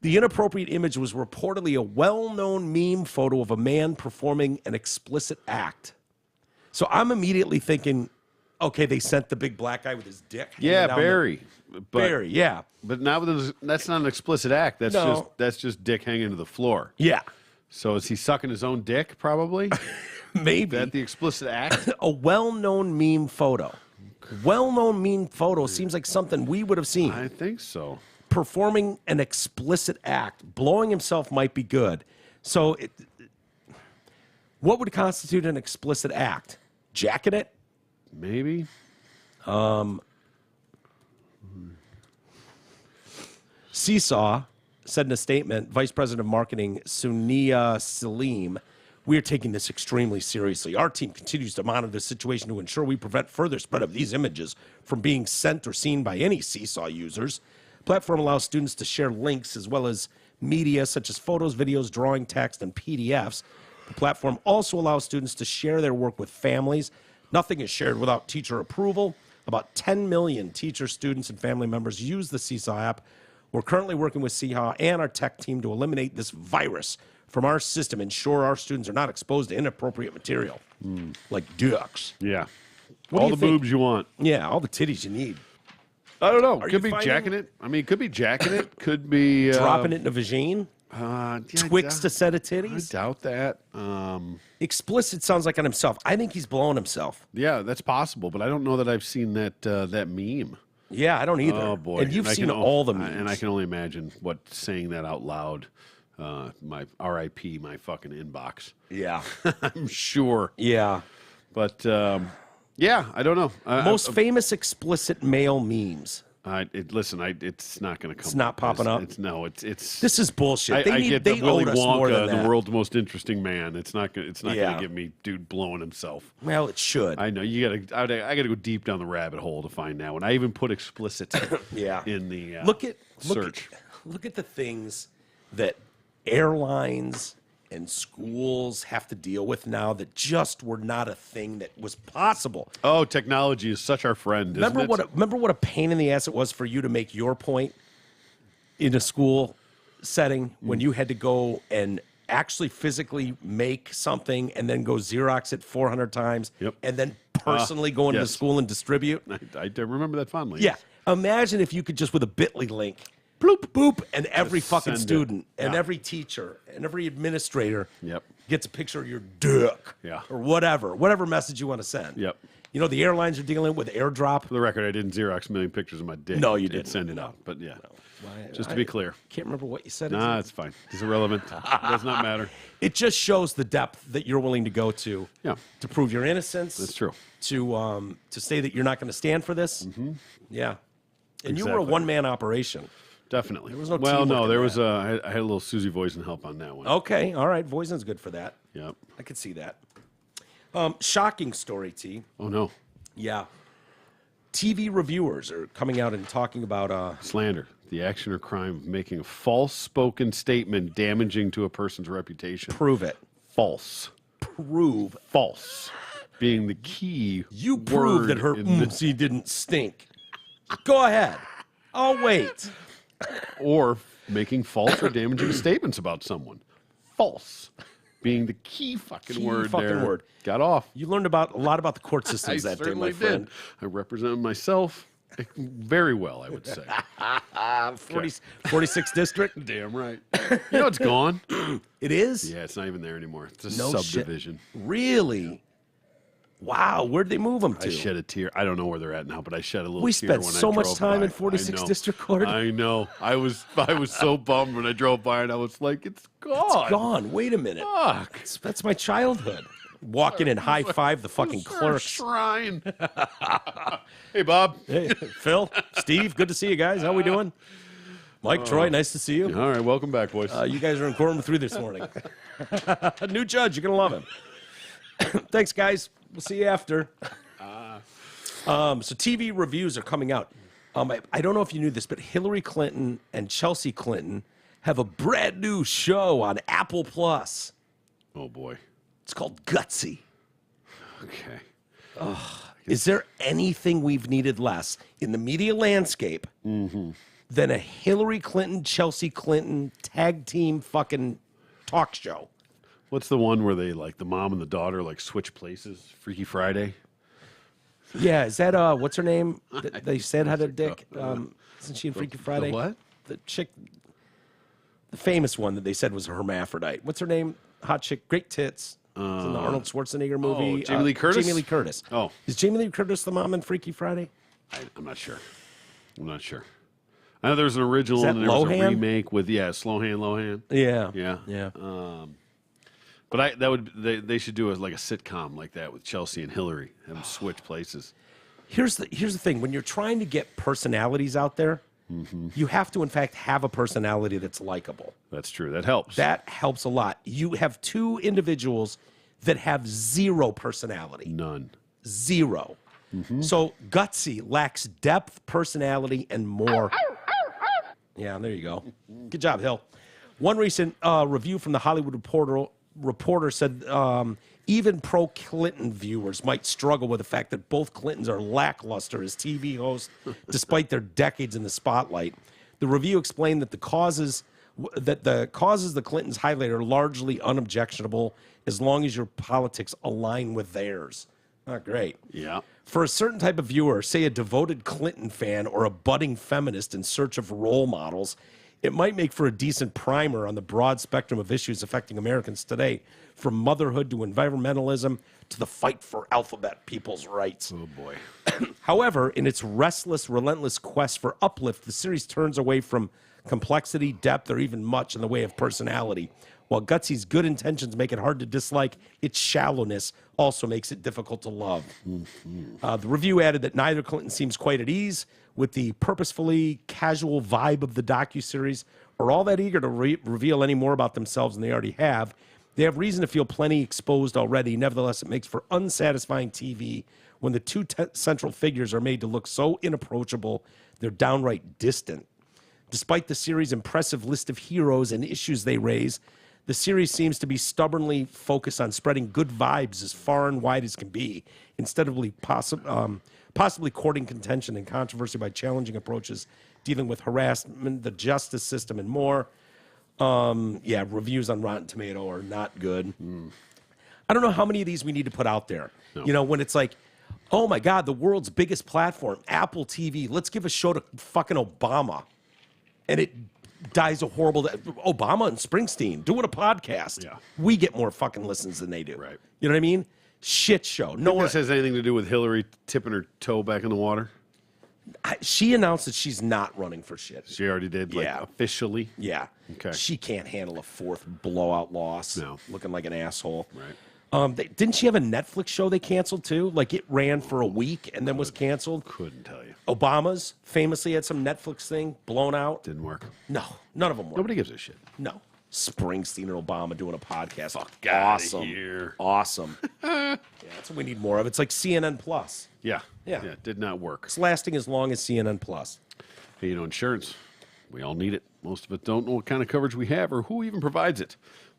Speaker 1: The inappropriate image was reportedly a well-known meme photo of a man performing an explicit act. So I'm immediately thinking, Okay, they sent the big black guy with his dick.
Speaker 2: Yeah, Barry.
Speaker 1: Barry, yeah.
Speaker 2: But that's not an explicit act. That's just dick hanging to the floor.
Speaker 1: Yeah.
Speaker 2: So is he sucking his own dick, probably?
Speaker 1: Maybe.
Speaker 2: Is that the explicit act?
Speaker 1: A well-known meme photo. Well-known meme photo seems like something we would have seen.
Speaker 2: I think so.
Speaker 1: Performing an explicit act. Blowing himself might be good. So what would constitute an explicit act? Jacking it?
Speaker 2: Maybe.
Speaker 1: Seesaw said in a statement, Vice President of Marketing Sunia Salim, we are taking this extremely seriously. Our team continues to monitor the situation to ensure we prevent further spread of these images from being sent or seen by any Seesaw users. The platform allows students to share links as well as media such as photos, videos, drawing, text, and PDFs. The platform also allows students to share their work with families. Nothing is shared without teacher approval. About 10 million teachers, students, and family members use the Seesaw app. We're currently working with Seesaw and our tech team to eliminate this virus from our system, ensure our students are not exposed to inappropriate material, like dicks.
Speaker 2: Yeah.
Speaker 1: What
Speaker 2: all
Speaker 1: do you
Speaker 2: the
Speaker 1: think?
Speaker 2: boobs you want.
Speaker 1: Yeah, all the titties you need.
Speaker 2: I don't know.
Speaker 1: Are
Speaker 2: Could
Speaker 1: you
Speaker 2: be jacking it. I mean, could be jacking it. Could be
Speaker 1: Dropping it in a vagine?
Speaker 2: Yeah,
Speaker 1: Twixt a set of
Speaker 2: I
Speaker 1: titties?
Speaker 2: doubt that.
Speaker 1: Explicit sounds like on himself. I think he's blowing himself.
Speaker 2: Yeah, that's possible, but I don't know that I've seen that that meme.
Speaker 1: Yeah, I don't either.
Speaker 2: Oh boy!
Speaker 1: And you've seen all the memes.
Speaker 2: and I can only imagine what saying that out loud. My RIP, my fucking inbox.
Speaker 1: Yeah.
Speaker 2: I'm sure.
Speaker 1: Yeah.
Speaker 2: But yeah, I don't know.
Speaker 1: Most famous explicit male memes.
Speaker 2: It's not going to come.
Speaker 1: It's not popping up?
Speaker 2: It's.
Speaker 1: This is bullshit.
Speaker 2: I get that Willy
Speaker 1: owed us more than
Speaker 2: Wonka,
Speaker 1: that.
Speaker 2: the world's most interesting man. It's not going
Speaker 1: Yeah.
Speaker 2: to give me dude blowing himself.
Speaker 1: Well, it should.
Speaker 2: I know I got to go deep down the rabbit hole to find that one. I even put explicit.
Speaker 1: Yeah.
Speaker 2: In the
Speaker 1: search. Look at the things that airlines and schools have to deal with now that just were not a thing that was possible.
Speaker 2: Oh, technology is such our friend.
Speaker 1: Remember what a pain in the ass it was for you to make your point in a school setting when you had to go and actually physically make something and then go Xerox it 400 times and then personally go into the school and distribute?
Speaker 2: I remember that fondly.
Speaker 1: Yeah. Imagine if you could just with a bit.ly link, bloop, boop, and every fucking student and every teacher and every administrator gets a picture of your dick or whatever message you want to send.
Speaker 2: Yep.
Speaker 1: You know, the airlines are dealing with airdrop.
Speaker 2: For the record, I didn't Xerox a million pictures of my dick.
Speaker 1: No, you didn't.
Speaker 2: Send it out, but yeah. Just to be clear.
Speaker 1: Can't remember what you said.
Speaker 2: Nah, it's fine. It's irrelevant. It does not matter.
Speaker 1: It just shows the depth that you're willing to go to to prove your innocence.
Speaker 2: That's true.
Speaker 1: To say that you're not going to stand for this. Mm-hmm. Yeah. And you were a one-man operation.
Speaker 2: Definitely.
Speaker 1: There was no
Speaker 2: well, no, there
Speaker 1: that.
Speaker 2: was I had a little Susie Voisin help on that one.
Speaker 1: Okay, all right. Voisin's good for that.
Speaker 2: Yep.
Speaker 1: I could see that. Shocking story, T.
Speaker 2: Oh, no.
Speaker 1: Yeah. TV reviewers are coming out and talking about...
Speaker 2: slander, the action or crime of making a false spoken statement damaging to a person's reputation.
Speaker 1: Prove it.
Speaker 2: False.
Speaker 1: Prove.
Speaker 2: False. Being the key
Speaker 1: You prove that her didn't stink. Go ahead. I'll wait.
Speaker 2: Or making false or damaging statements about someone. False. Being the key fucking word there. Got off.
Speaker 1: You learned a lot about the court systems that day, my friend.
Speaker 2: Did. I represented myself very well, I would say.
Speaker 1: 46th district?
Speaker 2: Damn right. You know it's gone.
Speaker 1: It is?
Speaker 2: Yeah, it's not even there anymore. It's a subdivision.
Speaker 1: Shit. Really? Wow, where'd they move them to?
Speaker 2: I shed a tear. I don't know where they're at now, but I shed a little
Speaker 1: tear. We
Speaker 2: tear
Speaker 1: spent so much time in 46th District Court.
Speaker 2: I know. I was so bummed when I drove by and I was like, it's gone.
Speaker 1: It's gone. Wait a minute.
Speaker 2: Fuck.
Speaker 1: That's my childhood. Walk in and high five the fucking clerks.
Speaker 2: Shrine. Hey, Bob.
Speaker 1: Hey, Phil, Steve, good to see you guys. How we doing? Mike, Troy, nice to see you.
Speaker 2: All right, welcome back, boys.
Speaker 1: You guys are in courtroom 3 this morning. New judge, you're going to love him. Thanks, guys. We'll see you after. So TV reviews are coming out. I don't know if you knew this, but Hillary Clinton and Chelsea Clinton have a brand new show on Apple Plus.
Speaker 2: Oh, boy.
Speaker 1: It's called Gutsy.
Speaker 2: Okay.
Speaker 1: Is there anything we've needed less in the media landscape than a Hillary Clinton, Chelsea Clinton tag team fucking talk show?
Speaker 2: What's the one where they, like, the mom and the daughter, like, switch places? Freaky Friday?
Speaker 1: Yeah, is that what's her name? They said had a dick. Isn't she in Freaky Friday?
Speaker 2: The what?
Speaker 1: The chick, the famous one that they said was a hermaphrodite. What's her name? Hot chick, great tits. It's in the Arnold Schwarzenegger movie.
Speaker 2: Jamie Lee Curtis?
Speaker 1: Jamie Lee Curtis.
Speaker 2: Oh.
Speaker 1: Is Jamie Lee Curtis the mom in Freaky Friday?
Speaker 2: I'm not sure. I know there's an original and there was a remake with Lohan.
Speaker 1: Yeah.
Speaker 2: But they should do like a sitcom like that with Chelsea and Hillary, have them switch places.
Speaker 1: Here's the thing: when you're trying to get personalities out there, you have to, in fact, have a personality that's likable.
Speaker 2: That's true. That helps.
Speaker 1: That helps a lot. You have two individuals that have zero personality.
Speaker 2: None.
Speaker 1: Zero. So Gutsy lacks depth, personality, and more. Yeah, there you go. Good job, Hill. One recent review from the Hollywood Reporter said even pro-Clinton viewers might struggle with the fact that both Clintons are lackluster as TV hosts, despite their decades in the spotlight. The review explained that the causes the Clintons highlight are largely unobjectionable as long as your politics align with theirs. Oh, great.
Speaker 2: Yeah.
Speaker 1: For a certain type of viewer, say a devoted Clinton fan or a budding feminist in search of role models, it might make for a decent primer on the broad spectrum of issues affecting Americans today, from motherhood to environmentalism to the fight for alphabet people's rights.
Speaker 2: Oh, boy.
Speaker 1: However, in its restless, relentless quest for uplift, the series turns away from complexity, depth, or even much in the way of personality. While Gutsy's good intentions make it hard to dislike, its shallowness also makes it difficult to love. The review added that neither Clinton seems quite at ease with the purposefully casual vibe of the docuseries, or all that eager to reveal any more about themselves than they already have. They have reason to feel plenty exposed already. Nevertheless, it makes for unsatisfying TV when the two central figures are made to look so inapproachable, they're downright distant. Despite the series' impressive list of heroes and issues they raise, the series seems to be stubbornly focused on spreading good vibes as far and wide as can be, instead of possibly courting contention and controversy by challenging approaches dealing with harassment, the justice system, and more. Reviews on Rotten Tomato are not good. I don't know how many of these we need to put out there. No. You know, when it's like, oh my God, the world's biggest platform, Apple TV, let's give a show to fucking Obama. And it dies a horrible Obama and Springsteen doing a podcast. Yeah. We get more fucking listens than they do.
Speaker 2: Right.
Speaker 1: You know what I mean? Shit show. No one
Speaker 2: this has anything to do with Hillary tipping her toe back in the water.
Speaker 1: She announced that she's not running for shit.
Speaker 2: She already did, officially?
Speaker 1: Yeah.
Speaker 2: Okay.
Speaker 1: She can't handle a fourth blowout loss.
Speaker 2: No.
Speaker 1: Looking like an asshole.
Speaker 2: Right.
Speaker 1: Didn't she have a Netflix show they canceled too? Like it ran for a week and then was canceled?
Speaker 2: Couldn't tell you.
Speaker 1: Obama's famously had some Netflix thing blown out.
Speaker 2: Didn't work.
Speaker 1: No, none of them worked.
Speaker 2: Nobody gives a shit.
Speaker 1: No. Springsteen and Obama doing a podcast.
Speaker 2: Fuck
Speaker 1: awesome.
Speaker 2: Here.
Speaker 1: Awesome. Yeah, that's what we need more of. It's like CNN Plus.
Speaker 2: Yeah.
Speaker 1: Yeah.
Speaker 2: It did not work.
Speaker 1: It's lasting as long as CNN Plus.
Speaker 2: Hey, insurance. We all need it. Most of us don't know what kind of coverage we have or who even provides it.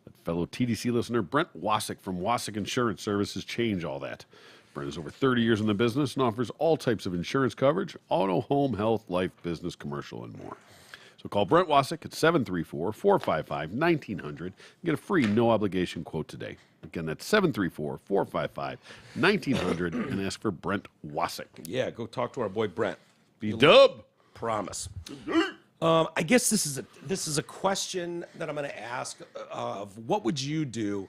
Speaker 2: Let fellow TDC listener Brent Wasik from Wasik Insurance Services change all that. Brent has over 30 years in the business and offers all types of insurance coverage: auto, home, health, life, business, commercial, and more. So call Brent Wasik at 734-455-1900 and get a free no-obligation quote today. Again, that's 734-455-1900 and ask for Brent Wasik.
Speaker 1: Yeah, go talk to our boy Brent.
Speaker 2: B-dub.
Speaker 1: Promise. I guess this is a question that I'm going to ask of what would you do,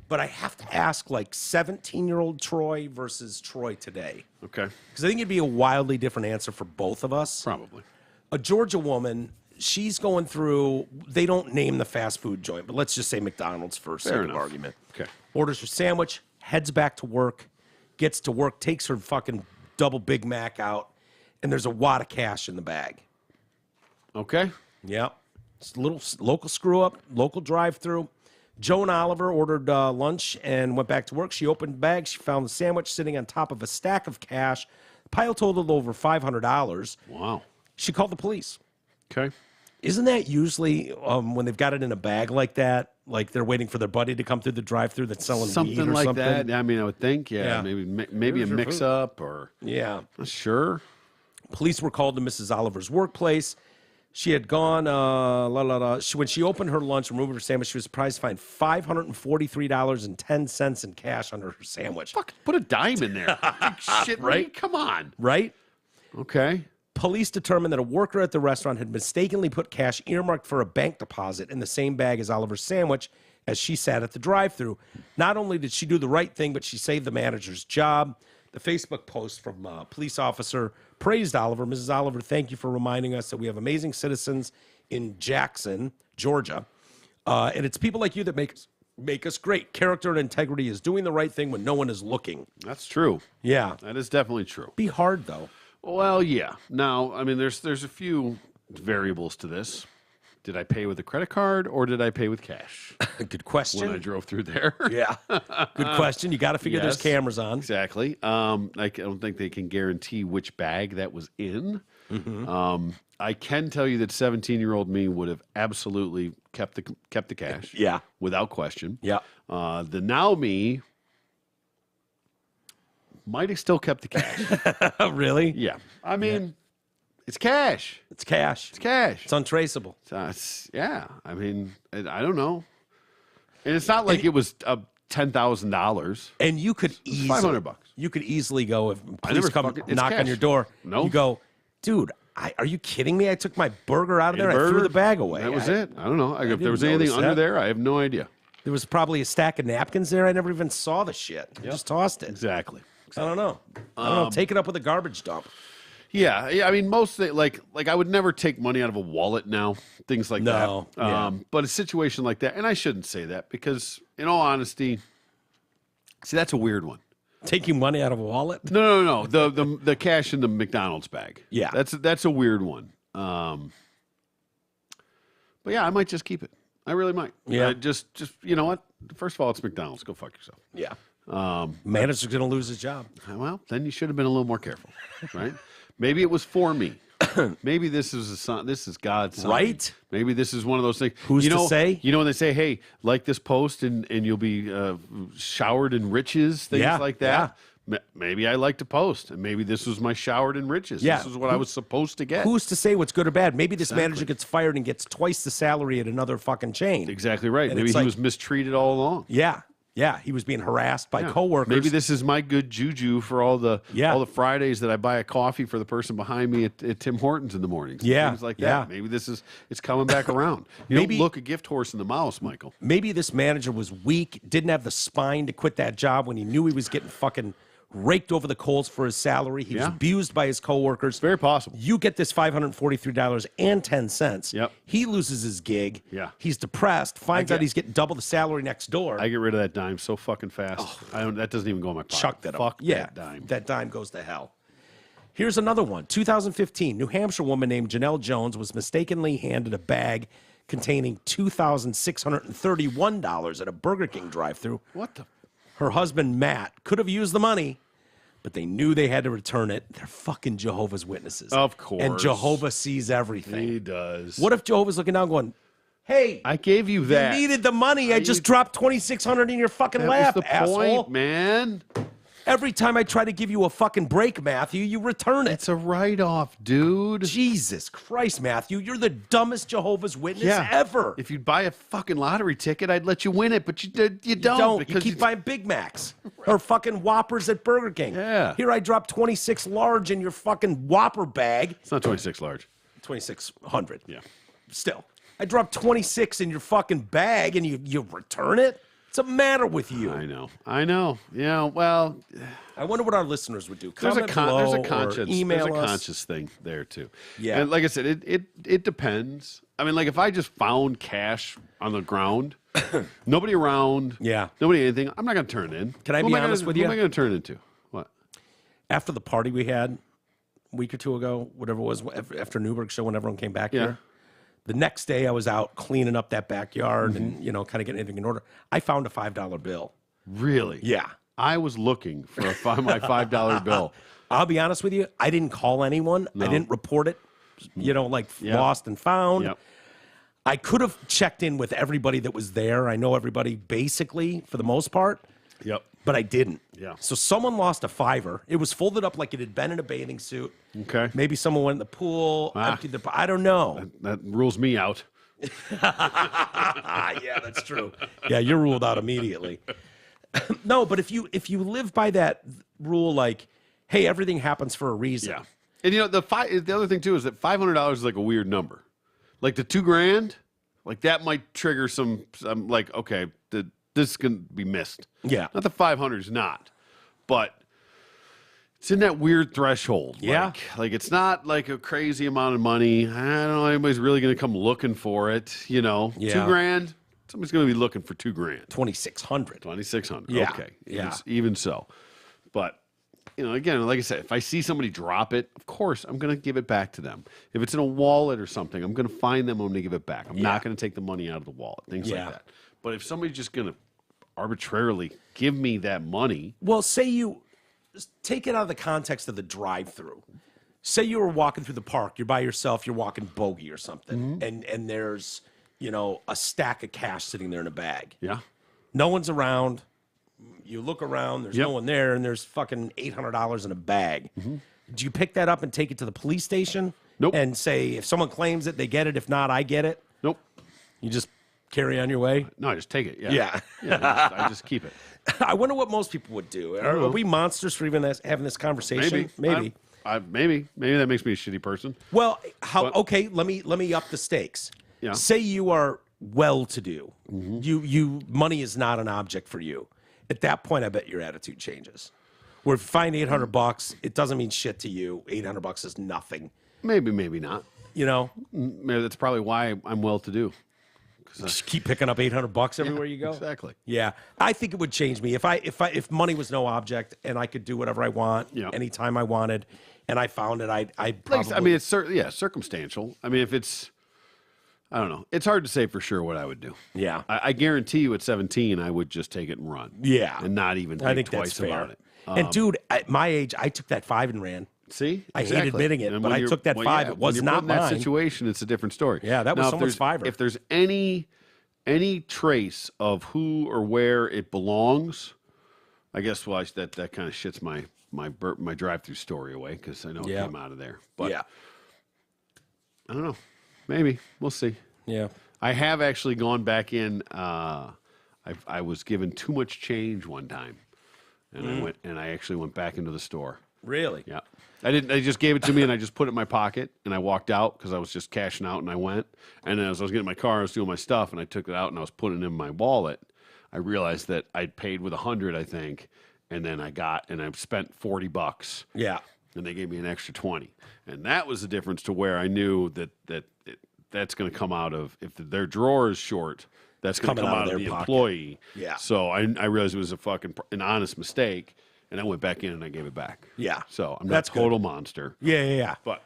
Speaker 1: but I have to ask like 17-year-old Troy versus Troy today.
Speaker 2: Okay.
Speaker 1: Because I think it'd be a wildly different answer for both of us.
Speaker 2: Probably.
Speaker 1: A Georgia woman, she's going through, they don't name the fast food joint, but let's just say McDonald's for sake of argument.
Speaker 2: Okay.
Speaker 1: Orders her sandwich, heads back to work, gets to work, takes her fucking double Big Mac out, and there's a wad of cash in the bag.
Speaker 2: Okay.
Speaker 1: Yeah. It's a little local screw up, local drive through. Joan Oliver ordered lunch and went back to work. She opened the bag. She found the sandwich sitting on top of a stack of cash. The pile totaled over $500.
Speaker 2: Wow.
Speaker 1: She called the police.
Speaker 2: Okay.
Speaker 1: Isn't that usually when they've got it in a bag like that, like they're waiting for their buddy to come through the drive-through that's selling weed or
Speaker 2: like
Speaker 1: something?
Speaker 2: that. I mean, I would think, maybe a mix-up or
Speaker 1: yeah,
Speaker 2: not sure.
Speaker 1: Police were called to Mrs. Oliver's workplace. She had gone, when she opened her lunch and removed her sandwich, she was surprised to find $543.10 in cash under her sandwich.
Speaker 2: Fuck, put a dime in there. Shit, right? Come on.
Speaker 1: Right?
Speaker 2: Okay.
Speaker 1: Police determined that a worker at the restaurant had mistakenly put cash earmarked for a bank deposit in the same bag as Oliver's sandwich as she sat at the drive-thru. Not only did she do the right thing, but she saved the manager's job. The Facebook post from a police officer praised Oliver. Mrs. Oliver, thank you for reminding us that we have amazing citizens in Jackson, Georgia. And it's people like you that make us great. Character and integrity is doing the right thing when no one is looking.
Speaker 2: That's true.
Speaker 1: Yeah.
Speaker 2: That is definitely true.
Speaker 1: Be hard, though.
Speaker 2: Well, yeah. Now, I mean, there's a few variables to this. Did I pay with a credit card or did I pay with cash?
Speaker 1: Good question.
Speaker 2: When I drove through there.
Speaker 1: Yeah. Good question. You got to figure there's cameras on.
Speaker 2: Exactly. I don't think they can guarantee which bag that was in. Mm-hmm. I can tell you that 17-year-old me would have absolutely kept the cash.
Speaker 1: Yeah.
Speaker 2: Without question.
Speaker 1: Yeah.
Speaker 2: The now me might have still kept the cash.
Speaker 1: Really?
Speaker 2: Yeah. I mean, it's cash.
Speaker 1: It's cash.
Speaker 2: It's cash.
Speaker 1: It's untraceable.
Speaker 2: Yeah. I mean, I don't know. And it's not like it was $10,000.
Speaker 1: And you could easily
Speaker 2: $500.
Speaker 1: You could easily go if police come knock on your door.
Speaker 2: No.
Speaker 1: You go, dude. Are you kidding me? I took my burger out of there. I threw the bag away.
Speaker 2: That was it. I don't know. If there was anything under there, I have no idea.
Speaker 1: There was probably a stack of napkins there. I never even saw the shit. I just tossed it.
Speaker 2: Exactly.
Speaker 1: I don't know. Take it up with a garbage dump.
Speaker 2: Yeah. I mean, mostly like I would never take money out of a wallet now. Things like that. But a situation like that, and I shouldn't say that because, in all honesty, see, that's a weird one.
Speaker 1: Taking money out of a wallet?
Speaker 2: No. The cash in the McDonald's bag.
Speaker 1: Yeah.
Speaker 2: That's a weird one. But yeah, I might just keep it. I really might.
Speaker 1: Yeah.
Speaker 2: Just you know what? First of all, it's McDonald's. Go fuck yourself.
Speaker 1: Yeah. Manager's going to lose his job.
Speaker 2: Well, then you should have been a little more careful, right? Maybe it was for me. Maybe this is this is God's sign.
Speaker 1: Right?
Speaker 2: Maybe this is one of those things.
Speaker 1: Who's to say?
Speaker 2: You know when they say, "Hey, like this post and you'll be showered in riches," things like that. Yeah. Maybe I like to post, and maybe this was my showered in riches.
Speaker 1: Yeah.
Speaker 2: This is what I was supposed to get.
Speaker 1: Who's to say what's good or bad? Maybe this manager gets fired and gets twice the salary at another fucking chain.
Speaker 2: Exactly right.
Speaker 1: And
Speaker 2: Maybe he was mistreated all along.
Speaker 1: Yeah. Yeah, he was being harassed by coworkers.
Speaker 2: Maybe this is my good juju for all the Fridays that I buy a coffee for the person behind me at Tim Hortons in the mornings.
Speaker 1: Yeah,
Speaker 2: things like that. Maybe it's coming back around. You don't look a gift horse in the mouth, Michael.
Speaker 1: Maybe this manager was weak, didn't have the spine to quit that job when he knew he was getting fucking raked over the coals for his salary. He was abused by his coworkers.
Speaker 2: Very possible.
Speaker 1: You get this $543.10.
Speaker 2: Yep.
Speaker 1: He loses his gig.
Speaker 2: Yeah.
Speaker 1: He's depressed, finds out he's getting double the salary next door.
Speaker 2: I get rid of that dime so fucking fast. That doesn't even go in my pocket.
Speaker 1: Chuck that up.
Speaker 2: Fuck that dime.
Speaker 1: That dime goes to hell. Here's another one. 2015, New Hampshire woman named Janelle Jones was mistakenly handed a bag containing $2,631 at a Burger King drive-thru.
Speaker 2: What the?
Speaker 1: Her husband, Matt, could have used the money, but they knew they had to return it. They're fucking Jehovah's Witnesses.
Speaker 2: Of course.
Speaker 1: And Jehovah sees everything.
Speaker 2: He does.
Speaker 1: What if Jehovah's looking down going, hey,
Speaker 2: I gave you that.
Speaker 1: You needed the money. I just dropped $2,600 in your fucking lap, asshole.
Speaker 2: Point, man.
Speaker 1: Every time I try to give you a fucking break, Matthew, you return it.
Speaker 2: It's a write-off, dude.
Speaker 1: Jesus Christ, Matthew. You're the dumbest Jehovah's Witness ever.
Speaker 2: If you'd buy a fucking lottery ticket, I'd let you win it, but you don't.
Speaker 1: You don't. You keep buying Big Macs or fucking Whoppers at Burger King.
Speaker 2: Yeah.
Speaker 1: Here I dropped 26 large in your fucking Whopper bag.
Speaker 2: It's not 26 large.
Speaker 1: 2,600.
Speaker 2: Yeah.
Speaker 1: Still. I dropped 26 in your fucking bag and you return it? What's the matter with you?
Speaker 2: I know. Yeah, well,
Speaker 1: I wonder what our listeners would do.
Speaker 2: There's a
Speaker 1: email
Speaker 2: conscious thing there too.
Speaker 1: Yeah.
Speaker 2: And like I said, it depends. I mean, like if I just found cash on the ground, nobody around, nobody anything, I'm not going to turn it in.
Speaker 1: Can I be honest with you?
Speaker 2: What am I going to turn it into? What?
Speaker 1: After the party we had a week or two ago, whatever it was, after Newburgh show when everyone came back here. The next day I was out cleaning up that backyard and, kind of getting everything in order. I found a $5 bill.
Speaker 2: Really?
Speaker 1: Yeah.
Speaker 2: I was looking for my $5 bill.
Speaker 1: I'll be honest with you. I didn't call anyone. No. I didn't report it, lost and found.
Speaker 2: Yep.
Speaker 1: I could have checked in with everybody that was there. I know everybody basically for the most part.
Speaker 2: Yep.
Speaker 1: But I didn't.
Speaker 2: Yeah.
Speaker 1: So someone lost a $5. It was folded up like it had been in a bathing suit.
Speaker 2: Okay.
Speaker 1: Maybe someone went in the pool, emptied the. I don't know.
Speaker 2: That rules me out.
Speaker 1: Yeah, that's true. Yeah, you're ruled out immediately. No, but if you live by that rule, like, hey, everything happens for a reason.
Speaker 2: Yeah. And the other thing too is that $500 is like a weird number. Like the $2,000, like that might trigger some like, okay, this can be missed.
Speaker 1: Yeah.
Speaker 2: Not the 500 is not, but it's in that weird threshold.
Speaker 1: Yeah.
Speaker 2: Like it's not like a crazy amount of money. I don't know anybody's really going to come looking for it. You know,
Speaker 1: Yeah.
Speaker 2: $2,000. Somebody's going to be looking for $2,000.
Speaker 1: 2,600.
Speaker 2: 2,600.
Speaker 1: Yeah.
Speaker 2: Okay.
Speaker 1: Yeah.
Speaker 2: Even so, but again, like I said, if I see somebody drop it, of course I'm going to give it back to them. If it's in a wallet or something, I'm going to find them. I'm going to give it back. I'm not going to take the money out of the wallet. Things like that. But if somebody's just going to arbitrarily give me that money,
Speaker 1: well, say you take it out of the context of the drive-through. Say you were walking through the park, you're by yourself, you're walking bogey or something, and there's a stack of cash sitting there in a bag.
Speaker 2: yeah,
Speaker 1: No one's around. You look around, there's no one there, and there's fucking $800 in a bag. Do you pick that up and take it to the police station?
Speaker 2: Nope.
Speaker 1: And say, if someone claims it, they get it. If not, I get it.
Speaker 2: nope.
Speaker 1: You just carry on your way.
Speaker 2: No, I just take it.
Speaker 1: Yeah.
Speaker 2: I just keep it.
Speaker 1: I wonder what most people would do. Are we monsters for even having this conversation?
Speaker 2: Maybe. Maybe that makes me a shitty person.
Speaker 1: Well, okay, let me up the stakes.
Speaker 2: Yeah.
Speaker 1: Say you are well-to-do. You money is not an object for you. At that point, I bet your attitude changes. Where if you find $800, it doesn't mean shit to you. $800 is nothing.
Speaker 2: Maybe not. Maybe that's probably why I'm well-to-do.
Speaker 1: Just keep picking up $800 everywhere you go.
Speaker 2: Exactly.
Speaker 1: Yeah, I think it would change me if money was no object and I could do whatever I want anytime I wanted, and I found it. I'd probably.
Speaker 2: I mean, it's circumstantial. I mean, if it's, I don't know. It's hard to say for sure what I would do.
Speaker 1: Yeah,
Speaker 2: I guarantee you, at 17, I would just take it and run.
Speaker 1: Yeah,
Speaker 2: and not even think twice about it.
Speaker 1: And dude, at my age, I took that $5 and ran.
Speaker 2: See,
Speaker 1: I hate admitting it, but I took that $5. It was not mine.
Speaker 2: In that situation, it's a different story.
Speaker 1: Yeah, that was someone's $5.
Speaker 2: If there's any trace of who or where it belongs, I guess that kind of shits my drive-through story away because I know it came out of there. But I don't know. Maybe we'll see.
Speaker 1: Yeah,
Speaker 2: I have actually gone back in. I was given too much change one time, and I actually went back into the store.
Speaker 1: Really?
Speaker 2: Yeah. I didn't. They just gave it to me, and I just put it in my pocket, and I walked out because I was just cashing out, and I went. And as I was getting in my car, I was doing my stuff, and I took it out, and I was putting it in my wallet. I realized that I'd paid with $100, I think, and then I spent $40.
Speaker 1: Yeah.
Speaker 2: And they gave me an extra 20, and that was the difference to where I knew that's going to come out of if their drawer is short. That's going to come out of the employee.
Speaker 1: Yeah.
Speaker 2: So I realized it was an honest mistake. And I went back in and I gave it back.
Speaker 1: Yeah.
Speaker 2: So I'm not a total monster.
Speaker 1: Yeah.
Speaker 2: But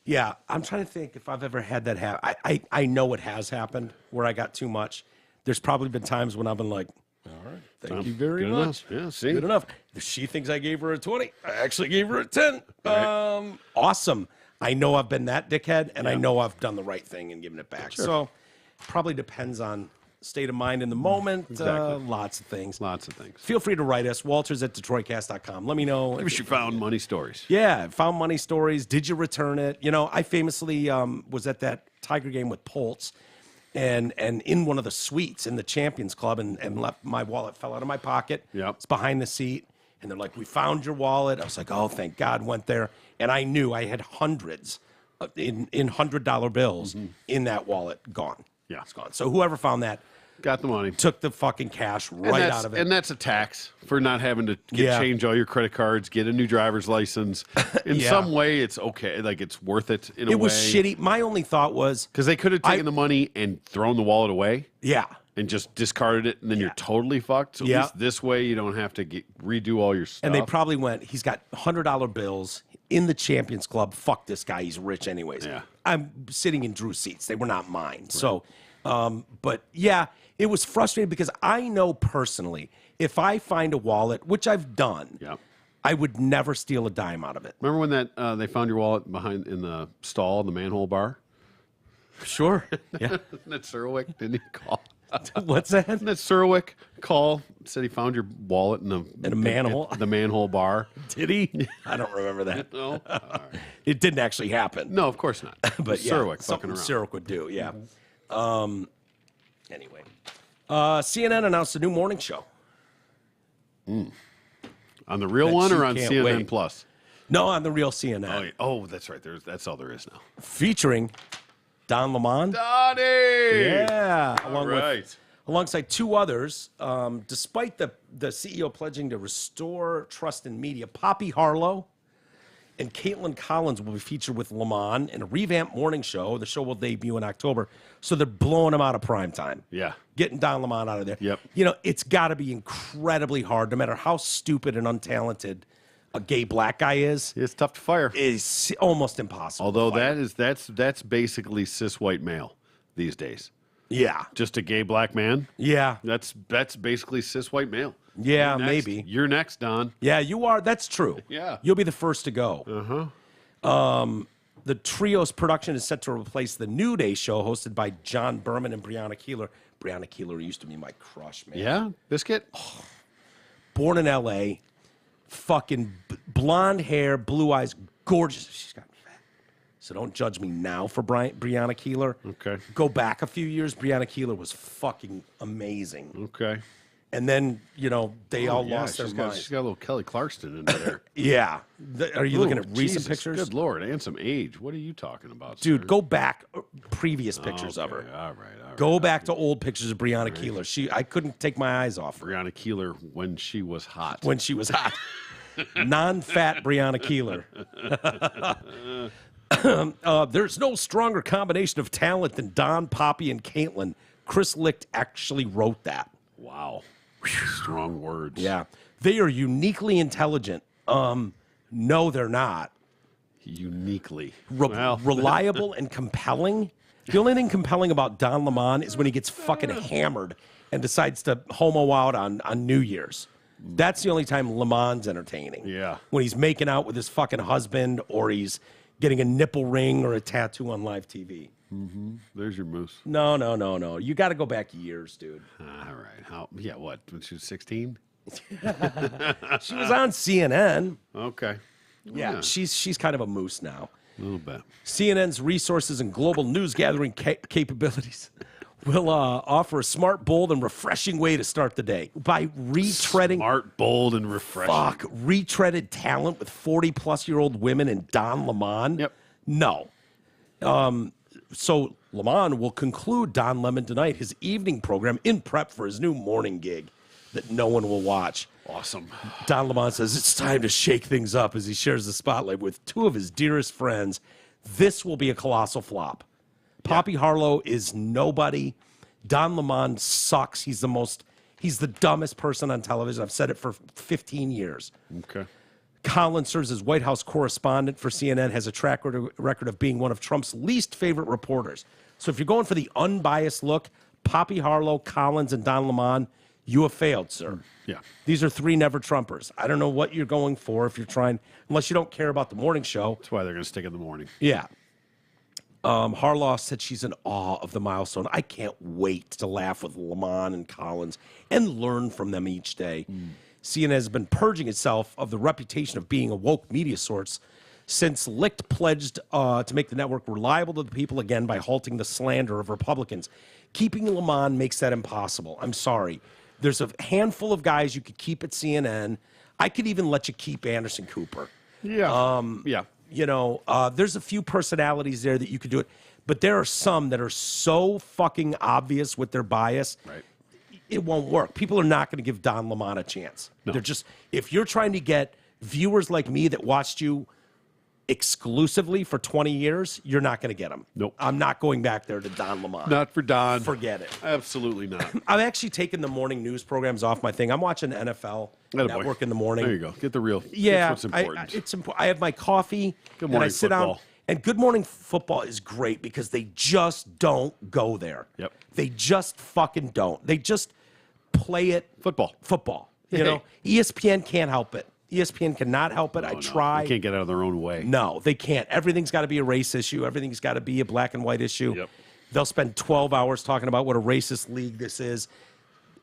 Speaker 1: yeah, I'm trying to think if I've ever had that happen. I know it has happened where I got too much. There's probably been times when I've been like, all right, thank you very much.
Speaker 2: Enough. Yeah, see?
Speaker 1: Good enough. If she thinks I gave her a 20, I actually gave her a 10. Right. Awesome. I know I've been that dickhead, and I know I've done the right thing and given it back. Sure. So probably depends on state of mind in the moment.
Speaker 2: Exactly.
Speaker 1: Lots of things.
Speaker 2: Feel
Speaker 1: free to write us, walters@detroitcast.com. Let me know.
Speaker 2: Give us your found money stories.
Speaker 1: Yeah, found money stories. Did you return it? I famously was at that Tiger game with Poltz and in one of the suites in the Champions Club and left my wallet fell out of my pocket.
Speaker 2: Yep.
Speaker 1: It's behind the seat. And they're like, we found your wallet. I was like, oh, thank God, went there. And I knew I had hundreds in $100 bills in that wallet gone.
Speaker 2: Yeah.
Speaker 1: It's gone. So whoever found that
Speaker 2: got the money,
Speaker 1: took the fucking cash right out of it.
Speaker 2: And that's a tax for not having to change all your credit cards, get a new driver's license. In some way, it's okay. Like, it's worth it in a way.
Speaker 1: It was shitty. My only thought was...
Speaker 2: Because they could have taken the money and thrown the wallet away.
Speaker 1: Yeah.
Speaker 2: And just discarded it, and then you're totally fucked. So at least this way, you don't have to redo all your stuff.
Speaker 1: And they probably went, he's got $100 bills in the Champions Club. Fuck this guy. He's rich anyways.
Speaker 2: Yeah.
Speaker 1: I'm sitting in Drew's seats. They were not mine. Right. So, but yeah, it was frustrating because I know personally, if I find a wallet, which I've done, I would never steal a dime out of it.
Speaker 2: Remember when that they found your wallet in the stall in the manhole bar?
Speaker 1: Sure. Yeah.
Speaker 2: That Serwick didn't he call?
Speaker 1: What's that?
Speaker 2: Isn't that Serwick call? Said he found your wallet in
Speaker 1: a manhole.
Speaker 2: The manhole bar.
Speaker 1: Did he? I don't remember that.
Speaker 2: No. Right.
Speaker 1: It didn't actually happen.
Speaker 2: No, of course not.
Speaker 1: But yeah,
Speaker 2: Serwick fucking
Speaker 1: something
Speaker 2: around.
Speaker 1: Serwick would do. Yeah. Anyway, CNN announced a new morning show.
Speaker 2: On the real
Speaker 1: That
Speaker 2: one
Speaker 1: you
Speaker 2: or on
Speaker 1: can't
Speaker 2: CNN
Speaker 1: wait.
Speaker 2: Plus?
Speaker 1: No, on the real CNN.
Speaker 2: Oh, yeah. Oh, that's right. That's all there is now.
Speaker 1: Featuring Don Lemon.
Speaker 2: Donnie!
Speaker 1: Yeah.
Speaker 2: All right.
Speaker 1: Alongside two others, despite the CEO pledging to restore trust in media, Poppy Harlow and Caitlin Collins will be featured with Lemon in a revamped morning show. The show will debut in October. So they're blowing him out of prime time.
Speaker 2: Yeah.
Speaker 1: Getting Don Lemon out of there.
Speaker 2: Yep.
Speaker 1: You know, it's got to be incredibly hard, no matter how stupid and untalented a gay black guy is.
Speaker 2: It's tough to fire.
Speaker 1: It's almost impossible.
Speaker 2: Although that's basically cis white male these days.
Speaker 1: Yeah.
Speaker 2: Just a gay black man.
Speaker 1: Yeah.
Speaker 2: That's basically cis white male.
Speaker 1: Yeah,
Speaker 2: You're next.
Speaker 1: maybe.
Speaker 2: You're next, Don.
Speaker 1: Yeah, you are. That's true.
Speaker 2: Yeah.
Speaker 1: You'll be the first to go. The trio's production is set to replace the New Day show hosted by John Berman and Brianna Keeler. Brianna Keeler used to be my crush, man.
Speaker 2: Yeah, Biscuit.
Speaker 1: Born in L.A., fucking blonde hair, blue eyes, gorgeous. She's got me fat. So don't judge me now for Brianna Keeler.
Speaker 2: Okay.
Speaker 1: Go back a few years. Brianna Keeler was fucking amazing.
Speaker 2: Okay.
Speaker 1: And then, you know, they all lost their
Speaker 2: she's
Speaker 1: mind.
Speaker 2: She's got a little Kelly Clarkson in there.
Speaker 1: Yeah. Are you looking
Speaker 2: Ooh,
Speaker 1: at recent
Speaker 2: Jesus,
Speaker 1: pictures?
Speaker 2: Good Lord, and some age. What are you talking about,
Speaker 1: Dude,
Speaker 2: sir?
Speaker 1: go back previous pictures of her.
Speaker 2: All right.
Speaker 1: Go back to old pictures of Brianna Keeler. I couldn't take my eyes off her
Speaker 2: Brianna Keeler when she was hot.
Speaker 1: when she was hot. Non-fat Brianna Keeler. There's no stronger combination of talent than Don, Poppy, and Caitlin. Chris Licht actually wrote that.
Speaker 2: Wow. Strong words.
Speaker 1: Yeah. They are uniquely intelligent. No, they're not.
Speaker 2: Uniquely.
Speaker 1: Reliable and compelling. The only thing compelling about Don Lemon is when he gets fucking hammered and decides to homo out on New Year's. That's the only time Lemon's entertaining.
Speaker 2: Yeah.
Speaker 1: When he's making out with his fucking husband or he's getting a nipple ring or a tattoo on live TV.
Speaker 2: There's your moose.
Speaker 1: No. You got to go back years, dude.
Speaker 2: All right. What? When she was 16?
Speaker 1: She was on CNN.
Speaker 2: Okay.
Speaker 1: Yeah, she's kind of a moose now.
Speaker 2: A little bit.
Speaker 1: CNN's resources and global news gathering capabilities will offer a smart, bold, and refreshing way to start the day by retreading.
Speaker 2: Smart, bold, and refreshing.
Speaker 1: Retreaded talent with 40-plus-year-old women and Don Lemon.
Speaker 2: Yep.
Speaker 1: No. So Lemon will conclude Don Lemon tonight, his evening program, in prep for his new morning gig that no one will watch.
Speaker 2: Awesome.
Speaker 1: Don Lemon says it's time to shake things up as he shares the spotlight with two of his dearest friends. This will be a colossal flop. Poppy Harlow is nobody. Don Lemon sucks. He's the dumbest person on television. I've said it for 15 years.
Speaker 2: Okay.
Speaker 1: Collins serves as White House correspondent for CNN, has a track record of being one of Trump's least favorite reporters. So if you're going for the unbiased look, Poppy Harlow, Collins, and Don Lemon, you have failed, sir.
Speaker 2: Yeah.
Speaker 1: These are three never-Trumpers. I don't know what you're going for if you're trying, unless you don't care about the morning show.
Speaker 2: That's why they're going to stick in the morning.
Speaker 1: Yeah. Harlow said she's in awe of the milestone. I can't wait to laugh with Lemon and Collins and learn from them each day. CNN has been purging itself of the reputation of being a woke media source since Licht pledged to make the network reliable to the people again by halting the slander of Republicans. Keeping Lemon makes that impossible. I'm sorry. There's a handful of guys you could keep at CNN. I could even let you keep Anderson Cooper.
Speaker 2: Yeah. Yeah.
Speaker 1: You know, there's a few personalities there that you could do it, but there are some that are so fucking obvious with their bias,
Speaker 2: Right.
Speaker 1: it won't work. People are not going to give Don Lemon a chance.
Speaker 2: No.
Speaker 1: They're just, if you're trying to get viewers like me that watched you exclusively for 20 years, you're not going to get them.
Speaker 2: Nope.
Speaker 1: I'm not going back there to Don Lemon.
Speaker 2: Not for Don.
Speaker 1: Forget it.
Speaker 2: Absolutely not.
Speaker 1: I've actually taken the morning news programs off my thing. I'm watching NFL Network in the morning.
Speaker 2: There you go. Get the real.
Speaker 1: Yeah,
Speaker 2: That's what's important.
Speaker 1: it's important. I have my coffee.
Speaker 2: Good
Speaker 1: and
Speaker 2: Morning
Speaker 1: I sit down.
Speaker 2: Football.
Speaker 1: And Good Morning Football is great because they just don't go there.
Speaker 2: Yep.
Speaker 1: They just fucking don't. They just play it
Speaker 2: Football.
Speaker 1: You know, ESPN can't help it. ESPN cannot help it. I try.
Speaker 2: They can't get out of their own way.
Speaker 1: No, they can't. Everything's got to be a race issue. Everything's got to be a black and white issue.
Speaker 2: Yep.
Speaker 1: They'll spend 12 hours talking about what a racist league this is.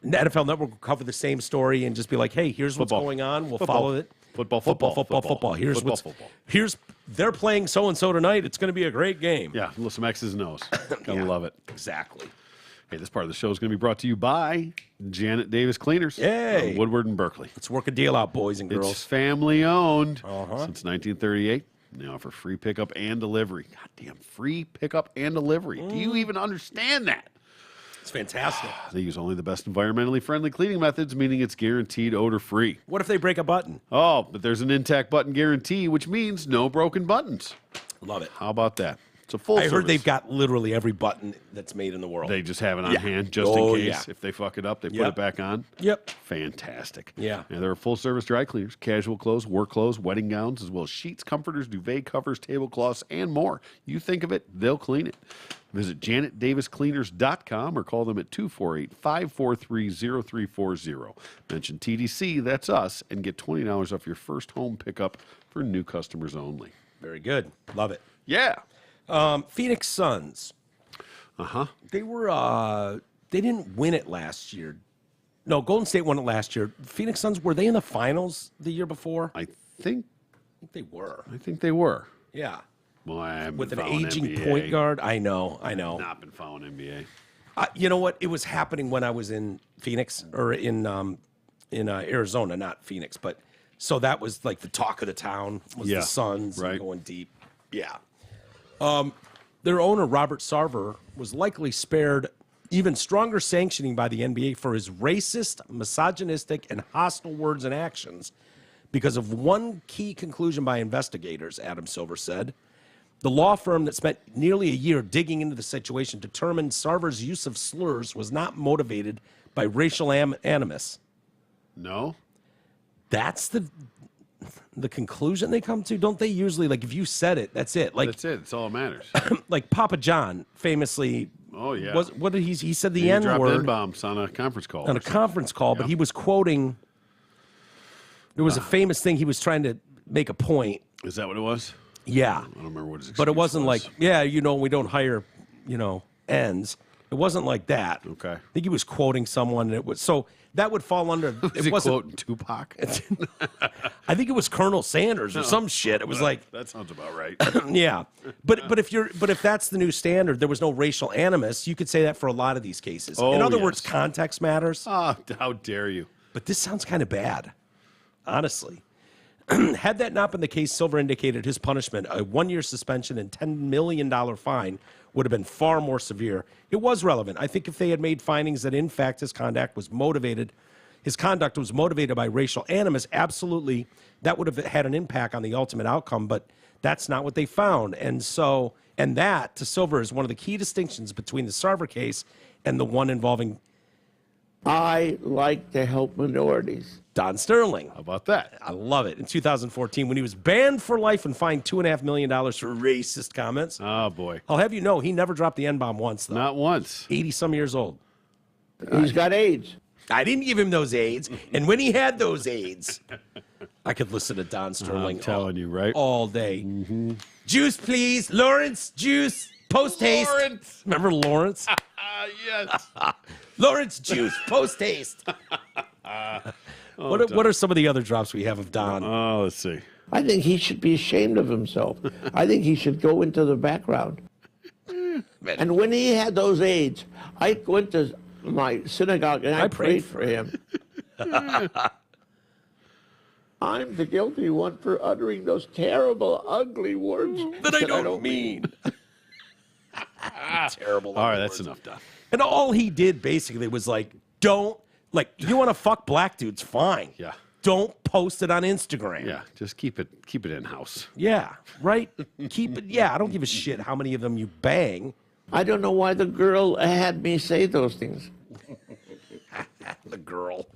Speaker 1: The NFL Network will cover the same story and just be like, hey, here's what's going on. We'll follow it. Football. Here's they're playing so-and-so tonight. It's going to be a great game.
Speaker 2: Yeah, some X's and O's. Gotta love it.
Speaker 1: Exactly.
Speaker 2: Hey, this part of the show is going to be brought to you by Janet Davis Cleaners.
Speaker 1: Yay.
Speaker 2: Woodward and Berkeley.
Speaker 1: Let's work a deal out, boys and girls.
Speaker 2: It's family owned since 1938. They offer free pickup and delivery. Goddamn, free pickup and delivery. Do you even understand that?
Speaker 1: It's fantastic.
Speaker 2: They use only the best environmentally friendly cleaning methods, meaning it's guaranteed odor-free.
Speaker 1: What if they break a button?
Speaker 2: Oh, but there's an intact button guarantee, which means no broken buttons.
Speaker 1: Love it.
Speaker 2: How about that? It's a full
Speaker 1: I
Speaker 2: service.
Speaker 1: heard they've got literally every button that's made in the world.
Speaker 2: They just have it on hand just in case. If they fuck it up, they put it back on.
Speaker 1: Yep.
Speaker 2: Fantastic.
Speaker 1: Yeah.
Speaker 2: And they're full-service dry cleaners, casual clothes, work clothes, wedding gowns, as well as sheets, comforters, duvet covers, tablecloths, and more. You think of it, they'll clean it. Visit janetdaviscleaners.com or call them at 248-543-0340. Mention TDC, that's us, and get $20 off your first home pickup for new customers only.
Speaker 1: Very good. Love it.
Speaker 2: Yeah.
Speaker 1: Phoenix Suns. They were they didn't win it last year. No, Golden State won it last year. Phoenix Suns, were they in the finals the year before?
Speaker 2: I think
Speaker 1: they were.
Speaker 2: Yeah. Well,
Speaker 1: with an aging NBA. Point guard. I know.
Speaker 2: Not been following NBA.
Speaker 1: You know what? It was happening when I was in Phoenix or in Arizona, not Phoenix, but so that was like the talk of the town was the Suns going deep. Yeah. Their owner, Robert Sarver, was likely spared even stronger sanctioning by the NBA for his racist, misogynistic, and hostile words and actions because of one key conclusion by investigators, Adam Silver said. The law firm that spent nearly a year digging into the situation determined Sarver's use of slurs was not motivated by racial animus.
Speaker 2: No?
Speaker 1: That's the conclusion they come to. Don't they usually, like, if you said it, that's it. Like,
Speaker 2: that's it. It's all that matters.
Speaker 1: Like Papa John famously.
Speaker 2: Oh yeah.
Speaker 1: What did he said the N-word.
Speaker 2: Dropped N-bombs on a conference call.
Speaker 1: On a conference call, but he was quoting. There was a famous thing he was trying to make a point.
Speaker 2: Is that what it was?
Speaker 1: Yeah.
Speaker 2: I don't remember what his excuse
Speaker 1: But it wasn't
Speaker 2: was.
Speaker 1: like, we don't hire, ends. It wasn't like that.
Speaker 2: Okay.
Speaker 1: I think he was quoting someone, and it was so that would fall under.
Speaker 2: It wasn't quoting Tupac.
Speaker 1: I think it was Colonel Sanders or some shit. It was like
Speaker 2: that sounds about right.
Speaker 1: Yeah, but if that's the new standard, there was no racial animus. You could say that for a lot of these cases. In other words, context matters.
Speaker 2: Oh, how dare you!
Speaker 1: But this sounds kind of bad, honestly. Had that not been the case, Silver indicated his punishment, a 1-year suspension and $10 million fine, would have been far more severe. It was relevant. I think if they had made findings that, in fact, his conduct was motivated by racial animus, absolutely, that would have had an impact on the ultimate outcome, but that's not what they found. And that, to Silver, is one of the key distinctions between the Sarver case and the one involving
Speaker 3: I like to help minorities.
Speaker 1: Don Sterling.
Speaker 2: How about that?
Speaker 1: I love it. In 2014, when he was banned for life and fined $2.5 million for racist comments.
Speaker 2: Oh, boy.
Speaker 1: I'll have you know, he never dropped the N-bomb once, though.
Speaker 2: Not once.
Speaker 1: 80-some years old.
Speaker 3: He's got AIDS.
Speaker 1: I didn't give him those AIDS. And when he had those AIDS, I could listen to Don Sterling
Speaker 2: I'm telling you, right?
Speaker 1: all day. Mm-hmm. Juice, please. Lawrence, juice. Post-haste.
Speaker 2: Lawrence.
Speaker 1: Remember Lawrence?
Speaker 2: Yes.
Speaker 1: Lawrence, juice. Post-haste. What are some of the other drops we have of Don?
Speaker 2: Oh, let's see.
Speaker 3: I think he should be ashamed of himself. I think he should go into the background. And when he had those AIDS, I went to my synagogue and I prayed for him. I'm the guilty one for uttering those terrible, ugly words
Speaker 1: that I don't mean. Terrible.
Speaker 2: All right, that's
Speaker 1: words.
Speaker 2: enough, Don.
Speaker 1: And all he did basically was like, you want to fuck black dudes, fine.
Speaker 2: Yeah.
Speaker 1: Don't post it on Instagram.
Speaker 2: Yeah, just keep it in house.
Speaker 1: Yeah, right? Keep it. Yeah, I don't give a shit how many of them you bang.
Speaker 3: I don't know why the girl had me say those things.
Speaker 1: The girl.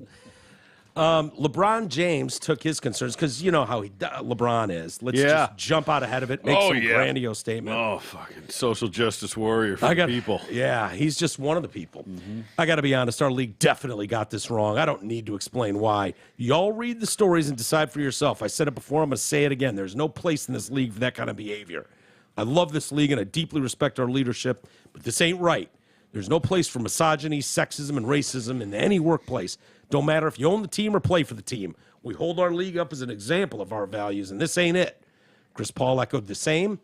Speaker 1: LeBron James took his concerns because you know how LeBron is. Let's just jump out ahead of it, make some grandiose statement.
Speaker 2: Oh, fucking social justice warrior for people.
Speaker 1: Yeah, he's just one of the people. Mm-hmm. I got to be honest, our league definitely got this wrong. I don't need to explain why. Y'all read the stories and decide for yourself. I said it before, I'm going to say it again. There's no place in this league for that kind of behavior. I love this league and I deeply respect our leadership, but this ain't right. There's no place for misogyny, sexism, and racism in any workplace. Don't matter if you own the team or play for the team. We hold our league up as an example of our values, and this ain't it. Chris Paul echoed the same.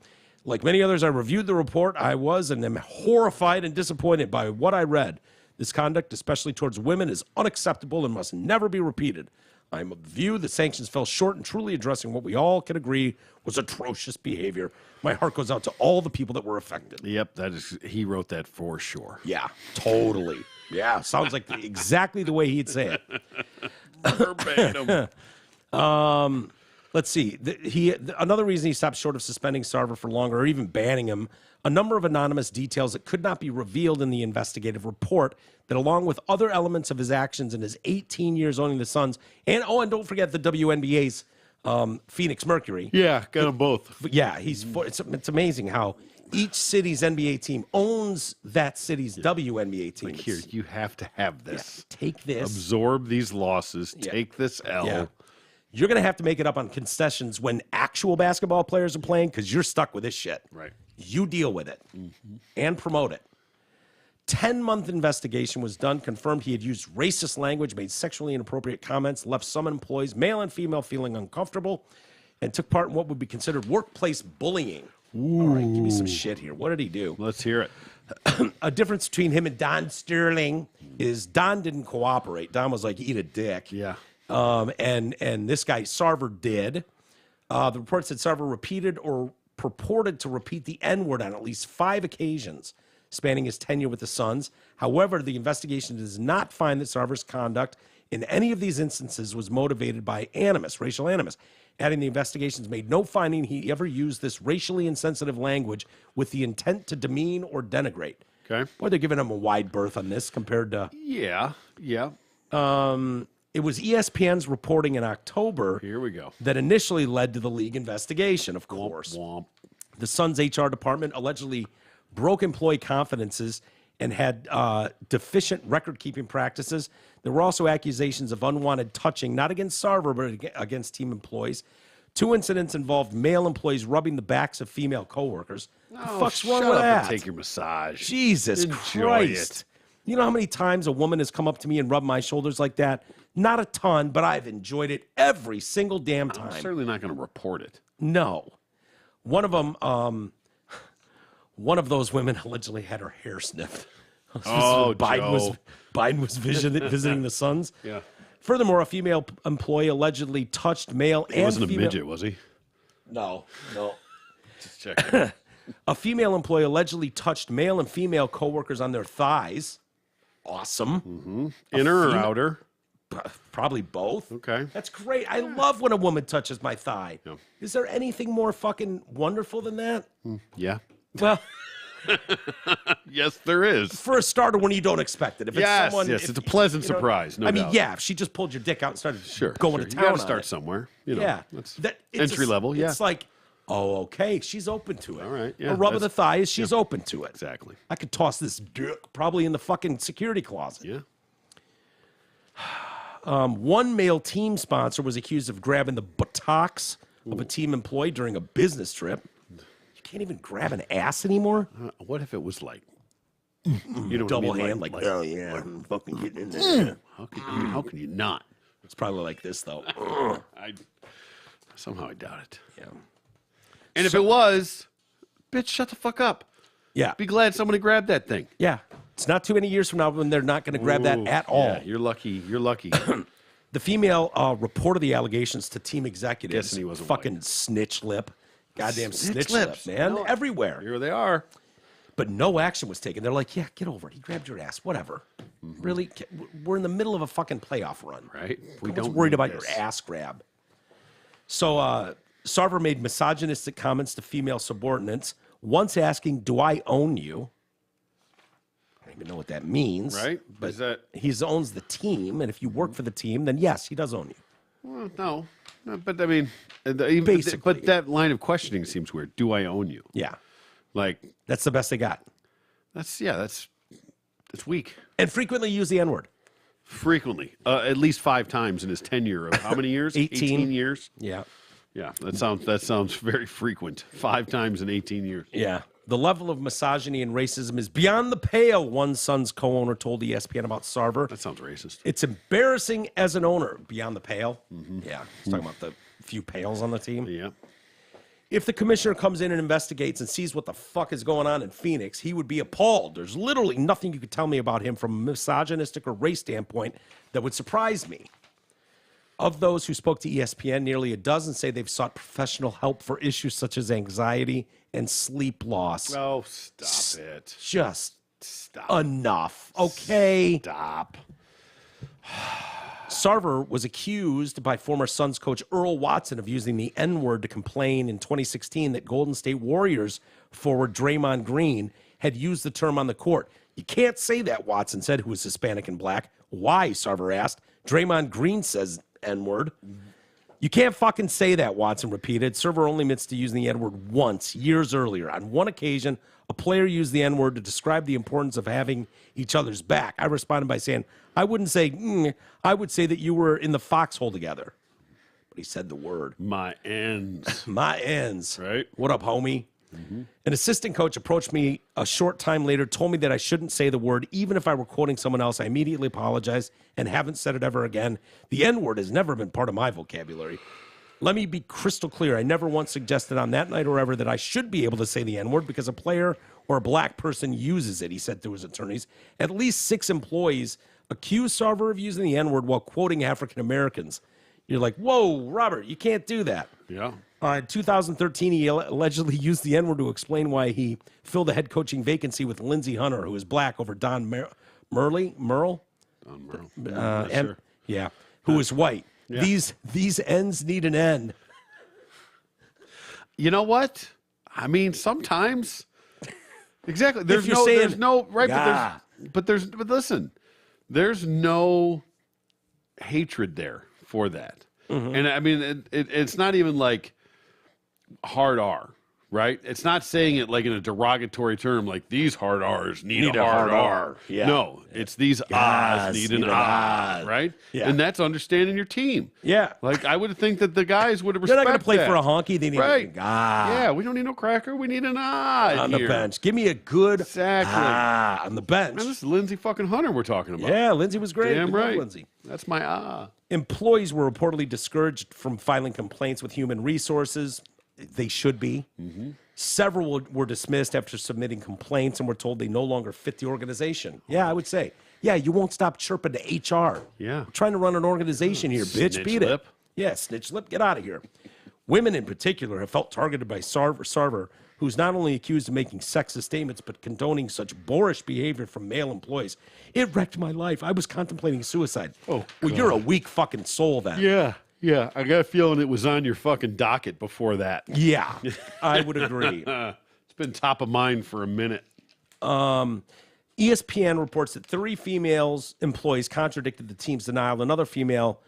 Speaker 1: Like many others, I reviewed the report. I was and am horrified and disappointed by what I read. This conduct, especially towards women, is unacceptable and must never be repeated. I am of the view that sanctions fell short in truly addressing what we all can agree was atrocious behavior. My heart goes out to all the people that were affected.
Speaker 2: Yep, he wrote that for sure.
Speaker 1: Yeah, totally. Yeah, sounds like exactly the way he'd say it.
Speaker 2: Verbatim.
Speaker 1: Let's see. Another reason he stopped short of suspending Sarver for longer or even banning him, a number of anonymous details that could not be revealed in the investigative report that, along with other elements of his actions in his 18 years owning the Suns, and don't forget the WNBA's Phoenix Mercury.
Speaker 2: Yeah, got them both.
Speaker 1: Yeah, it's amazing how each city's NBA team owns that city's WNBA team.
Speaker 2: Like, here, you have to have this.
Speaker 1: Yeah, take this.
Speaker 2: Absorb these losses.
Speaker 1: Yeah.
Speaker 2: Take this L.
Speaker 1: Yeah. You're going to have to make it up on concessions when actual basketball players are playing because you're stuck with this shit.
Speaker 2: Right.
Speaker 1: You deal with it and promote it. 10-month investigation was done, confirmed he had used racist language, made sexually inappropriate comments, left some employees, male and female, feeling uncomfortable, and took part in what would be considered workplace bullying. Ooh. All right, give me some shit here. What did he do?
Speaker 2: Let's hear it.
Speaker 1: A difference between him and Don Sterling is Don didn't cooperate. Don was like, eat a dick.
Speaker 2: Yeah.
Speaker 1: And this guy, Sarver, did. The report said Sarver repeated or purported to repeat the N-word on at least 5 occasions spanning his tenure with the Suns. However, the investigation does not find that Sarver's conduct in any of these instances was motivated by animus, racial animus. Adding, the investigations made no finding he ever used this racially insensitive language with the intent to demean or denigrate.
Speaker 2: Okay.
Speaker 1: Boy, they're giving him a wide berth on this compared to...
Speaker 2: Yeah.
Speaker 1: It was ESPN's reporting in October
Speaker 2: Here we go.
Speaker 1: that initially led to the league investigation, of course.
Speaker 2: Womp.
Speaker 1: The Suns' HR department allegedly broke employee confidences and had deficient record-keeping practices. There were also accusations of unwanted touching, not against Sarver, but against team employees. 2 incidents involved male employees rubbing the backs of female coworkers. The fuck's wrong with that?
Speaker 2: And take your massage.
Speaker 1: Jesus
Speaker 2: Enjoy
Speaker 1: Christ.
Speaker 2: it.
Speaker 1: You know how many times a woman has come up to me and rubbed my shoulders like that? Not a ton, but I've enjoyed it every single damn time.
Speaker 2: I'm certainly not going to report it.
Speaker 1: No. One of them, one of those women allegedly had her hair sniffed.
Speaker 2: Oh,
Speaker 1: Biden was visiting the Suns.
Speaker 2: Yeah.
Speaker 1: Furthermore, a female employee allegedly touched male
Speaker 2: He
Speaker 1: and
Speaker 2: wasn't
Speaker 1: female...
Speaker 2: a midget, was he?
Speaker 1: No.
Speaker 2: Just checking.
Speaker 1: A female employee allegedly touched male and female coworkers on their thighs. Awesome.
Speaker 2: Mm-hmm. Inner or outer?
Speaker 1: Probably both.
Speaker 2: Okay.
Speaker 1: That's great. I love when a woman touches my thigh.
Speaker 2: Yeah.
Speaker 1: Is there anything more fucking wonderful than that?
Speaker 2: Yeah.
Speaker 1: Well,
Speaker 2: Yes, there is.
Speaker 1: for a starter, when you don't expect it. If it's someone,
Speaker 2: it's a pleasant surprise. No
Speaker 1: I mean,
Speaker 2: doubt.
Speaker 1: yeah, if she just pulled your dick out and started going to
Speaker 2: You
Speaker 1: town
Speaker 2: got
Speaker 1: on
Speaker 2: to start
Speaker 1: it.
Speaker 2: somewhere. You know,
Speaker 1: Yeah.
Speaker 2: that's
Speaker 1: It's
Speaker 2: entry level. Yeah.
Speaker 1: It's like, oh, okay, she's open to it.
Speaker 2: All right, yeah,
Speaker 1: a rub of the
Speaker 2: that's-
Speaker 1: thigh is she's open to it.
Speaker 2: Exactly.
Speaker 1: I could toss this dick probably in the fucking security closet.
Speaker 2: Yeah.
Speaker 1: One male team sponsor was accused of grabbing the buttocks of a team employee during a business trip. You can't even grab an ass anymore?
Speaker 2: What if it was like, you know,
Speaker 1: Double
Speaker 2: what I mean?
Speaker 1: hand, like, oh, yeah, I'm fucking getting in there.
Speaker 2: How can you not?
Speaker 1: It's probably like this, though.
Speaker 2: Somehow I doubt it.
Speaker 1: Yeah.
Speaker 2: And if it was, bitch, shut the fuck up.
Speaker 1: Yeah.
Speaker 2: Be glad somebody grabbed that thing.
Speaker 1: Yeah. It's not too many years from now when they're not going to grab that at all.
Speaker 2: Yeah, you're lucky. You're lucky.
Speaker 1: The female reported the allegations to team executives.
Speaker 2: Guessing he wasn't
Speaker 1: fucking
Speaker 2: white.
Speaker 1: snitch lip. Goddamn snitch
Speaker 2: lips.
Speaker 1: lip, man.
Speaker 2: No,
Speaker 1: Everywhere.
Speaker 2: Here they are.
Speaker 1: But no action was taken. They're like, yeah, get over it. He grabbed your ass. Whatever. Really? We're in the middle of a fucking playoff run.
Speaker 2: Right.
Speaker 1: We don't worried
Speaker 2: need
Speaker 1: about
Speaker 2: this.
Speaker 1: your ass grab. So Sarver made misogynistic comments to female subordinates, once asking, do I own you? I don't even know what that means.
Speaker 2: Right.
Speaker 1: But
Speaker 2: Is that-
Speaker 1: he owns the team, and if you work for the team, then yes, he does own you.
Speaker 2: Well, no. But I mean,
Speaker 1: Basically.
Speaker 2: But that line of questioning seems weird. Do I own you?
Speaker 1: Yeah.
Speaker 2: Like,
Speaker 1: That's the best they got.
Speaker 2: that's weak.
Speaker 1: And frequently use the N-word.
Speaker 2: Frequently. At least 5 times in his tenure of how many years?
Speaker 1: 18.
Speaker 2: 18 years.
Speaker 1: Yeah.
Speaker 2: Yeah, that sounds very frequent. 5 times in 18 years.
Speaker 1: Yeah. The level of misogyny and racism is beyond the pale, one Suns co-owner told ESPN about Sarver.
Speaker 2: That sounds racist.
Speaker 1: It's embarrassing as an owner. Beyond the pale? Mm-hmm. Yeah. He's talking about the few pails on the team.
Speaker 2: Yeah.
Speaker 1: If the commissioner comes in and investigates and sees what the fuck is going on in Phoenix, he would be appalled. There's literally nothing you could tell me about him from a misogynistic or race standpoint that would surprise me. Of those who spoke to ESPN, nearly a dozen say they've sought professional help for issues such as anxiety and sleep loss.
Speaker 2: Oh, stop it.
Speaker 1: Just
Speaker 2: stop.
Speaker 1: Enough, okay?
Speaker 2: Stop.
Speaker 1: Sarver was accused by former Suns coach Earl Watson of using the N-word to complain in 2016 that Golden State Warriors forward Draymond Green had used the term on the court. You can't say that, Watson said, who was Hispanic and black. Why, Sarver asked. Draymond Green says N-word. You can't fucking say that, Watson repeated. Sarver only admits to using the N-word once, years earlier. On one occasion, a player used the N-word to describe the importance of having each other's back. I responded by saying, I wouldn't say, I would say that you were in the foxhole together. But he said the word.
Speaker 2: My ends.
Speaker 1: My ends.
Speaker 2: Right.
Speaker 1: What up, homie? Mm-hmm. An assistant coach approached me a short time later, told me that I shouldn't say the word, even if I were quoting someone else. I immediately apologized and haven't said it ever again. The N-word has never been part of my vocabulary. Let me be crystal clear. I never once suggested on that night or ever that I should be able to say the N-word because a player or a black person uses it, he said to his attorneys. At least 6 employees accused Sarver of using the N-word while quoting African Americans. You're like, whoa, Robert, you can't do that.
Speaker 2: Yeah.
Speaker 1: In 2013, he allegedly used the N-word to explain why he filled the head coaching vacancy with Lindsey Hunter, who is black, over Don Merle?
Speaker 2: Don Merle. Sure.
Speaker 1: Yeah, who is white. Yeah. These ends need an end.
Speaker 2: You know what? I mean, sometimes. Exactly. There's but listen, there's no hatred there for that. Mm-hmm. And I mean, it's not even like hard R, right? It's not saying it like in a derogatory term, like these hard R's need a hard R.
Speaker 1: Yeah.
Speaker 2: No, it's these R's need an R, right?
Speaker 1: Yeah.
Speaker 2: And that's understanding your team.
Speaker 1: Yeah.
Speaker 2: Like I would think that the guys would respect
Speaker 1: They're not going to play
Speaker 2: that.
Speaker 1: for a honky. They need
Speaker 2: right.
Speaker 1: Yeah,
Speaker 2: we don't need no cracker. We need an ah
Speaker 1: on
Speaker 2: here.
Speaker 1: the bench. Give me a good on the bench.
Speaker 2: Man, this is Lindsey fucking Hunter we're talking about.
Speaker 1: Yeah, Lindsey was great.
Speaker 2: Damn right.
Speaker 1: Lindsey.
Speaker 2: That's my ah.
Speaker 1: Employees were reportedly discouraged from filing complaints with human resources. They should be. Mm-hmm. Several were dismissed after submitting complaints and were told they no longer fit the organization. Yeah, I would say. Yeah, you won't stop chirping to HR.
Speaker 2: Yeah.
Speaker 1: We're trying to run an organization here, bitch.
Speaker 2: Snitch
Speaker 1: Beat
Speaker 2: lip.
Speaker 1: it. Yeah, snitch lip. Get out of here. Women in particular have felt targeted by Sarver, who's not only accused of making sexist statements, but condoning such boorish behavior from male employees. It wrecked my life. I was contemplating suicide.
Speaker 2: Oh,
Speaker 1: well,
Speaker 2: God.
Speaker 1: You're a weak fucking soul then.
Speaker 2: Yeah. I got a feeling it was on your fucking docket before that.
Speaker 1: Yeah, I would agree.
Speaker 2: It's been top of mind for a minute.
Speaker 1: ESPN reports that 3 females employees contradicted the team's denial. Another female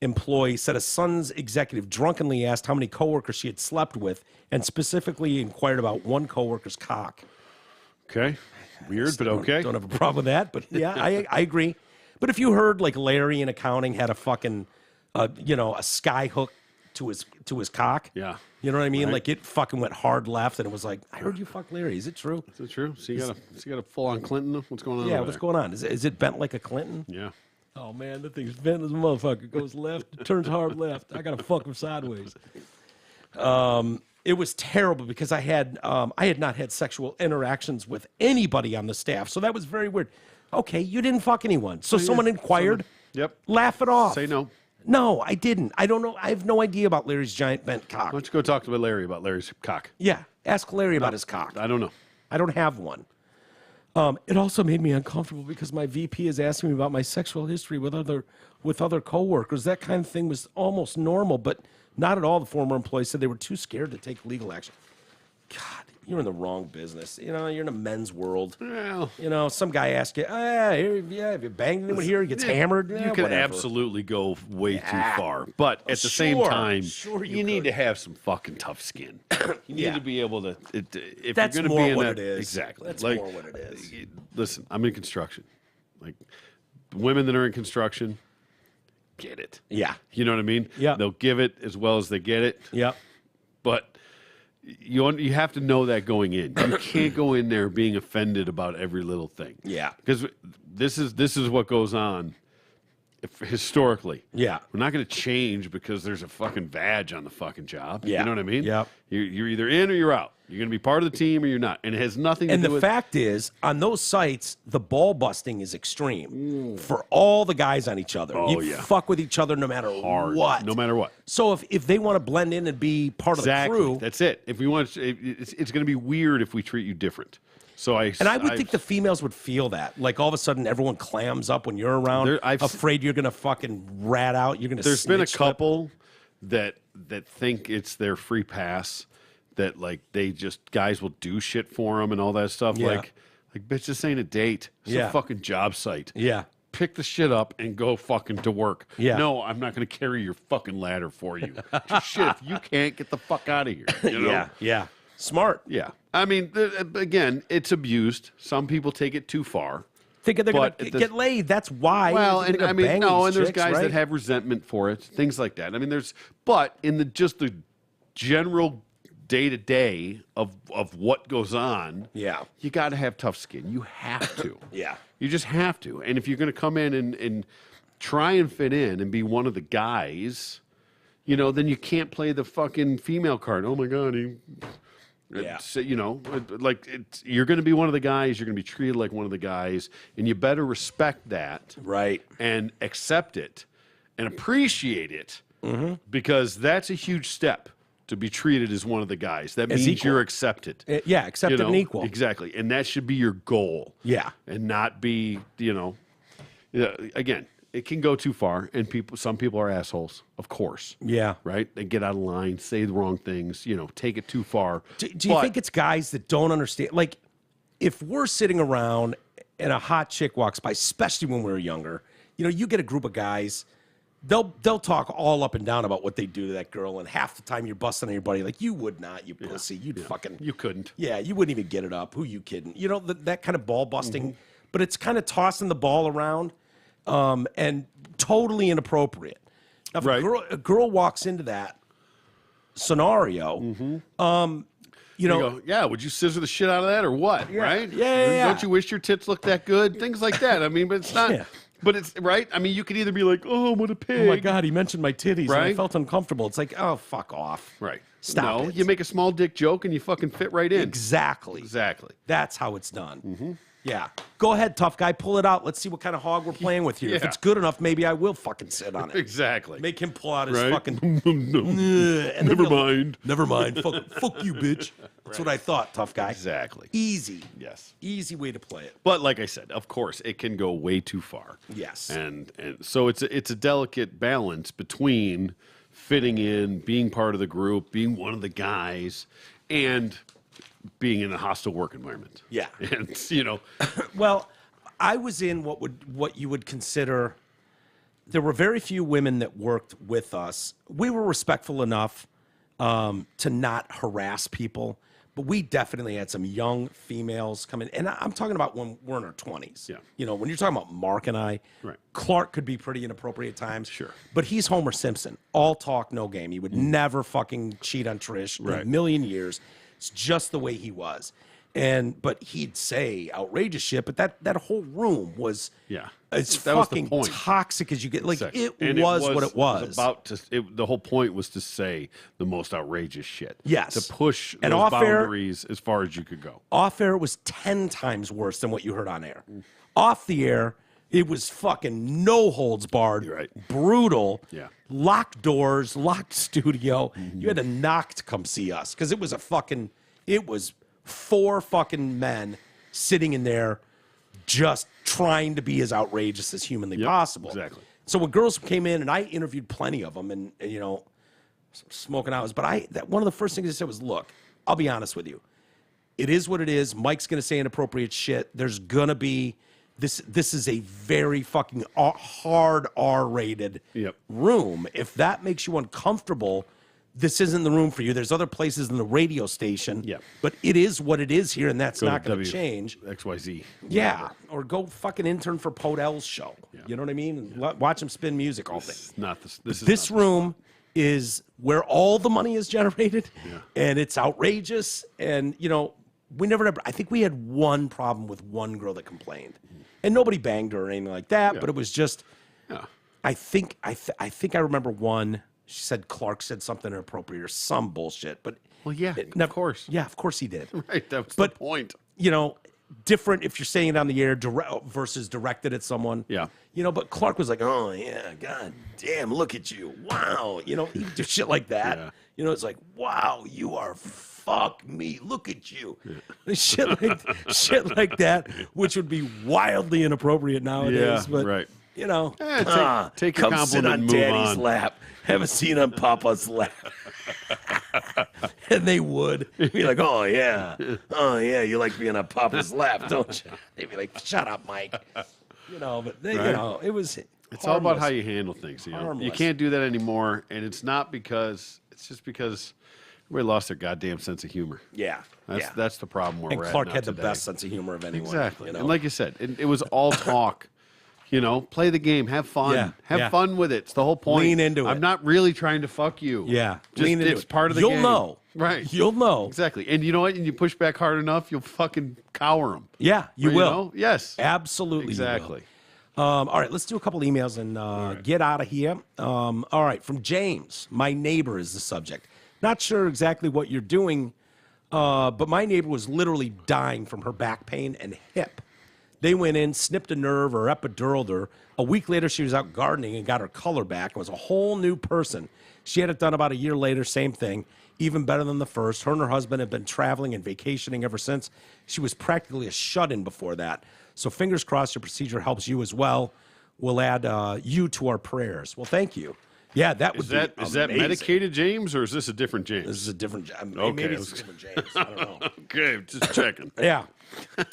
Speaker 1: employee said a Suns executive drunkenly asked how many coworkers she had slept with and specifically inquired about one coworker's cock.
Speaker 2: Okay. Weird, but okay.
Speaker 1: Don't have a problem with that, but yeah, I agree. But if you heard like Larry in accounting had a fucking, a sky hook to his cock.
Speaker 2: Yeah.
Speaker 1: You know what I mean?
Speaker 2: Right.
Speaker 1: Like it fucking went hard left, and it was like, I heard you fuck Larry. Is it true?
Speaker 2: Is it true? So you got a full on Clinton? What's going on?
Speaker 1: Yeah, what's going on? Is it bent like a Clinton?
Speaker 2: Yeah.
Speaker 1: Oh man, that thing's bent as a motherfucker. Goes left, turns hard left. I gotta fuck him sideways. It was terrible because I had not had sexual interactions with anybody on the staff, so that was very weird. Okay, you didn't fuck anyone, so someone inquired.
Speaker 2: Yep.
Speaker 1: Laugh it off.
Speaker 2: Say no.
Speaker 1: No, I didn't. I don't know. I have no idea about Larry's giant bent cock.
Speaker 2: Why don't you go talk to Larry about Larry's cock?
Speaker 1: Yeah, ask Larry about his cock.
Speaker 2: I don't know.
Speaker 1: I don't have one. It also made me uncomfortable because my VP is asking me about my sexual history with other coworkers. That kind of thing was almost normal, but not at all. The former employees said they were too scared to take legal action. God, you're in the wrong business. You know, you're in a men's world.
Speaker 2: Well,
Speaker 1: you know, some guy asks you, have you banged anyone here? He gets hammered.
Speaker 2: You can absolutely go way too far. But at the same time, you need to have some fucking tough skin. You need to be able to, if
Speaker 1: that's
Speaker 2: you're going to
Speaker 1: more
Speaker 2: be in
Speaker 1: what
Speaker 2: that,
Speaker 1: it is.
Speaker 2: Exactly.
Speaker 1: That's more what it is.
Speaker 2: Listen, I'm in construction. Like, women that are in construction, get it.
Speaker 1: Yeah.
Speaker 2: You know what I mean?
Speaker 1: Yeah.
Speaker 2: They'll give it as well as they get it.
Speaker 1: Yeah.
Speaker 2: But you have to know that going in. You can't go in there being offended about every little thing.
Speaker 1: Yeah.
Speaker 2: Because this is what goes on historically.
Speaker 1: Yeah.
Speaker 2: We're not going to change because there's a fucking badge on the fucking job.
Speaker 1: Yeah.
Speaker 2: You know what I mean?
Speaker 1: Yeah.
Speaker 2: You're either in or you're out. You're going to be part of the team or you're not. And it has nothing to do with...
Speaker 1: And the fact is, on those sites, the ball busting is extreme for all the guys on each other.
Speaker 2: Oh,
Speaker 1: you
Speaker 2: yeah.
Speaker 1: fuck with each other no matter what.
Speaker 2: No matter what.
Speaker 1: So if they want to blend in and be part of the crew...
Speaker 2: That's it. If we want, it's going to be weird if we treat you different. So I
Speaker 1: would think the females would feel that. Like, all of a sudden, everyone clams up when you're around, afraid you're going to fucking rat out. You're going to
Speaker 2: There's been a couple that think it's their free pass, that, like, guys will do shit for them and all that stuff.
Speaker 1: Yeah.
Speaker 2: Like, bitch, this ain't a date. It's a fucking job site.
Speaker 1: Yeah.
Speaker 2: Pick the shit up and go fucking to work.
Speaker 1: Yeah.
Speaker 2: No, I'm not going to carry your fucking ladder for you. Just shit, if you can't, get the fuck out of here. You know?
Speaker 1: Yeah. Yeah. Smart.
Speaker 2: Yeah. I mean, again, it's abused. Some people take it too far.
Speaker 1: Thinking they're going to get laid. That's why.
Speaker 2: Well, and I mean, and there's guys
Speaker 1: right?
Speaker 2: that have resentment for it, things like that. I mean, but in the general day-to-day of what goes on,
Speaker 1: yeah,
Speaker 2: you got to have tough skin. You have to.
Speaker 1: Yeah.
Speaker 2: You just have to. And if you're going to come in and try and fit in and be one of the guys, you know, then you can't play the fucking female card. Oh, my God,
Speaker 1: yeah.
Speaker 2: You know, you're going to be one of the guys. You're going to be treated like one of the guys, and you better respect that,
Speaker 1: right,
Speaker 2: and accept it, and appreciate it, because that's a huge step to be treated as one of the guys. That means you're accepted.
Speaker 1: Accepted and equal.
Speaker 2: Exactly, and that should be your goal.
Speaker 1: Yeah,
Speaker 2: and not be, you know, again. It can go too far, and some people are assholes, of course.
Speaker 1: Yeah.
Speaker 2: Right? They get out of line, say the wrong things, you know, take it too far.
Speaker 1: Do you think it's guys that don't understand? Like, if we're sitting around and a hot chick walks by, especially when we were younger, you know, you get a group of guys, they'll talk all up and down about what they do to that girl, and half the time you're busting on your buddy like, you would not, you pussy. You'd fucking...
Speaker 2: You couldn't.
Speaker 1: Yeah, you wouldn't even get it up. Who you kidding? You know, that kind of ball busting, but it's kind of tossing the ball around. And totally inappropriate. Now, if a girl walks into that scenario, you know,
Speaker 2: go, yeah, would you scissor the shit out of that or what?
Speaker 1: Yeah.
Speaker 2: Right?
Speaker 1: Yeah.
Speaker 2: Don't you wish your tits looked that good? Things like that. I mean, but it's not.
Speaker 1: Yeah.
Speaker 2: But it's right. I mean, you could either be like, "Oh, what a pig!"
Speaker 1: Oh my God, he mentioned my titties,
Speaker 2: right?
Speaker 1: and I felt uncomfortable. It's like, oh, fuck off.
Speaker 2: Right.
Speaker 1: Stop it.
Speaker 2: You make a small dick joke and you fucking fit right in.
Speaker 1: Exactly. That's how it's done. Yeah. Go ahead, tough guy. Pull it out. Let's see what kind of hog we're playing with here. If it's good enough, maybe I will fucking sit on it.
Speaker 2: Exactly.
Speaker 1: Make him pull out his fucking...
Speaker 2: and Never mind.
Speaker 1: Never mind. Fuck you, bitch. That's what I thought, tough guy.
Speaker 2: Exactly.
Speaker 1: Easy.
Speaker 2: Yes.
Speaker 1: Easy way to play it.
Speaker 2: But like I said, of course, it can go way too far.
Speaker 1: Yes.
Speaker 2: And so it's a delicate balance between fitting in, being part of the group, being one of the guys, and being in a hostile work environment.
Speaker 1: Yeah.
Speaker 2: And, you know.
Speaker 1: Well, I was in what you would consider, there were very few women that worked with us. We were respectful enough to not harass people, but we definitely had some young females come in. And I'm talking about when we're in our 20s.
Speaker 2: Yeah.
Speaker 1: You know, when you're talking about Mark and I,
Speaker 2: right.
Speaker 1: Clark could be pretty inappropriate at times.
Speaker 2: Sure.
Speaker 1: But he's Homer Simpson. All talk, no game. He would never fucking cheat on Trish in a million years. It's just the way he was. But he'd say outrageous shit, but that whole room was as fucking toxic as you get. Like, it was what it was.
Speaker 2: The whole point was to say the most outrageous shit.
Speaker 1: Yes.
Speaker 2: To push those boundaries as far as you could go.
Speaker 1: Off air was 10 times worse than what you heard on air. Off the air, it was fucking no holds barred, brutal, locked doors, locked studio. You had to knock to come see us because it was 4 fucking men sitting in there just trying to be as outrageous as humanly possible.
Speaker 2: Exactly.
Speaker 1: So when girls came in, and I interviewed plenty of them, and you know, smoking hours, but one of the first things I said was, look, I'll be honest with you. It is what it is. Mike's going to say inappropriate shit. There's going to be... This is a very fucking hard R-rated room. If that makes you uncomfortable, this isn't the room for you. There's other places in the radio station.
Speaker 2: Yeah.
Speaker 1: But it is what it is here, and that's
Speaker 2: Go
Speaker 1: not
Speaker 2: to
Speaker 1: going to change.
Speaker 2: XYZ.
Speaker 1: Yeah. Or go fucking intern for Podell's show.
Speaker 2: Yeah.
Speaker 1: You know what I mean? Watch him spin music all day.
Speaker 2: This
Speaker 1: room is where all the money is generated, and it's outrageous. And, you know, I think we had one problem with one girl that complained. And nobody banged her or anything like that, but it was just, I think I remember one. She said Clark said something inappropriate or some bullshit. But
Speaker 2: of course.
Speaker 1: Yeah, of course he did.
Speaker 2: Right, that was the point.
Speaker 1: You know, different if you're saying it on the air versus directed at someone.
Speaker 2: Yeah.
Speaker 1: You know, but Clark was like, oh, yeah, god damn, look at you. Wow. You know, he would do shit like that.
Speaker 2: Yeah.
Speaker 1: You know, it's like, wow, you are fuck me. Look at you. Yeah. Shit like that, which would be wildly inappropriate nowadays.
Speaker 2: Yeah,
Speaker 1: but,
Speaker 2: right.
Speaker 1: you know,
Speaker 2: take your
Speaker 1: come sit
Speaker 2: compliment
Speaker 1: on
Speaker 2: and move
Speaker 1: Daddy's
Speaker 2: on.
Speaker 1: lap. Have a seat on Papa's lap. And they would be like, oh, yeah, you like being on Papa's lap, don't you? They'd be like, shut up, Mike. You know, but they, you know, it was
Speaker 2: It's all about how you handle things. You know?
Speaker 1: Harmless.
Speaker 2: You can't do that anymore, and it's just because everybody lost their goddamn sense of humor.
Speaker 1: Yeah.
Speaker 2: That's the problem where
Speaker 1: And
Speaker 2: we're
Speaker 1: Clark
Speaker 2: at now
Speaker 1: had the
Speaker 2: today.
Speaker 1: best sense of humor of anyone.
Speaker 2: Exactly.
Speaker 1: You know?
Speaker 2: And like you said, it was all talk. You know, play the game, have fun.
Speaker 1: Yeah,
Speaker 2: Have fun with it. It's the whole point.
Speaker 1: Lean into it.
Speaker 2: I'm not really trying to fuck you.
Speaker 1: Yeah.
Speaker 2: Just,
Speaker 1: Lean into
Speaker 2: it's
Speaker 1: it.
Speaker 2: part of the
Speaker 1: You'll
Speaker 2: game.
Speaker 1: know.
Speaker 2: Right.
Speaker 1: You'll know.
Speaker 2: Exactly. And you know what? And you push back hard enough, you'll fucking cower them.
Speaker 1: Yeah, you will.
Speaker 2: Know? Yes.
Speaker 1: Absolutely.
Speaker 2: Exactly.
Speaker 1: All right, let's do a couple emails and get out of here. All right, from James. My neighbor is the subject. Not sure exactly what you're doing, but my neighbor was literally dying from her back pain and hip. They went in, snipped a nerve or epiduraled her. A week later, she was out gardening and got her color back and was a whole new person. She had it done about a year later, same thing, even better than the first. Her and her husband have been traveling and vacationing ever since. She was practically a shut-in before that. So fingers crossed your procedure helps you as well. We'll add you to our prayers. Well, thank you. Yeah, that would be amazing.
Speaker 2: Is that medicated James, or is this a different James?
Speaker 1: This is a different James.
Speaker 2: Okay.
Speaker 1: Maybe it's a different James. I don't know.
Speaker 2: Okay, just checking.
Speaker 1: Yeah.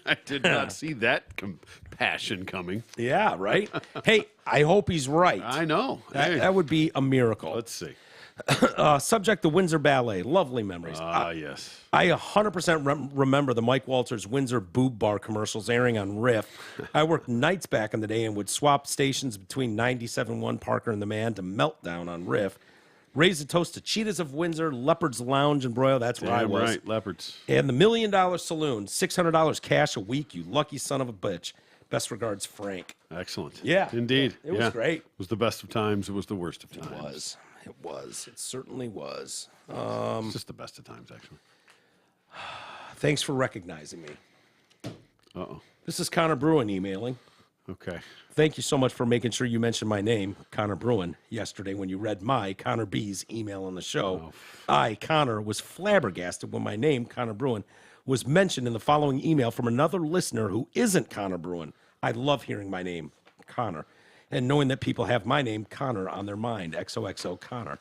Speaker 2: I did not see that compassion coming.
Speaker 1: Yeah, right? Hey, I hope he's right.
Speaker 2: I know.
Speaker 1: That would be a miracle.
Speaker 2: Let's see.
Speaker 1: Subject, the Windsor Ballet. Lovely memories.
Speaker 2: Yes.
Speaker 1: I 100% remember the Mike Walters Windsor Boob Bar commercials airing on Riff. I worked nights back in the day and would swap stations between 97.1 Parker and the Man to Meltdown on Riff. Raise a toast to Cheetahs of Windsor, Leopard's Lounge and Broil. That's where I was.
Speaker 2: Right, Leopards.
Speaker 1: And the $1 Million Saloon. $600 cash a week, you lucky son of a bitch. Best regards, Frank.
Speaker 2: Excellent.
Speaker 1: Yeah.
Speaker 2: Indeed.
Speaker 1: It was great.
Speaker 2: It was the best of times. It was the worst of times.
Speaker 1: It was. It was. It certainly was.
Speaker 2: It's just the best of times, actually.
Speaker 1: Thanks for recognizing me.
Speaker 2: Uh-oh.
Speaker 1: This is Connor Bruin emailing.
Speaker 2: Okay.
Speaker 1: Thank you so much for making sure you mentioned my name, Connor Bruin, yesterday when you read my, Connor B's, email on the show. I, Connor, was flabbergasted when my name, Connor Bruin, was mentioned in the following email from another listener who isn't Connor Bruin. I love hearing my name, Connor, and knowing that people have my name, Connor, on their mind. XOXO Connor.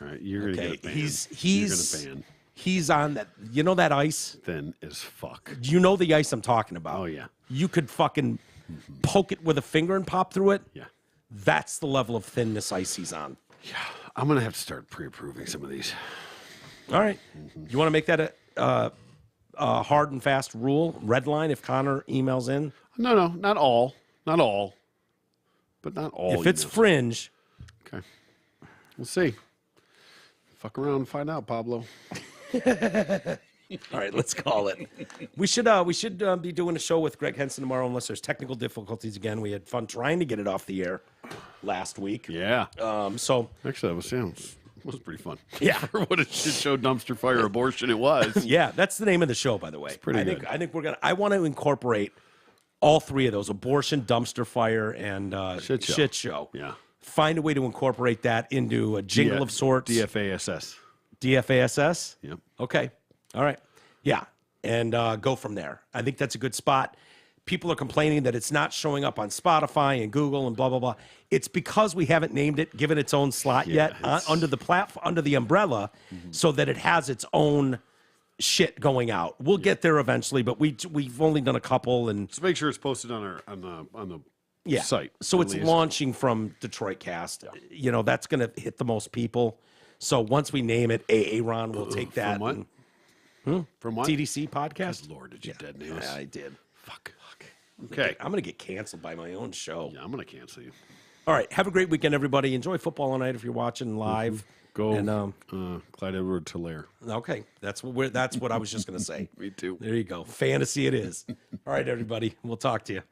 Speaker 2: All right, you're going to get banned.
Speaker 1: You're going
Speaker 2: to ban.
Speaker 1: He's on that. You know that ice?
Speaker 2: Thin as fuck.
Speaker 1: You know the ice I'm talking about.
Speaker 2: Oh, yeah.
Speaker 1: You could fucking poke it with a finger and pop through it.
Speaker 2: Yeah.
Speaker 1: That's the level of thinness ice he's on.
Speaker 2: Yeah. I'm going to have to start pre-approving some of these.
Speaker 1: All right. You want to make that a hard and fast rule? Red line if Connor emails in?
Speaker 2: No, not all. Not all. But not all.
Speaker 1: If it's fringe.
Speaker 2: Okay. We'll see. Fuck around and find out, Pablo.
Speaker 1: All right, let's call it. We should be doing a show with Greg Henson tomorrow, unless there's technical difficulties again. We had fun trying to get it off the air last week.
Speaker 2: Yeah.
Speaker 1: So
Speaker 2: actually, it was pretty fun.
Speaker 1: Yeah.
Speaker 2: For what a shit show dumpster fire abortion it was.
Speaker 1: Yeah, that's the name of the show, by the way.
Speaker 2: It's pretty good.
Speaker 1: I think I want to incorporate all three of those: abortion, dumpster fire, and shit show.
Speaker 2: Yeah.
Speaker 1: Find a way to incorporate that into a jingle of sorts.
Speaker 2: DFASS.
Speaker 1: DFASS?
Speaker 2: Yep.
Speaker 1: Okay. All right. Yeah. And go from there. I think that's a good spot. People are complaining that it's not showing up on Spotify and Google and blah, blah, blah. It's because we haven't named it, given its own slot yet under the platform, under the umbrella, so that it has its own shit going out. We'll get there eventually, but we've only done a couple. And
Speaker 2: just make sure it's posted on the site.
Speaker 1: So it's launching from Detroit Cast. You know, that's going to hit the most people. So once we name it Aaron, we'll take that.
Speaker 2: From what? From what?
Speaker 1: TDC Podcast.
Speaker 2: Good Lord, did you dead name us?
Speaker 1: Yeah, I did.
Speaker 2: Fuck. Okay.
Speaker 1: I'm going to get canceled by my own show.
Speaker 2: Yeah, I'm going to cancel you.
Speaker 1: All right. Have a great weekend, everybody. Enjoy football tonight if you're watching live.
Speaker 2: Go
Speaker 1: and
Speaker 2: Clyde Edward-Helaire.
Speaker 1: Okay. That's what I was just going to say.
Speaker 2: Me too.
Speaker 1: There you go. Fantasy it is. All right, everybody. We'll talk to you.